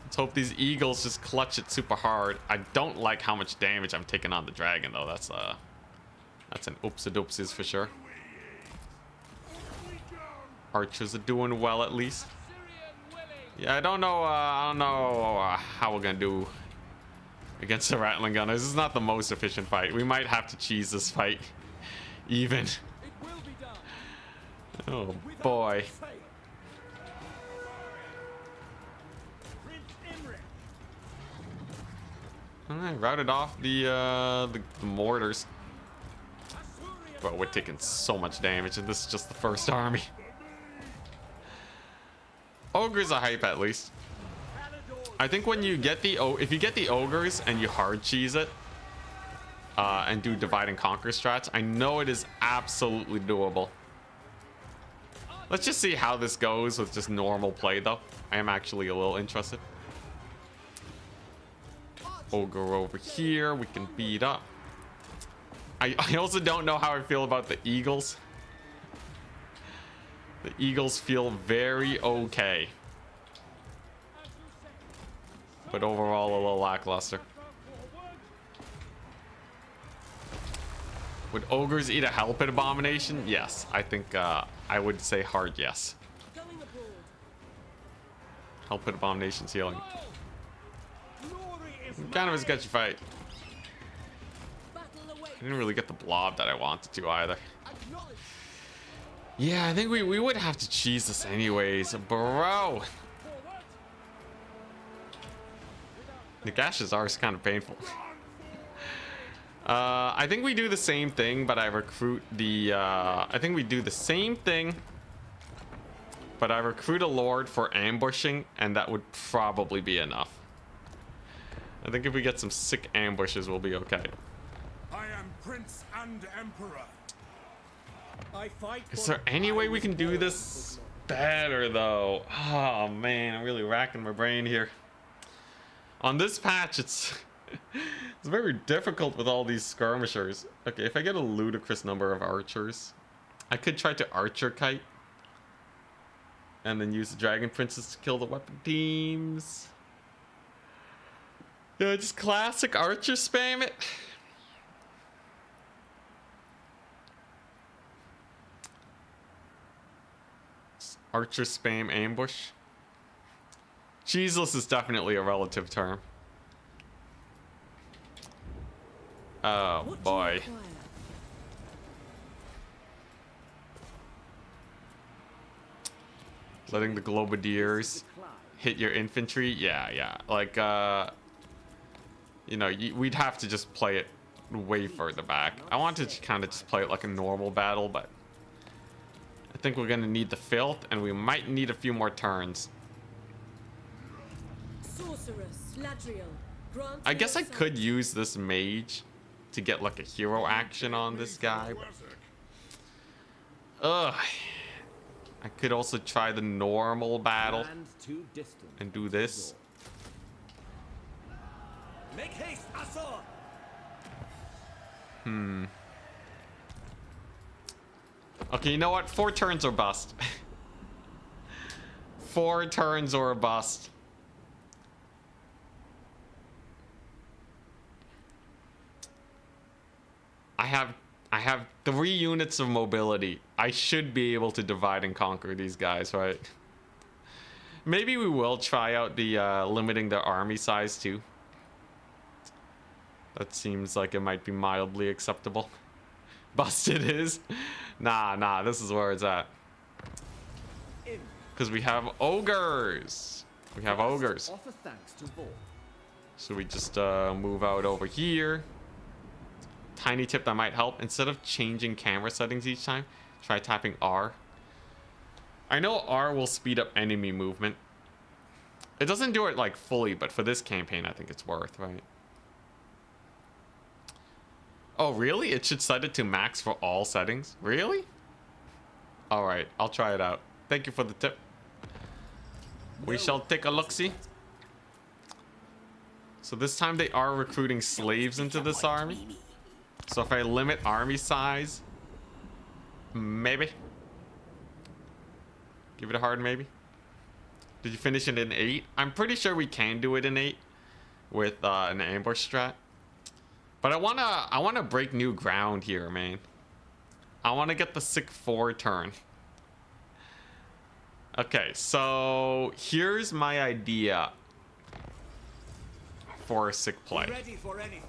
Let's hope these Eagles just clutch it super hard. I don't like how much damage I'm taking on the dragon though. That's an oopsie-doopsies for sure. Archers are doing well at least. Yeah, I don't know how we're gonna do against the Rattling gunners. This is not the most efficient fight. We might have to cheese this fight even. Oh boy. Alright, routed off the mortars. Bro, we're taking so much damage, and this is just the first army. Ogres are hype at least. I think when you get if you get the ogres and you hard cheese it and do divide and conquer strats, I know it is absolutely doable. Let's just see how this goes with just normal play though. I am actually a little interested. Ogre over here, we can beat up. I also don't know how I feel about the Eagles. The Eagles feel very okay. But overall a little lackluster. Would ogres eat a Helped Abomination? Yes, I think I would say hard yes. Helped Abomination's healing. Kind of a sketchy fight. I didn't really get the blob that I wanted to either. Yeah, I think we would have to cheese this anyways, bro. The gashes are kind of painful. I think we do the same thing, but I recruit the I think we do the same thing, but I recruit a lord for ambushing, and that would probably be enough. I think if we get some sick ambushes, we'll be okay. I am Prince and Emperor. I fight Is there any way we can do this better though? Oh man, I'm really racking my brain here. On this patch, it's very difficult with all these skirmishers. Okay, if I get a ludicrous number of archers, I could try to archer kite and then use the dragon princes to kill the weapon teams. Yeah, just classic archer spam it. Archer spam ambush. Jesus is definitely a relative term. Oh boy. Letting the globadiers hit your infantry. Yeah. Like, you know, we'd have to just play it way further back. I wanted to kind of just play it like a normal battle, but I think we're gonna need the filth, and we might need a few more turns. Sorceress, Ladriel, I guess I could use this mage to get like a hero action on this guy. But, ugh. I could also try the normal battle and do this. Make haste, Asor! Okay, you know what? 4 turns or bust. 4 turns or a bust. I have 3 units of mobility. I should be able to divide and conquer these guys, right? Maybe we will try out the limiting their army size too. That seems like it might be mildly acceptable. Busted is. Nah, this is where it's at. Because we have ogres. We have ogres. Offer thanks to Vor. So we just move out over here. Tiny tip that might help. Instead of changing camera settings each time, try tapping R. I know R will speed up enemy movement. It doesn't do it like fully, but for this campaign, I think it's worth, right? Oh, really? It should set it to max for all settings? Really? All right, I'll try it out. Thank you for the tip. We shall take a look-see. So this time they are recruiting slaves into this army. So if I limit army size, maybe. Give it a hard maybe. Did you finish it in 8? I'm pretty sure we can do it in 8 with an ambush strat. But I wanna break new ground here, man. I wanna get the sick 4 turn. Okay, so here's my idea for a sick play.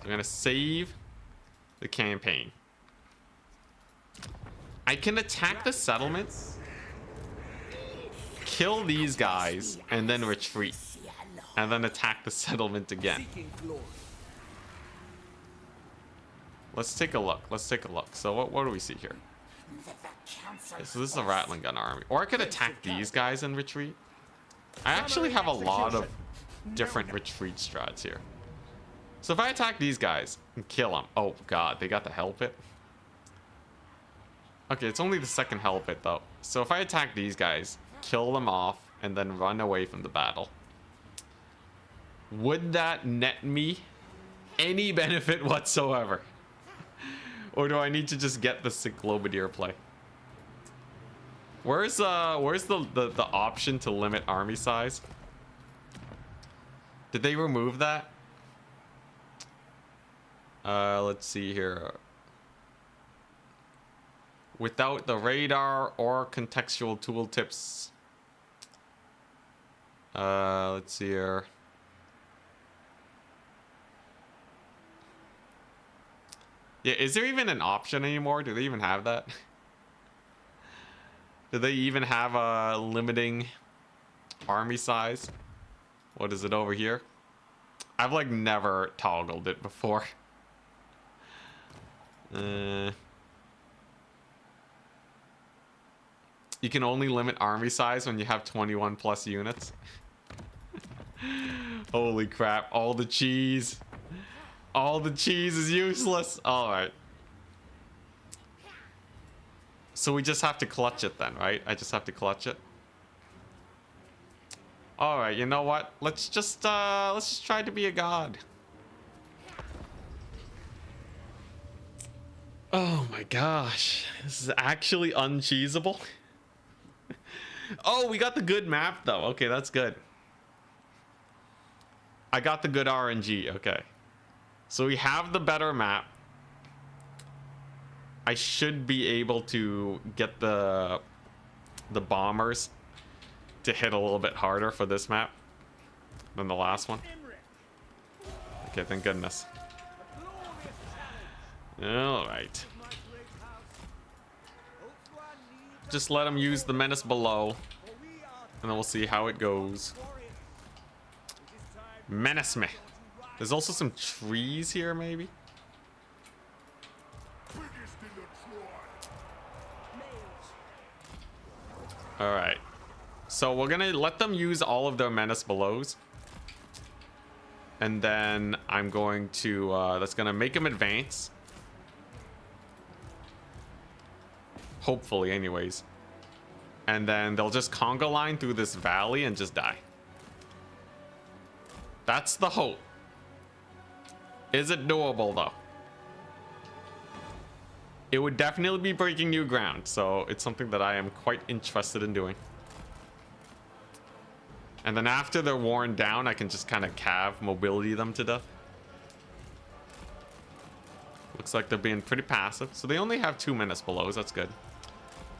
I'm gonna save the campaign. I can attack the settlement, kill these guys, and then retreat. And then attack the settlement again. Let's take a look. Let's take a look. So what do we see here? Okay, so this is a rattling gun army. Or I could attack these guys and retreat. I actually have a lot of different retreat strats here. So if I attack these guys and kill them. Oh god, they got the hell pit. Okay, it's only the second hell pit though. So if I attack these guys, kill them off, and then run away from the battle, would that net me any benefit whatsoever? Or do I need to just get the sick Globadier play? Where's the option to limit army size? Did they remove that? Let's see here. Without the radar or contextual tooltips. Let's see here. Yeah, is there even an option anymore? Do they even have that? Do they even have a limiting army size? What is it over here? I've like never toggled it before. You can only limit army size when you have 21 plus units. Holy crap, all the cheese. All the cheese is useless. All right. So we just have to clutch it then, right? I just have to clutch it. All right, you know what? Let's just try to be a god. Oh my gosh. This is actually uncheesable. Oh, we got the good map though. Okay, that's good. I got the good RNG. Okay. So we have the better map. I should be able to get the bombers to hit a little bit harder for this map than the last one. Okay, thank goodness. All right. Just let them use the menace below, and then we'll see how it goes. Menace me. There's also some trees here, maybe. All right. So we're gonna let them use all of their menace belows, and then I'm going to that's gonna make them advance. Hopefully, anyways. And then they'll just conga line through this valley and just die. That's the hope. Is it doable though? It would definitely be breaking new ground, so it's something that I am quite interested in doing. And then after they're worn down, I can just kind of cav mobility them to death. Looks like they're being pretty passive. So they only have 2 menace belows. That's good.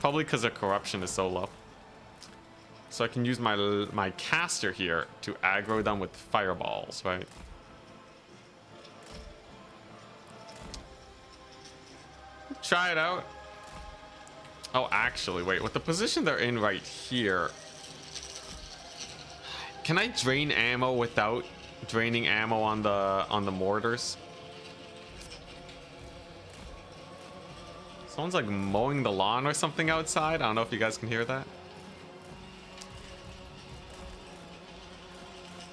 Probably because their corruption is so low. So I can use my caster here to aggro them with fireballs, right? try it out. Oh, actually, wait. With the position they're in right here, can I drain ammo without draining ammo on the mortars? Someone's like mowing the lawn or something outside. I don't know if you guys can hear that.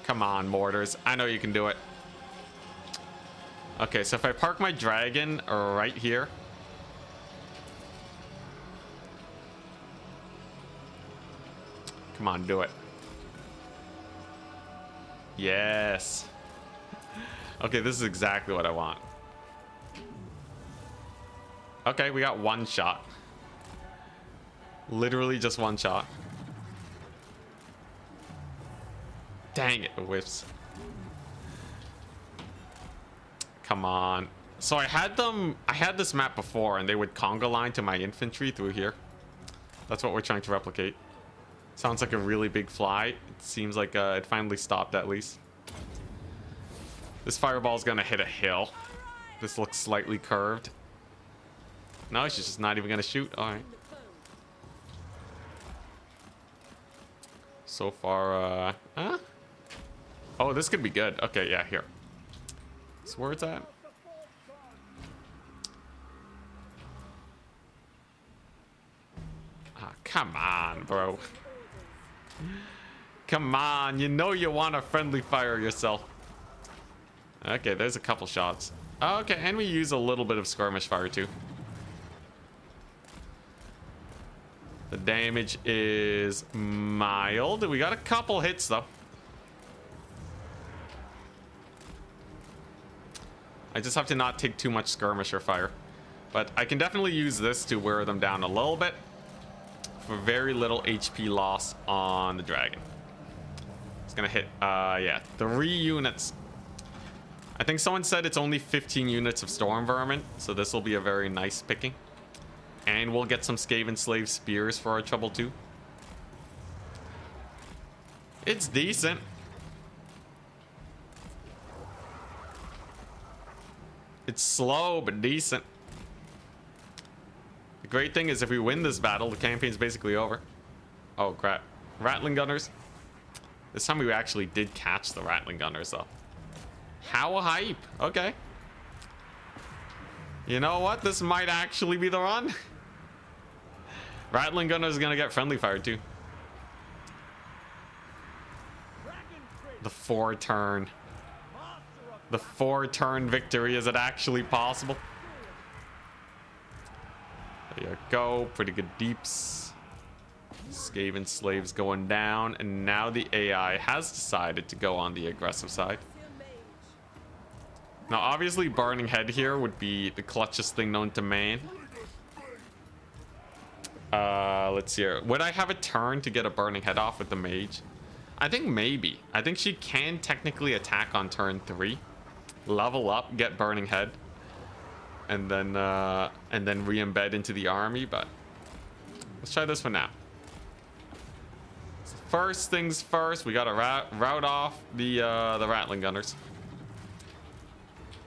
Come on, mortars. I know you can do it. Okay, so if I park my dragon right here. Come on, do it. Yes. Okay, this is exactly what I want. Okay, we got one shot. Literally just one shot. Dang it, it whiffs. Come on. So I had this map before and they would conga line to my infantry through here. That's what we're trying to replicate. Sounds like a really big fly. It seems like it finally stopped at least. This fireball's gonna hit a hill. This looks slightly curved. No, she's just not even gonna shoot. All right. So far, huh? Oh, this could be good. Okay, yeah, here. So where it's at? Ah, come on, bro. Come on, you know you want to friendly fire yourself. Okay, there's a couple shots. Okay, and we use a little bit of skirmish fire too. The damage is mild. We got a couple hits though. I just have to not take too much skirmisher fire. But I can definitely use this to wear them down a little bit for very little HP loss on the dragon. It's gonna hit, yeah, 3 units. I think someone said it's only 15 units of storm vermin, so this will be a very nice picking. And we'll get some Skaven Slave Spears for our trouble too. It's decent. It's slow, but decent. The great thing is if we win this battle, the campaign's basically over. Oh, crap. Rattling Gunners. This time we actually did catch the Rattling Gunners, though. How hype. Okay. You know what? This might actually be the run. Rattling Gunner's gonna get friendly fire, too. The 4-turn. The 4-turn victory. Is it actually possible? There you go. Pretty good deeps. Skaven slaves going down. And now the AI has decided to go on the aggressive side. Now, obviously, Burning Head here would be the clutchest thing known to man. Let's see here. Would I have a turn to get a Burning Head off with the mage? I think maybe. I think she can technically attack on turn 3. Level up, get Burning Head. And then re-embed into the army, but let's try this for now. So first things first, we gotta route off the Rattling Gunners.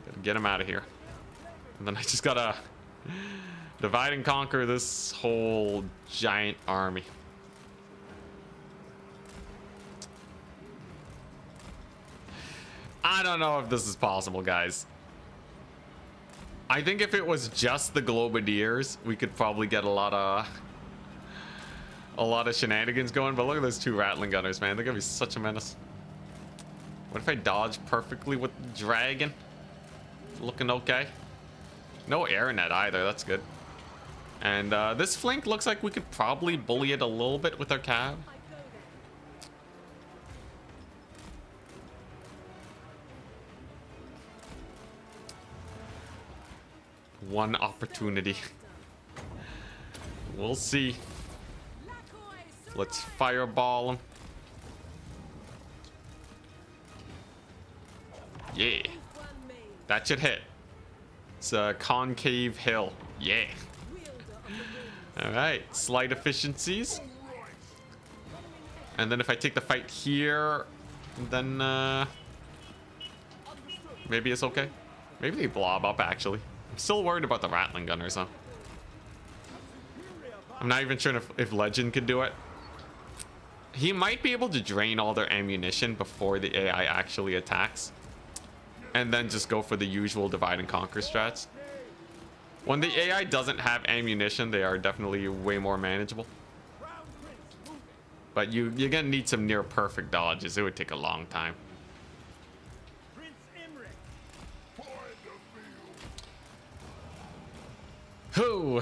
Gotta get them out of here. And then I just gotta divide and conquer this whole giant army. I don't know if this is possible, guys. I think if it was just the Globadiers, we could probably get a lot of shenanigans going. But look at those 2 Rattling Gunners, man. They're gonna be such a menace. What if I dodge perfectly with the dragon? Looking okay. No air net either. That's good. And this flank looks like we could probably bully it a little bit with our cab. One opportunity. We'll see. Let's fireball him. Yeah. That should hit. It's a concave hill. Yeah. Alright. Slight efficiencies. And then if I take the fight here, then maybe it's okay. Maybe they blob up, actually. I'm still worried about the Rattling Gunners, though. I'm not even sure if Legend could do it. He might be able to drain all their ammunition before the AI actually attacks. And then just go for the usual divide and conquer strats. When the AI doesn't have ammunition, they are definitely way more manageable. But you're gonna need some near perfect dodges. It would take a long time. Who?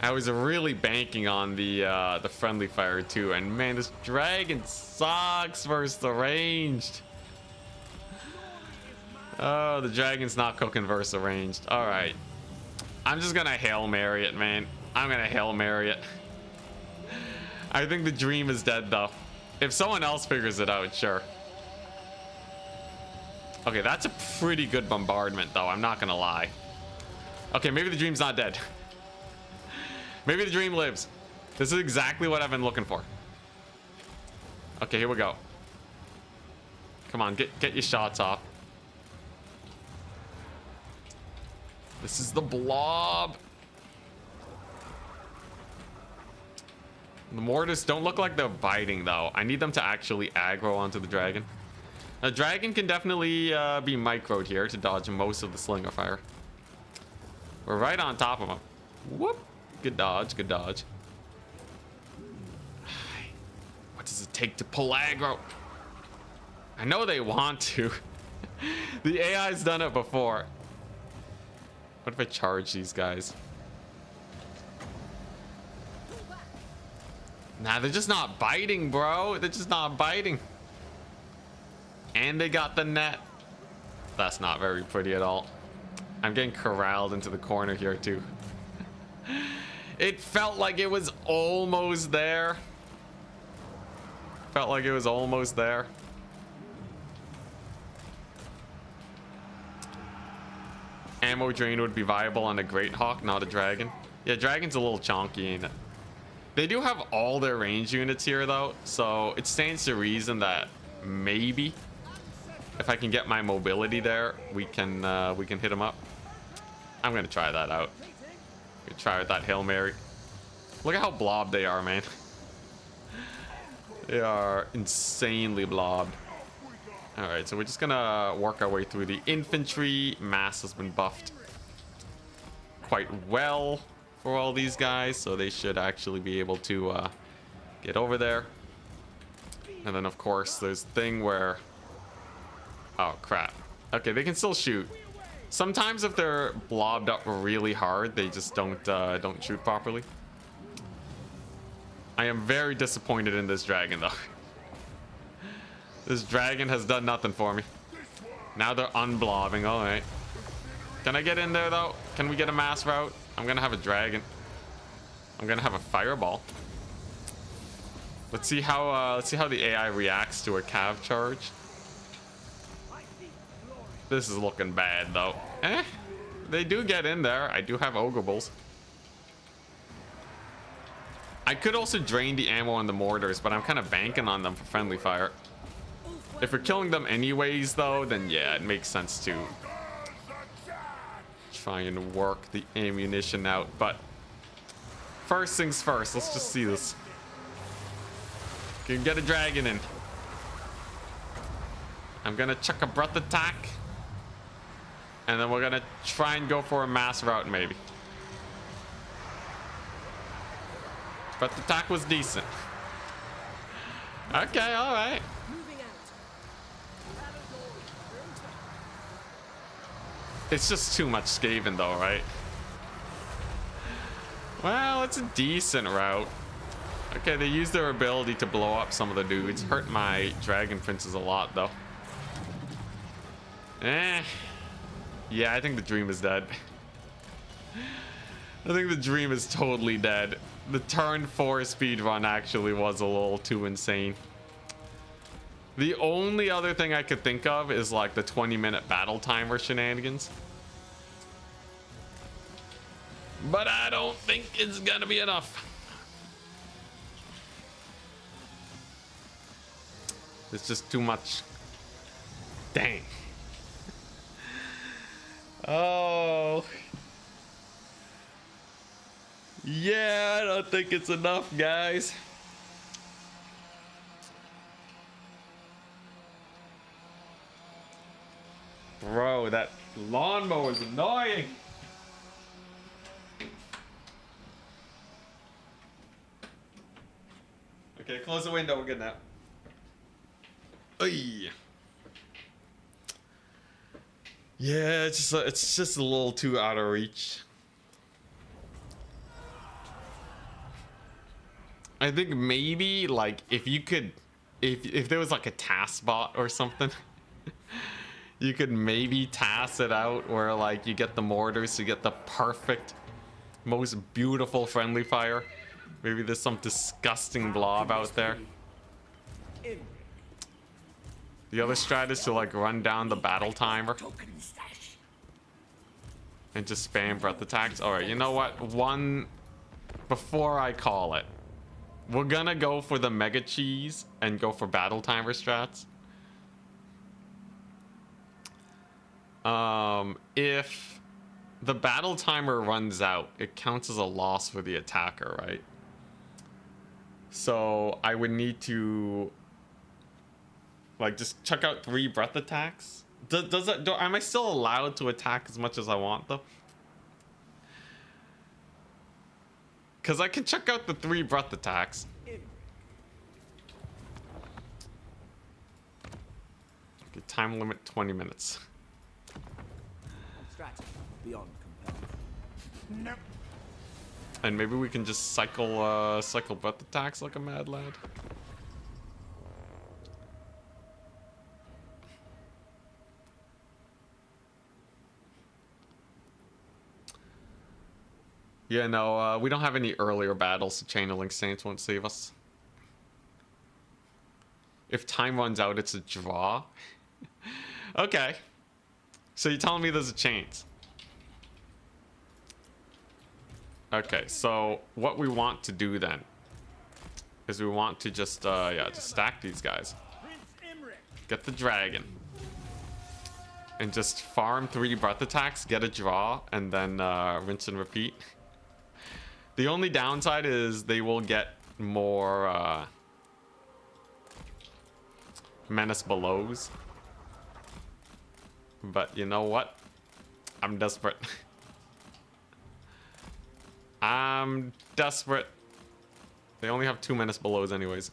I was really banking on the friendly fire too, and man, this dragon sucks versus the ranged. Oh, the dragon's not cooking versus the ranged. All right, I'm just gonna Hail Mary it, man. I'm gonna Hail Mary it. I think the dream is dead though. If someone else figures it out, sure. Okay, that's a pretty good bombardment though, I'm not gonna lie. Okay, maybe the dream's not dead. Maybe the dream lives. This is exactly what I've been looking for. Okay, here we go. Come on, get your shots off. This is the blob. The mortars don't look like they're biting though. I need them to actually aggro onto the dragon. The dragon can definitely be microed here to dodge most of the slinger fire. We're right on top of him. Whoop. Good dodge, good dodge. What does it take to pull aggro? I know they want to. The AI's done it before. What if I charge these guys? Nah, they're just not biting, bro. They're just not biting. And they got the net. That's not very pretty at all. I'm getting corralled into the corner here too. It felt like it was almost there. Felt like it was almost there. Ammo drain would be viable on a Great Hawk, not a Dragon. Yeah, Dragon's a little chonky, ain't it? They do have all their range units here though, so it stands to reason that maybe if I can get my mobility there, we can hit them up. I'm gonna try that out. Gonna try with that Hail Mary. Look at how blobbed they are, man. They are insanely blobbed. All right, so we're just gonna work our way through the infantry. Mass has been buffed quite well for all these guys, so they should actually be able to get over there. And then of course there's the thing where, oh crap. Okay, they can still shoot. Sometimes if they're blobbed up really hard, they just don't shoot properly. I am very disappointed in this dragon though. This dragon has done nothing for me. Now they're unblobbing. All right. Can I get in there though? Can we get a mass route? I'm gonna have a dragon. I'm gonna have a fireball. Let's see how the AI reacts to a cav charge. This is looking bad though. They do get in there. I do have ogre bulls. I could also drain the ammo on the mortars, but I'm kind of banking on them for friendly fire. If we're killing them anyways though, then yeah, it makes sense to try and work the ammunition out. But first things first, let's just see this. Can get a dragon in. I'm gonna chuck a breath attack. And then we're gonna try and go for a mass route maybe. Breath attack was decent. Okay, alright. It's just too much Skaven though, right? Well, it's a decent route. Okay, they use their ability to blow up some of the dudes. Hurt my dragon princes a lot though. Yeah, I think the dream is dead. I think the dream is totally dead. The turn 4 speedrun actually was a little too insane. The only other thing I could think of is like the 20-minute battle timer shenanigans. But I don't think it's gonna be enough. It's just too much. Dang. Oh. Yeah, I don't think it's enough, guys. Bro, that lawnmower is annoying. Okay, close the window. We're good now. Oy. Yeah, it's just a little too out of reach. I think maybe like if you could, if there was like a task bot or something, you could maybe task it out where like you get the mortars, you get the perfect, most beautiful friendly fire. Maybe there's some disgusting blob out there. The other strat is to like run down the battle timer and just spam breath attacks. All right, you know what? One before I call it, we're gonna go for the mega cheese and go for battle timer strats. If the battle timer runs out, it counts as a loss for the attacker, right? So I would need to like just chuck out 3 breath attacks. Does that? Am I still allowed to attack as much as I want though? Because I can chuck out the 3 breath attacks. Okay, time limit 20 minutes. Strategy beyond compelling. Nope. And maybe we can just cycle breath attacks like a mad lad. Yeah, no, we don't have any earlier battles, so Chain of Link Saints won't save us. If time runs out, it's a draw. Okay. So you're telling me there's a chance. Okay, so what we want to do then is we want to just just stack these guys. Get the dragon. And just farm 3 breath attacks, get a draw, and then rinse and repeat. The only downside is they will get more menace belows. But you know what? I'm desperate. I'm desperate. They only have 2 menace belows anyways.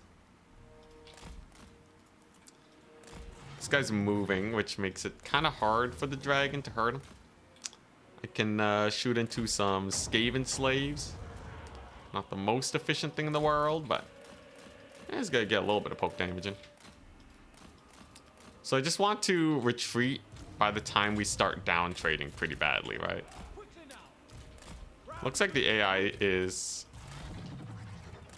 This guy's moving, which makes it kind of hard for the dragon to hurt him. I can shoot into some Skaven slaves. Not the most efficient thing in the world, but it's gonna get a little bit of poke damage in. So I just want to retreat by the time we start down trading pretty badly, right? Looks like the AI is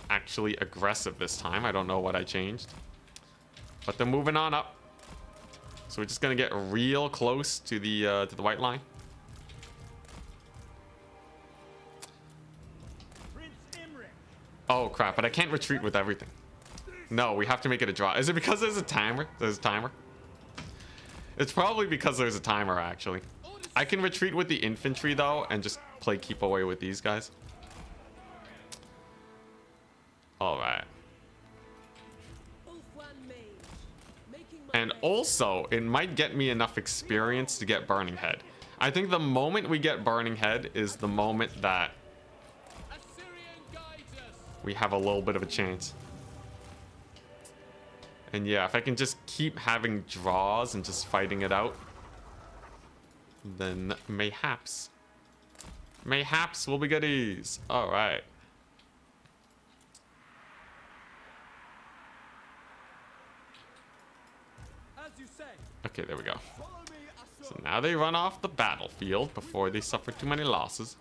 actually aggressive this time. I don't know what I changed, but they're moving on up. So we're just gonna get real close to the white line. Oh crap! But I can't retreat with everything. No, we have to make it a draw. Is it because there's a timer? There's a timer. It's probably because there's a timer actually. I can retreat with the infantry though and just play keep away with these guys. All right. And also, it might get me enough experience to get Burning Head. I think the moment we get Burning Head is the moment that we have a little bit of a chance. And yeah, if I can just keep having draws and just fighting it out, then mayhaps we'll be goodies. All right. Okay, there we go. So now they run off the battlefield before they suffer too many losses.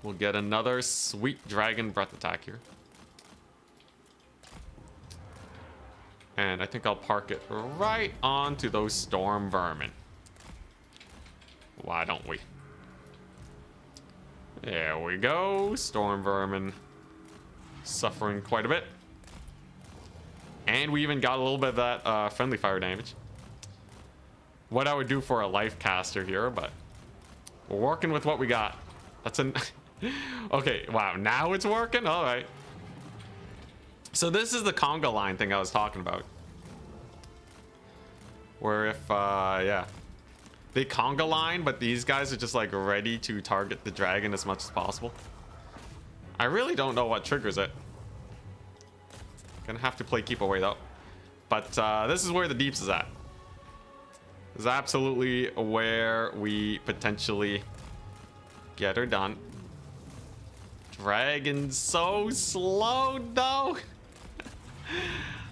We'll get another sweet dragon breath attack here. And I think I'll park it right onto those storm vermin. Why don't we? There we go. Storm vermin suffering quite a bit. And we even got a little bit of that friendly fire damage. What I would do for a life caster here, but we're working with what we got. That's an... Okay, wow, now it's working? All right. So this is the conga line thing I was talking about. Where if, yeah. They conga line, but these guys are just like ready to target the dragon as much as possible. I really don't know what triggers it. Gonna have to play keep away though. But this is where the deeps is at. This is absolutely where we potentially get her done. Dragon's so slow though.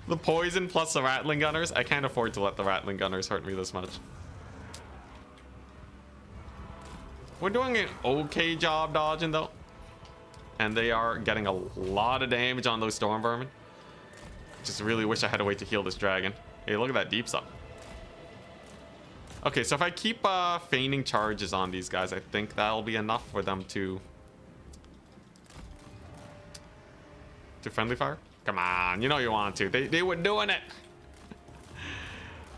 The poison plus the rattling gunners. I can't afford to let the rattling gunners hurt me this much. We're doing an okay job dodging though. And they are getting a lot of damage on those storm vermin. Just really wish I had a way to heal this dragon. Hey, look at that deeps up. Okay, so if I keep feigning charges on these guys, I think that'll be enough for them to friendly fire. Come on, you know you want to. They were doing it.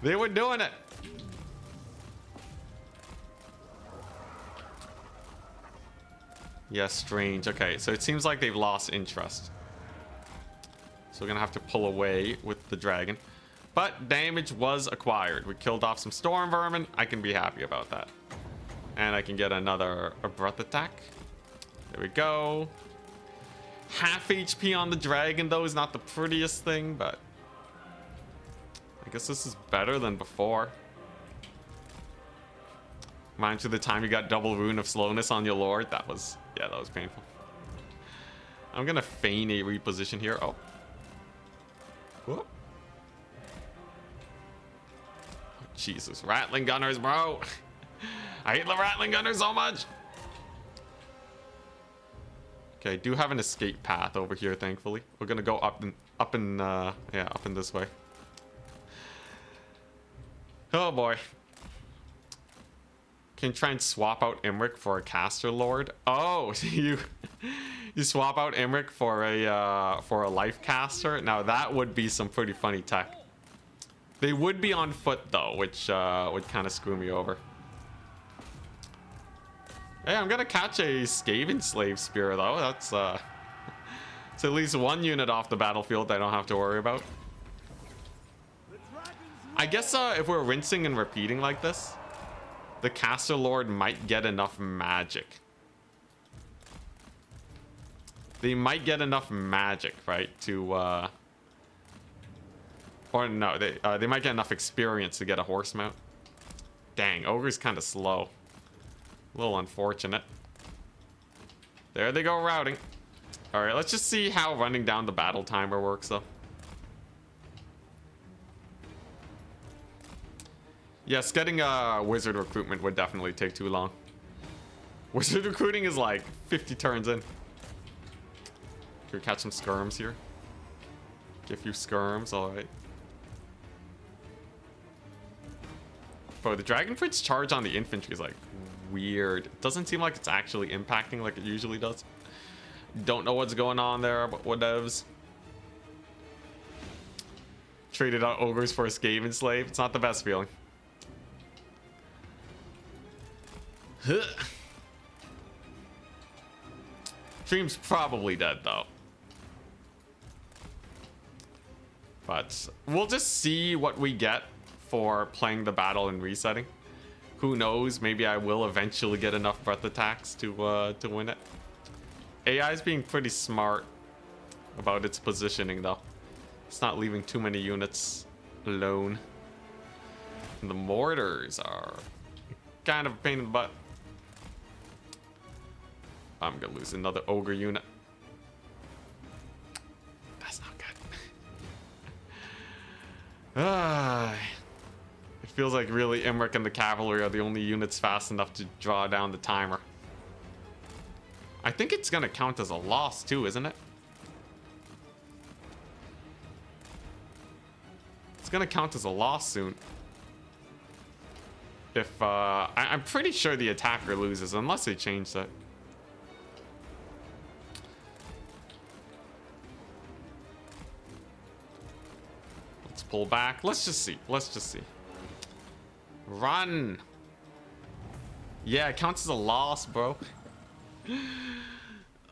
They were doing it. Yeah, strange. Okay, so it seems like they've lost interest. So we're gonna have to pull away with the dragon. But damage was acquired. We killed off some storm vermin. I can be happy about that. And I can get another breath attack. There we go. Half HP on the dragon though is not the prettiest thing, but I guess this is better than before. Mind you, the time you got double rune of slowness on your lord, that was, yeah, that was painful. I'm gonna feign a reposition here. Oh. Whoop. Jesus, rattling gunners, bro. I hate the rattling gunners so much. Okay, I do have an escape path over here, thankfully. We're gonna go up in this way. Oh boy. Can try and swap out Imric for a caster lord. Oh, you swap out Imric for a life caster. Now that would be some pretty funny tech. They would be on foot though, which would kind of screw me over. Hey, I'm gonna catch a Skaven slave spear though. That's it's at least one unit off the battlefield I don't have to worry about. I guess if we're rinsing and repeating like this, the caster lord might get enough magic. They might get enough magic, right, to or no, they might get enough experience to get a horse mount. Dang, ogre's kind of slow. A little unfortunate. There they go routing. All right, let's just see how running down the battle timer works though. Yes, getting a wizard recruitment would definitely take too long. Wizard recruiting is like 50 turns in. Can we catch some skirms here? Get a few skirms, all right. Bro, the Dragon Prince charge on the infantry is like weird. It doesn't seem like it's actually impacting like it usually does. Don't know what's going on there, but whatevs. Traded out ogres for a Skaven slave. It's not the best feeling. Stream's probably dead though. But we'll just see what we get for playing the battle and resetting. Who knows? Maybe I will eventually get enough breath attacks to win it. AI is being pretty smart about its positioning though. It's not leaving too many units alone. And the mortars are kind of a pain in the butt. I'm gonna lose another ogre unit. That's not good. It feels like really Imric and the cavalry are the only units fast enough to draw down the timer. I think it's gonna count as a loss too, isn't it? It's gonna count as a loss soon. If I'm pretty sure the attacker loses unless they change that. Let's pull back. Let's just see. Let's just see. Run. Yeah, it counts as a loss, bro.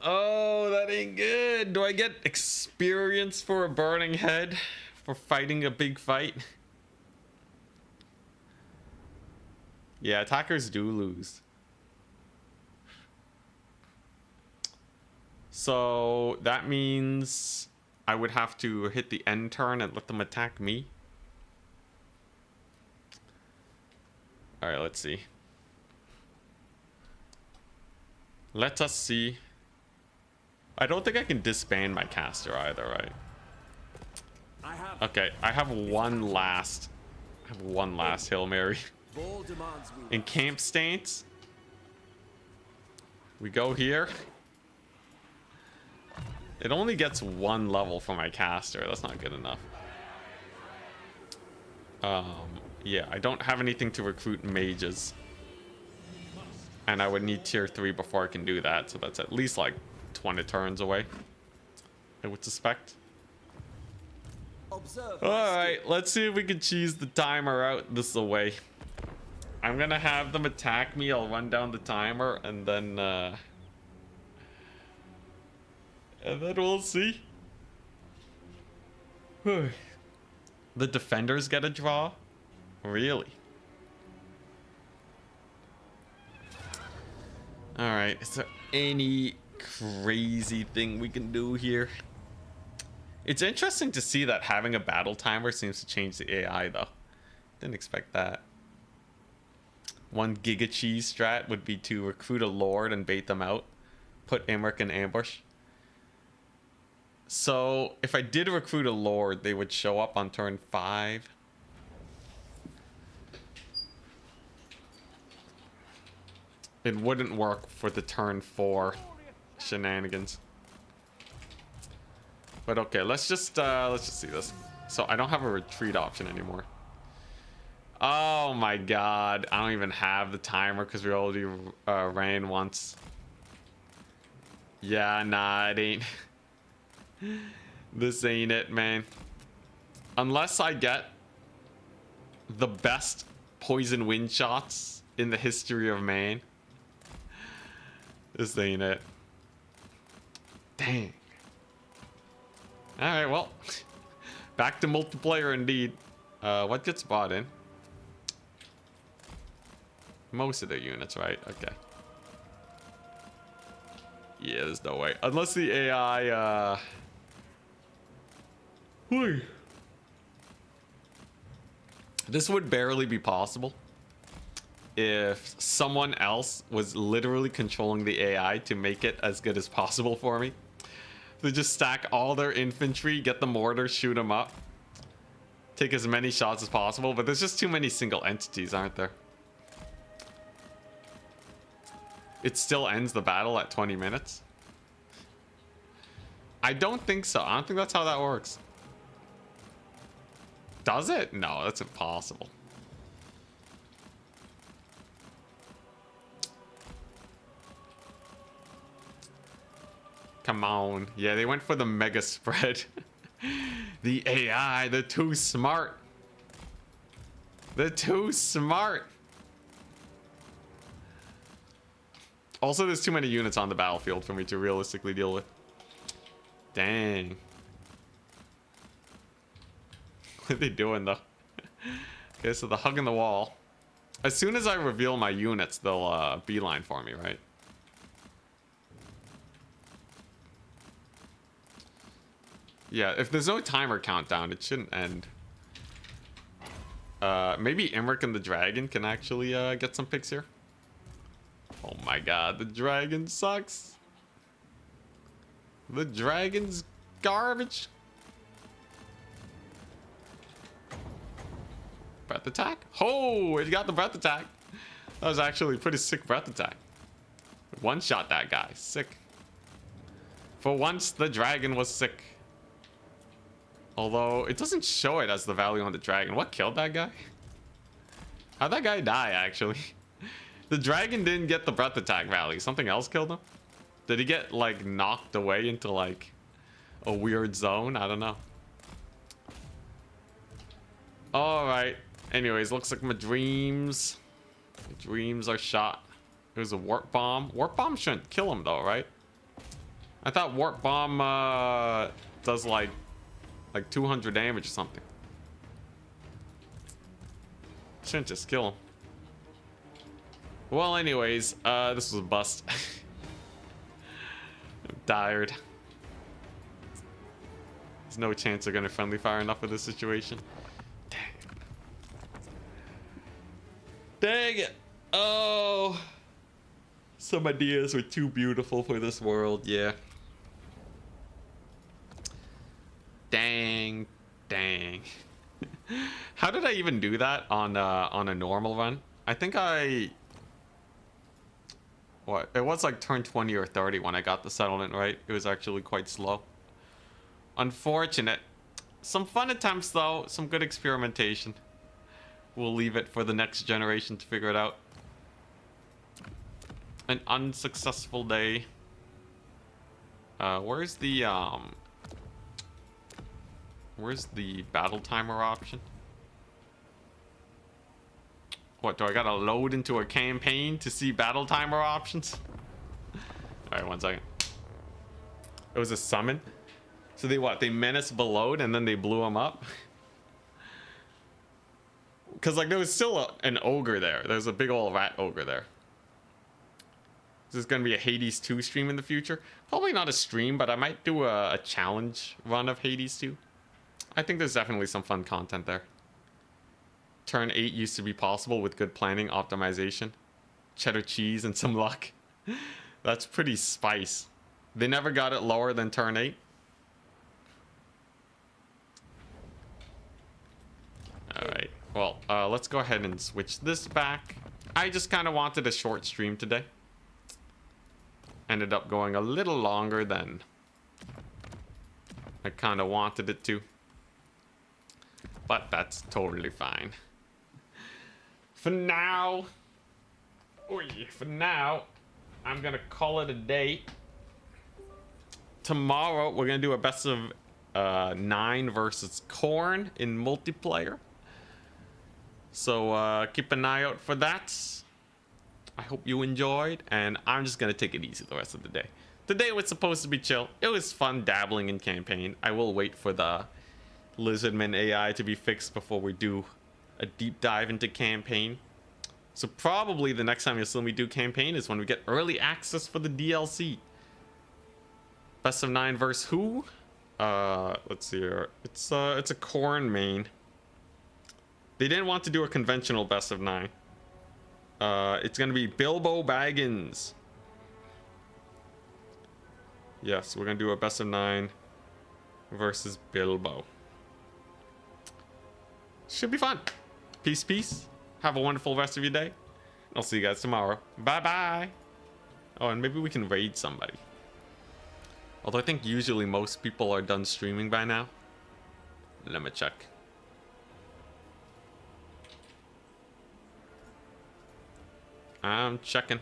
Oh, that ain't good. Do I get experience for a burning head for fighting a big fight? Yeah, attackers do lose. So that means I would have to hit the end turn and let them attack me. All right, let's see. Let us see. I don't think I can disband my caster either, right? Okay, I have one last Hail Mary. In camp stance, we go here. It only gets one level for my caster. That's not good enough. Yeah, I don't have anything to recruit mages. And I would need tier 3 before I can do that. So that's at least like 20 turns away, I would suspect. Alright, let's see if we can cheese the timer out this away. I'm gonna have them attack me. I'll run down the timer and then we'll see. The defenders get a draw? Really? Alright, is there any crazy thing we can do here? It's interesting to see that having a battle timer seems to change the AI though. Didn't expect that. One Giga Cheese strat would be to recruit a lord and bait them out. Put Imric in ambush. So if I did recruit a lord, they would show up on turn 5. It wouldn't work for the turn 4 shenanigans. But okay, let's just see this. So I don't have a retreat option anymore. Oh my god, I don't even have the timer because we already ran once. Yeah, nah, it ain't. This ain't it, man. Unless I get the best poison wind shots in the history of man. This ain't it. Dang. Alright, well. Back to multiplayer indeed. What gets bought in? Most of their units, right? Okay. Yeah, there's no way. Unless the AI, This would barely be possible if someone else was literally controlling the AI to make it as good as possible for me. They just stack all their infantry, get the mortars, shoot them up, take as many shots as possible, but there's just too many single entities, aren't there? It still ends the battle at 20 minutes. I don't think so. I don't think that's how that works. Does it? No, that's impossible. Come on. Yeah, they went for the mega spread. The AI, they're too smart. They're too smart. Also, there's too many units on the battlefield for me to realistically deal with. Dang. What are they doing, though? Okay, so they're hugging the wall. As soon as I reveal my units, they'll beeline for me, right? Yeah, if there's no timer countdown, it shouldn't end. Maybe Imric and the dragon can actually get some picks here. Oh my god, the dragon sucks. The dragon's garbage. Breath attack? Oh, it got the breath attack. That was actually a pretty sick breath attack. One shot that guy. Sick. For once, the dragon was sick. Although, it doesn't show it as the value on the dragon. What killed that guy? How'd that guy die, actually? The dragon didn't get the breath attack value. Something else killed him? Did he get, like, knocked away into, like, a weird zone? I don't know. Alright. Anyways, looks like my dreams are shot. It was a warp bomb. Warp bomb shouldn't kill him though, right? I thought warp bomb does like 200 damage or something. Shouldn't just kill him. Well, anyways, this was a bust. I'm tired. There's no chance they're gonna friendly fire enough for this situation. Dang. Dang it. Oh. Some ideas were too beautiful for this world, yeah. Dang. Dang. How did I even do that on a normal run? I think it was like turn 20 or 30 when I got the settlement right. It was actually quite slow. Unfortunate. Some fun attempts though, some good experimentation. We'll leave it for the next generation to figure it out. An unsuccessful day. Where's the battle timer option? What, do I gotta load into a campaign to see battle timer options? Alright, 1 second. It was a summon? So they menaced below and then they blew him up? Because like there was still an ogre there. There's a big old rat ogre there. Is this gonna be a Hades 2 stream in the future? Probably not a stream, but I might do a challenge run of Hades 2. I think there's definitely some fun content there. Turn 8 used to be possible with good planning, optimization, cheddar cheese, and some luck. That's pretty spice. They never got it lower than turn 8. Alright, well, let's go ahead and switch this back. I just kind of wanted a short stream today. Ended up going a little longer than I kind of wanted it to. But that's totally fine. For now, I'm gonna call it a day. Tomorrow, we're gonna do a best of 9 versus Korn in multiplayer. So keep an eye out for that. I hope you enjoyed, and I'm just gonna take it easy the rest of the day. Today was supposed to be chill. It was fun dabbling in campaign. I will wait for the Lizardman AI to be fixed before we do a deep dive into campaign. So probably the next time you'll see me do campaign is when we get early access for the DLC. Best of 9 versus who? Let's see here. It's a Korn main. They didn't want to do a conventional best of 9. It's gonna be Bilbo Baggins. Yes, we're gonna do a best of 9 versus Bilbo. Should be fun. Peace, peace. Have a wonderful rest of your day. I'll see you guys tomorrow. Bye bye. Oh, and maybe we can raid somebody. Although I think usually most people are done streaming by now. Let me check. I'm checking.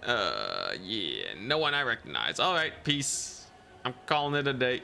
Yeah, no one I recognize. All right, peace. I'm calling it a day.